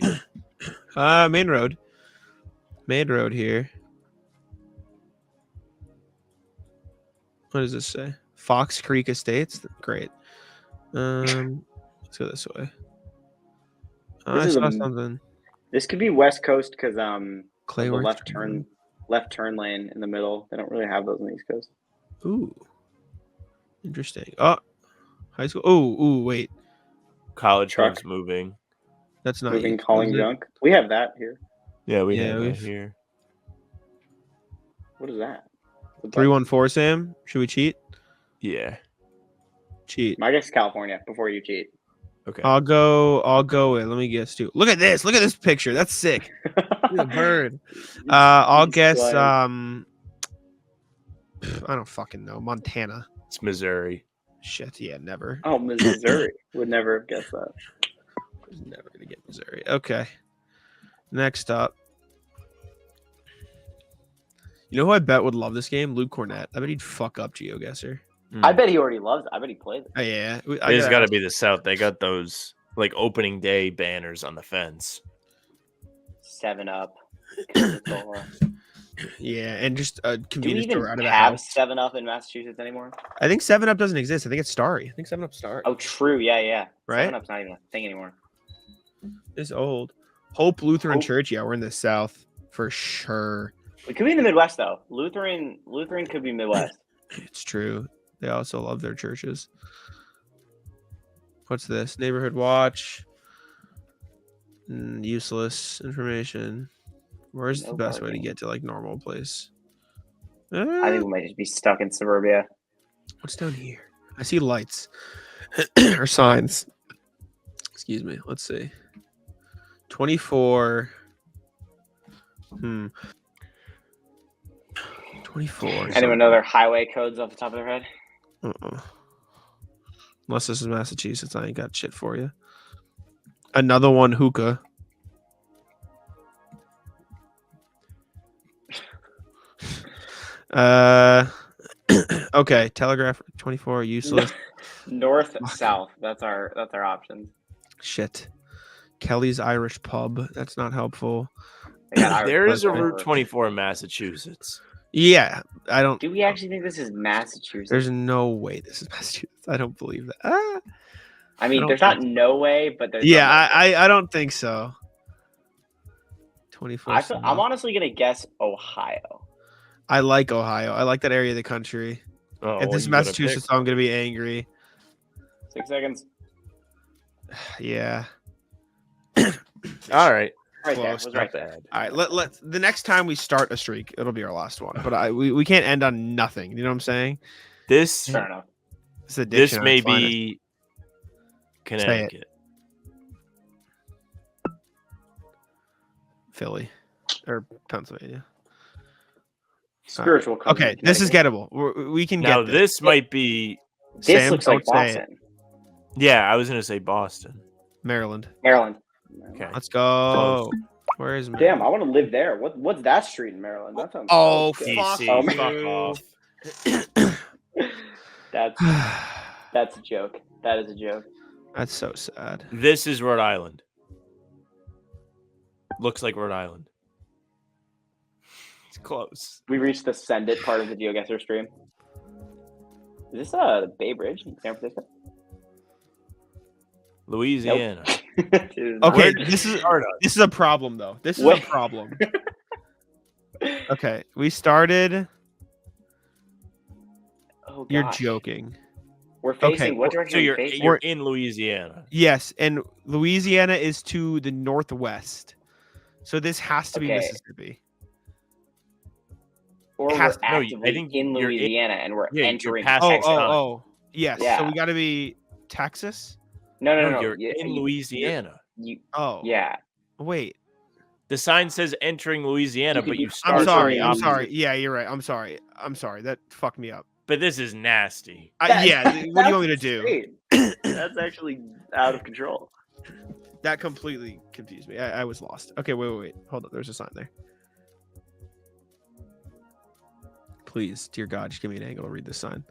Main road. Main road here. What does this say? Fox Creek Estates. Great. Let's go this way. I saw something. This could be West Coast because Clayworth the left turn left turn lane in the middle. They don't really have those on the East Coast. Ooh, interesting. Oh, high school. Oh, wait. College Truck. hoops moving. That's not Moving, you. calling junk. We have that here. Yeah, we Yeah, have that we've- here. What is that? 314, Sam. Should we cheat? Yeah. Cheat. My guess is California before you cheat. Okay. I'll go in. Let me guess too. Look at this. Look at this picture. That's sick. Look at the bird. I'll guess. I don't fucking know. Montana. It's Missouri. Shit. Yeah, never. Oh, Missouri. Would never have guessed that. Never gonna get Missouri. Okay. Next up. You know who I bet would love this game? Luke Cornett. I bet he'd fuck up GeoGuessr. I bet he already loves it. I bet he plays it. Oh, yeah. It's got to be the South. They got those like opening day banners on the fence. 7-Up. Yeah, and just a Do we convenience even store out of the have house. 7-Up in Massachusetts anymore? I think 7-Up doesn't exist. I think it's Starry. I think 7-Up's Starry. Oh, true. Yeah. Right? 7-Up's not even a thing anymore. It's old. Hope Lutheran Hope. Church. Yeah, we're in the South for sure. It could be in the Midwest though. Lutheran could be Midwest. It's true. They also love their churches. What's this? Neighborhood Watch. Useless information. Where's the No best way to parking. get to like normal place? I think we might just be stuck in suburbia. What's down here? I see lights or signs. Excuse me. Let's see. 24. 24. Anyone know their highway codes off the top of their head? Unless this is Massachusetts, I ain't got shit for you. Another one, hookah. Okay, Telegraph 24, useless. North, south. That's our options. Shit. Kelly's Irish Pub. That's not helpful. They got Irish There is a pubs Route everywhere. 24 in Massachusetts. Yeah, I don't. Do we actually think this is Massachusetts? There's no way this is Massachusetts. I don't believe that. I mean, don't there's not think no way, but there's Yeah, some way. I don't think so. 24. I'm honestly gonna guess Ohio. I like Ohio. I like that area of the country. Oh, If this is you gotta Massachusetts, pick. I'm gonna be angry. 6 seconds. Yeah. All right. Right there. Close. Was right Not there. bad. All right. Let the next time we start a streak, it'll be our last one. But we can't end on nothing. You know what I'm saying? This Fair enough. It's addiction this may at its finest. be Connecticut. Philly or Pennsylvania. Spiritual. comes Okay, from this is Connecticut. gettable. We can Now get this might be. This Sam, looks like don't say it. Boston. Yeah, I was gonna say Boston. Maryland. Maryland. Okay. Let's go. Where is Maryland? Damn, I want to live there. What's that street in Maryland? That sounds Oh, good. fuck DC, Oh, fuck man. off. That's a joke. That is a joke. That's so sad. This is Rhode Island. Looks like Rhode Island. It's close. We reached the send it part of the GeoGuessr stream. Is this the Bay Bridge in San Francisco? Louisiana. Dude, Okay, Where- this is a problem though. This is a Wait. problem. Okay, we started. Oh, You're gosh. joking. We're facing Okay, what So direction? you're are we facing? you're in Louisiana. Yes, and Louisiana is to the northwest. So this has to be Okay. Mississippi. or it we're has- no, I actively think in you're in- Louisiana and we're yeah, you're entering past Oh, Texas. oh. Yes. Yeah. So we got to be Texas. No. You're You- in you- Louisiana. You, Oh. yeah. Wait. The sign says entering Louisiana, You could but be- you I'm start. I'm from sorry. the I'm opposite- sorry. Yeah, you're right. I'm sorry. That fucked me up. But this is nasty. Yeah. What do you want me to do? Insane. That's actually out of control. That completely confused me. I was lost. Okay, wait. Hold on. There's a sign there. Please, dear God, just give me an angle to read this sign.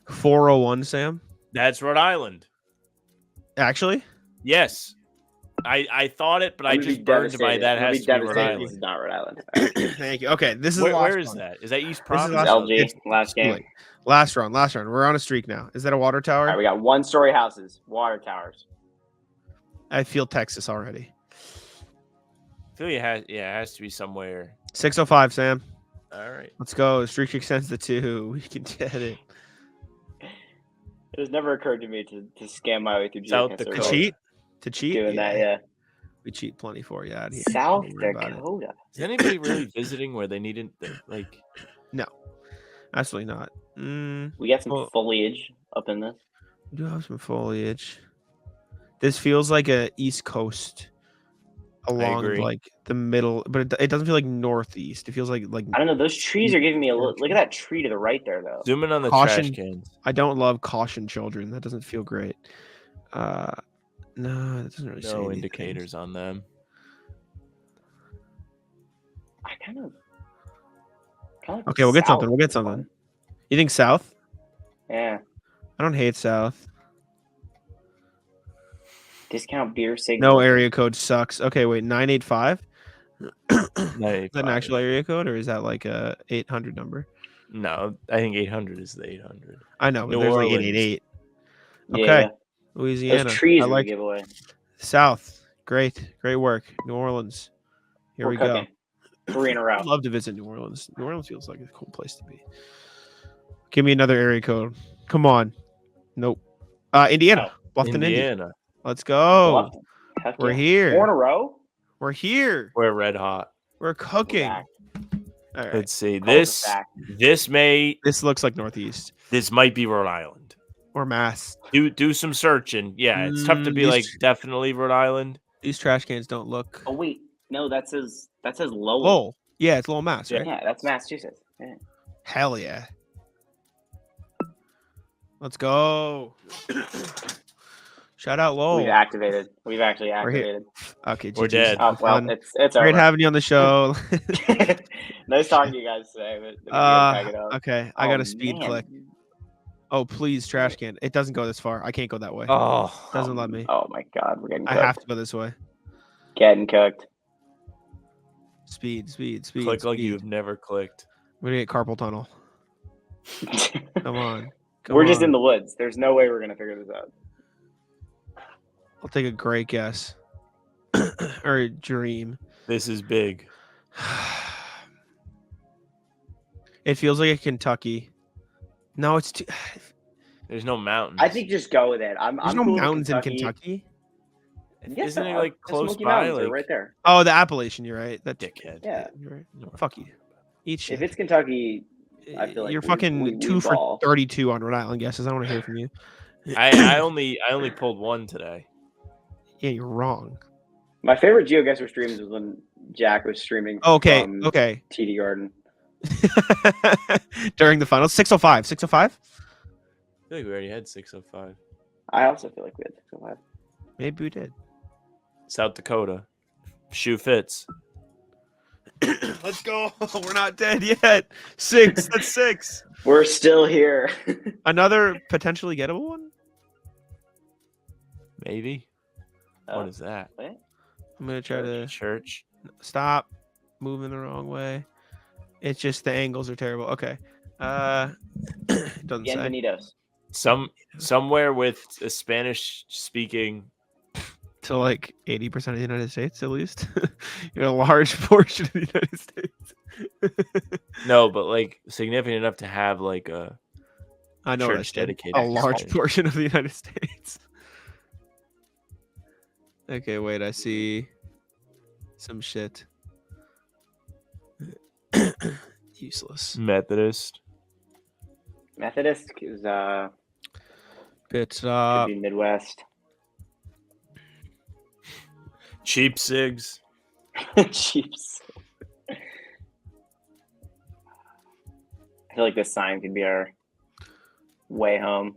401, Sam. That's Rhode Island. Actually, Yes. I thought it, but I I'm gonna just be burned by devastated. that I'm gonna has to be Rhode devastated. This Island. is not Rhode Island. thank you. Okay, this is the last Where is one. that? Is that East This is Providence? last- LG, it's last too game. late. Last round. We're on a streak now. Is that a water tower? All right, we got 1-story houses, water towers. I feel Texas already. I feel it has to be somewhere. 605, Sam. All right. Let's go. Streak extends to 2. We can get it. It has never occurred to me to scam my way through South GeoGuessr. Dakota. To cheat? Doing that, yeah. We cheat plenty for you out here. South Dakota. Is anybody really visiting where they needn't like? No, absolutely not. We got some foliage up in this. We do have some foliage. This feels like a East Coast along like the middle, but it doesn't feel like northeast. It feels like I don't know. Those trees are giving me a look at that tree to the right there, though. Zoom in on the trash cans. I don't love caution children. That doesn't feel great. No, that doesn't really say anything. Indicators on them. I kind of okay, we'll get something. We'll get something. You think south? Yeah. I don't hate south. Discount beer signal. No area code sucks. Okay, wait, 985? Is that an actual area code or is that like a 800 number? No, I think 800 is the 800. I know, but there's like 888. Okay. Yeah. Louisiana. Those trees I like giveaway. South. Great work. New Orleans. Here we go. 3 in a row. I'd love to visit New Orleans. New Orleans feels like a cool place to be. Give me another area code. Come on. Nope. Indiana. Bluffton, Indiana. Let's go. We're here. 4 in a row? We're here. We're red hot. We're cooking. All right. Let's see. This looks like Northeast. This might be Rhode Island. Or Mass. Do some searching. Yeah, it's tough to be like definitely Rhode Island. These trash cans don't look. Oh wait, no, that says Lowell. Lowell. Yeah, it's Lowell, Mass, right? Yeah, that's Massachusetts. Yeah. Hell yeah. Let's go. Shout out Lowell. We've actually activated. Okay, we're dead. Oh, well, it's great having you on the show. Nice talking to you guys today. But okay, I got a speed click. Oh, please, trash can. It doesn't go this far. I can't go that way. Oh, doesn't let me. Oh my God, we're getting cooked. I have to go this way. Getting cooked. Speed. Click like you've never clicked. We're gonna get carpal tunnel. Come on. We're just in the woods. There's no way we're gonna figure this out. I'll take a great guess. Or a dream. This is big. It feels like a Kentucky. No, it's too. There's no mountains. I think just go with it. There's no mountains in Kentucky. Yes, isn't it like close by? Like right there. Oh, the Appalachian. You're right. That dickhead. Yeah. You're right. No, fuck you. Eat shit. If it's Kentucky, I feel like you're fucking 2 for 32 on Rhode Island guesses. I don't want to hear from you. I only pulled one today. Yeah, you're wrong. My favorite GeoGuessr streams was when Jack was streaming. Okay. TD Garden. During the finals, 605. 605. I feel like we already had 605. I also feel like we had 605. Maybe we did. South Dakota. Shoe fits. Let's go. We're not dead yet. 6. That's 6. We're still here. Another potentially gettable one? Maybe. What is that? I'm going to try to... Church. Stop moving the wrong way. It's just the angles are terrible. Okay. Doesn't say. Bienvenidos. Somewhere with a Spanish speaking to like 80% of the United States at least. You're a large portion of the United States. No, but like significant enough to have like a church dedicated. A large portion of the United States. Okay, wait, I see some shit. Useless. Methodist is Pit up. Could be Midwest. Cheap cigs. Cheap. I feel like this sign could be our way home.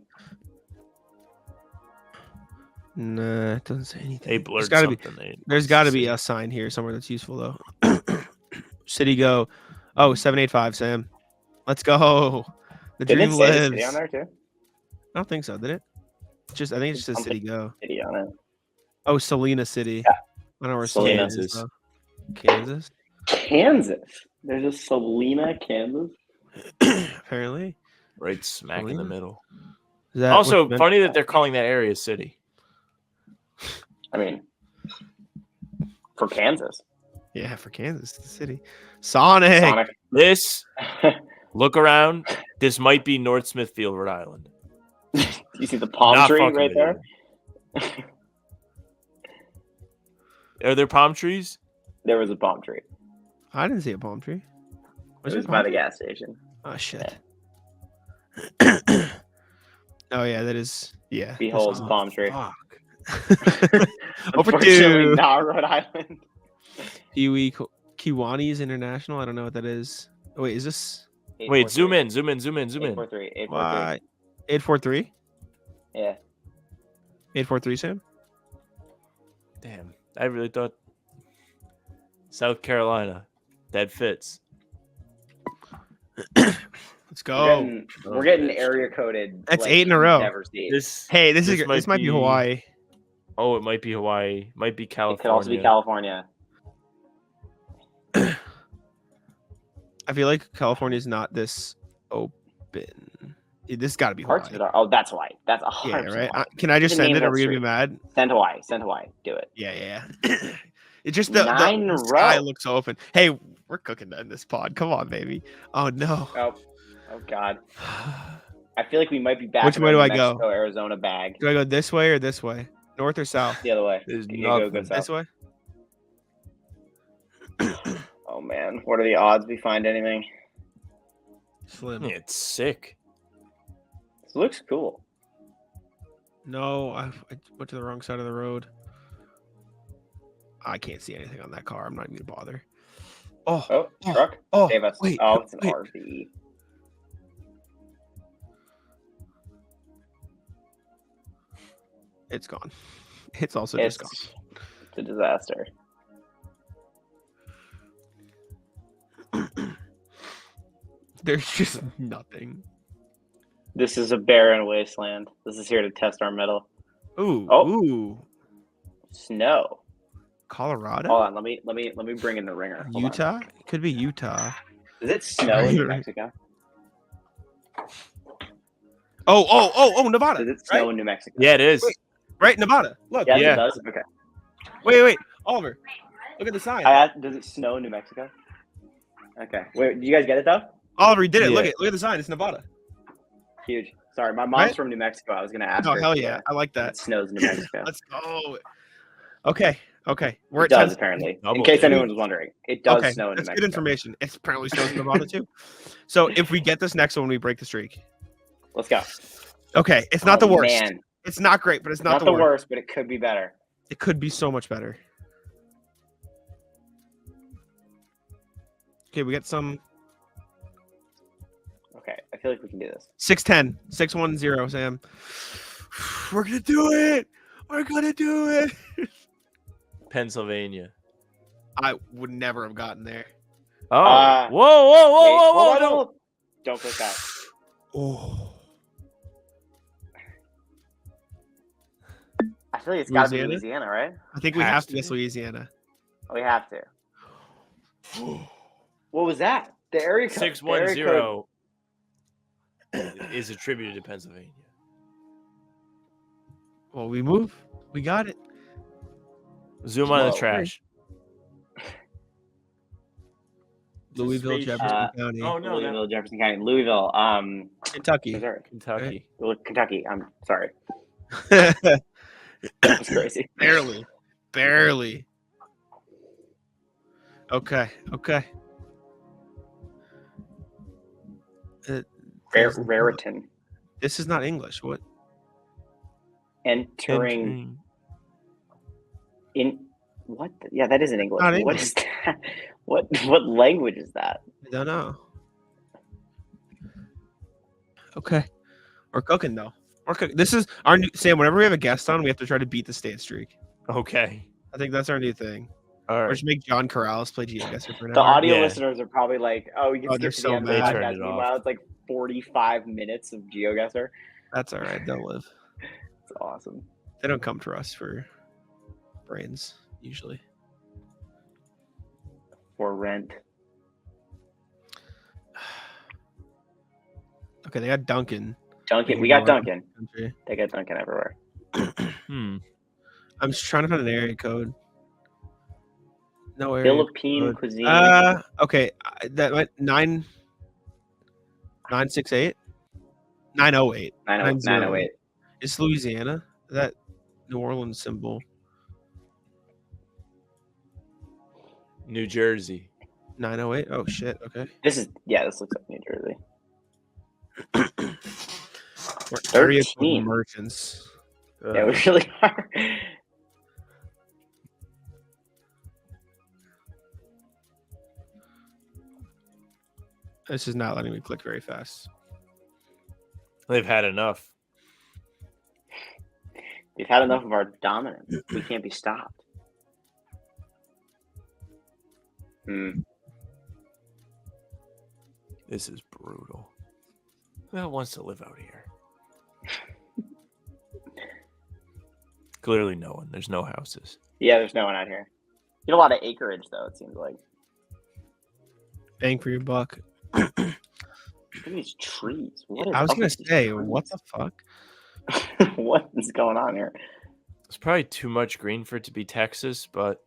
Nah, it doesn't say anything. They blurred there's got to be a sign here somewhere that's useful though. City go. Oh, 785, Sam. Let's go. The dream lives. City on there too? I don't think so. Did it? I think it's just City go. City on it. Oh, Salina City. Yeah. I don't know where Salina is. Kansas. There's a Salina, Kansas. Apparently. Right smack in the middle. That also, funny that they're calling that area city. I mean, for Kansas. Yeah, for Kansas City. Sonic. This, look around. This might be North Smithfield, Rhode Island. You see the palm tree right there? Are there palm trees? There was a palm tree. I didn't see a palm tree. It was by the gas station. Oh, shit. Oh, yeah, that is... Yeah. Behold, palm tree. Fuck. Over two. Not Rhode Island. Kiwani is international. I don't know what that is. Oh, wait, is this? Wait, zoom in. 843. 843. Yeah. 843, Sam. Damn, I really thought South Carolina. That fits. Let's go. We're getting area coded. That's 8 in a row. This might be Hawaii. Oh, it might be Hawaii. Might be California. It could also be California. I feel like California's not this open. This got to be Hawaii. Parts of it are. Oh, that's Hawaii. That's 100%. Yeah, right. Can I just send it? Are we gonna be mad? Send Hawaii. Do it. Yeah. It's just the sky looks so open. Hey, we're cooking that in this pod. Come on, baby. Oh no. Oh God. I feel like we might be back. Which way do I go? Arizona bag. Do I go this way or this way? North or south? The other way. Go this way. Oh man, what are the odds we find anything? Slim. Yeah, it's sick. This looks cool. No, I went to the wrong side of the road. I can't see anything on that car. I'm not even gonna bother. Oh, truck. Oh, save us. Wait, it's an RV. It's gone. It's also just gone. It's a disaster. There's just nothing. This is a barren wasteland. This is here to test our metal. Ooh. Snow. Colorado? Hold on, let me bring in the ringer. Hold Utah? on. It could be Utah. Does it snow in New Mexico? Oh, Nevada. Does it snow in New Mexico? Yeah, it is. Wait, right, Nevada. Look. Yeah, Yeah. it does. Okay. Wait, Oliver. Look at the sign. Does it snow in New Mexico? Okay. Wait, did you guys get it though? Oliver, you did it. Yeah. Look at the sign. It's Nevada. Huge. Sorry, my mom's from New Mexico. I was gonna ask. Oh, her hell if yeah. I like that. it snows in New Mexico. Let's go. Okay. We're It at does 10. apparently. Double In case digits. anyone was wondering, it does snow in New That's Mexico. good information. It apparently snows in Nevada too. So if we get this next one, we break the streak. Let's go. Okay, it's not the worst. Man. It's not great, but it's not the worst, but it could be better. It could be so much better. Okay, we got some. Okay, I feel like we can do this. 610, 610, Sam. We're gonna do it. We're gonna do it. Pennsylvania. I would never have gotten there. Oh. Wait, Whoa. no. Don't click that. Oh. I feel like it's got to be Louisiana? Louisiana, right? I think we have to guess Louisiana. We have to. What was that? The area code. 610 is attributed to Pennsylvania. Well, we move. We got it. Zoom on the Whoa. trash. Louisville, Jefferson County. Oh no, Louisville, Jefferson County, Louisville, Kentucky. Missouri. Kentucky. Kentucky. I'm sorry. That's crazy. Barely. Okay. Raritan. This is not English. What? Entering in what? Yeah, that isn't English. Not What English. is that? What language is that? I don't know. Okay. We're cooking though. This is our new Sam. Whenever we have a guest on, we have to try to beat the state streak. Okay. I think that's our new thing. All Or right. just make John Corrales play GeoGuessr for an The hour. audio Yeah. listeners are probably like, "Oh, you Oh, can they're skip to the so end of the mad. They turned podcast." it off. Meanwhile, it's like 45 minutes of GeoGuessr. That's all right. They'll live. It's awesome. They don't come to us for brains usually. For rent. Okay, they got Duncan. We got Duncan. Country. They got Duncan everywhere. Hmm. I'm just trying to find an area code. No area Philippine code. cuisine. Okay. That went 968? 908. 908. It's Louisiana. That New Orleans symbol. New Jersey. 908. Oh shit. Okay. This looks like New Jersey. We're area code merchants. Yeah, we really are. This is not letting me click very fast. They've had enough. We've had enough of our dominance. We can't be stopped. This is brutal. Who wants to live out here? Clearly no one. There's no houses. Yeah, there's no one out here. You get a lot of acreage, though, it seems like. Bang for your buck. Look at these trees. I was going to say, what the fuck? What is going on here? It's probably too much green for it to be Texas, but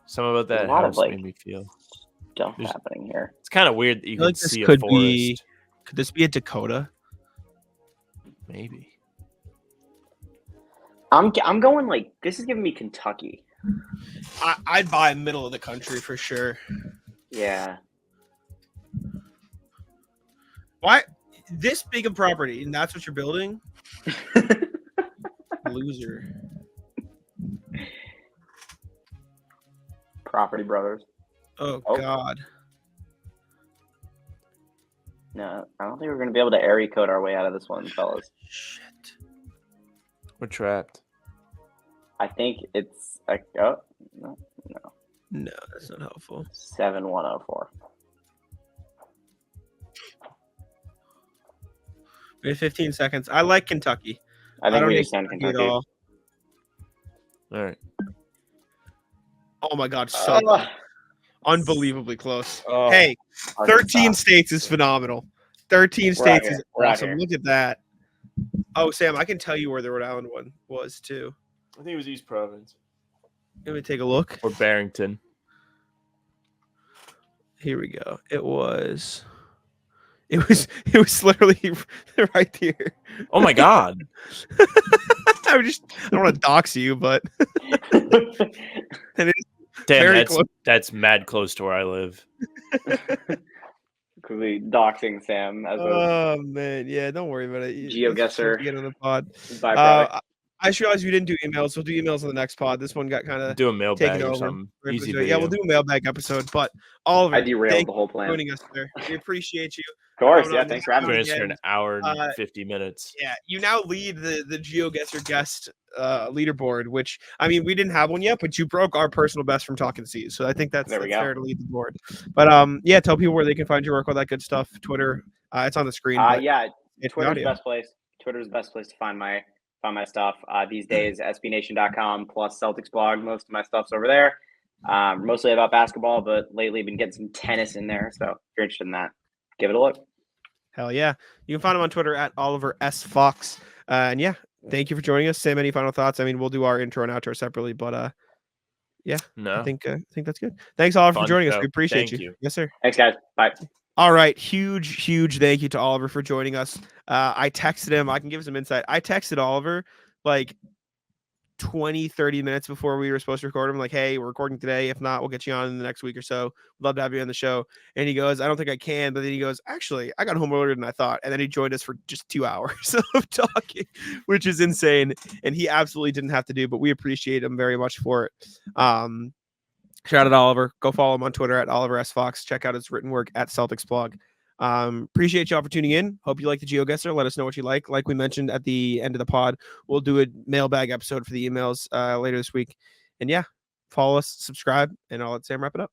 something about that house made me feel stuff happening here. It's kind of weird that you can see a forest. Could this be a Dakota? Maybe. I'm going like this is giving me Kentucky. I'd buy middle of the country for sure. Yeah. Why this big a property and that's what you're building? Loser. Property Brothers. Oh God. No, I don't think we're gonna be able to area code our way out of this one, fellas. Shit. We're trapped. I think it's like no, that's not helpful. 7104. We have 15 seconds. I like Kentucky. I think we don't just send Kentucky. At all. All right. Oh my God, so unbelievably close. Oh. Hey, 13 states is phenomenal. 13 states is awesome. Look at that. Oh, Sam, I can tell you where the Rhode Island one was too. I think it was East Province. Let me take a look. Or Barrington. Here we go. It was literally right here. Oh my God. I don't want to dox you, but damn, that's mad close to where I live. Could be doxing Sam as man, yeah, don't worry about it. GeoGuessr. Get on the pod. I just realized we didn't do emails. We'll do emails on the next pod. This one got kind of do a mailbag or something. Easy yeah, we'll do a mailbag episode. But Oliver, I derailed the whole plan. Joining us there. We appreciate you. Of course, yeah. Thanks for having me. For an hour and 50 minutes. Yeah, you now lead the GeoGuessr guest leaderboard, which I mean we didn't have one yet, but you broke our personal best from talking C's. So I think that's fair to lead the board. But yeah, tell people where they can find your work, all that good stuff. Twitter, it's on the screen. Yeah, Twitter's the best place. Twitter's the best place to find my stuff these days. SBNation.com plus CelticsBlog. Most of my stuff's over there. Mostly about basketball, but lately been getting some tennis in there. So if you're interested in that, give it a look. Hell yeah. You can find him on Twitter at Oliver S. Fox. And yeah, thank you for joining us. Sam, any final thoughts? I mean, we'll do our intro and outro separately, but yeah, no. I think that's good. Thanks, Oliver, for joining us. We appreciate you. Yes, sir. Thanks, guys. Bye. All right. Huge thank you to Oliver for joining us. I texted him. I can give some insight. I texted Oliver like 20-30 minutes before we were supposed to record him, like, hey, we're recording today. If not, we'll get you on in the next week or so. Love to have you on the show. And he goes, I don't think I can. But then he goes, actually, I got home earlier than I thought. And then he joined us for just 2 hours of talking, which is insane. And he absolutely didn't have to do, but we appreciate him very much for it. Shout out to Oliver. Go follow him on Twitter at Oliver S. Fox. Check out his written work at CelticsBlog. Appreciate y'all for tuning in. Hope you like the GeoGuessr. Let us know what you like. Like we mentioned at the end of the pod, we'll do a mailbag episode for the emails later this week. And yeah, follow us, subscribe, and I'll let Sam wrap it up.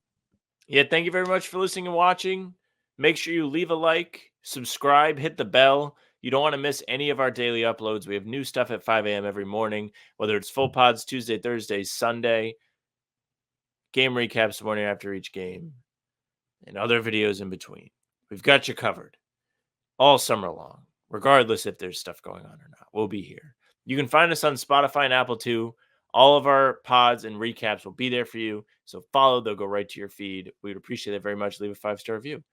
Yeah, thank you very much for listening and watching. Make sure you leave a like, subscribe, hit the bell. You don't want to miss any of our daily uploads. We have new stuff at 5 a.m. every morning, whether it's full pods Tuesday, Thursday, Sunday, game recaps the morning after each game, and other videos in between. We've got you covered all summer long, regardless if there's stuff going on or not. We'll be here. You can find us on Spotify and Apple too, All of our pods and recaps will be there for you. So follow, they'll go right to your feed. We'd appreciate it very much. Leave a 5-star review.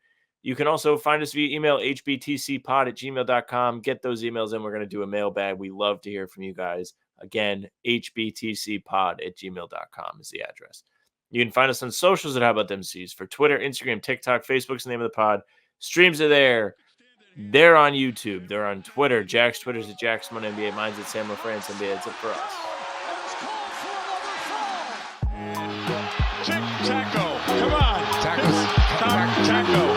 You can also find us via email, hbtcpod@gmail.com. Get those emails in. We're going to do a mailbag. We love to hear from you guys. Again, hbtcpod@gmail.com is the address. You can find us on socials at How About Them C's for Twitter, Instagram, TikTok, Facebook's the name of the pod. Streams are there. They're on YouTube. They're on Twitter. Jack's Twitter's at JackSmonNBA. Mine's at Sam LaFrance NBA. That's it for us. Taco, come on. Taco.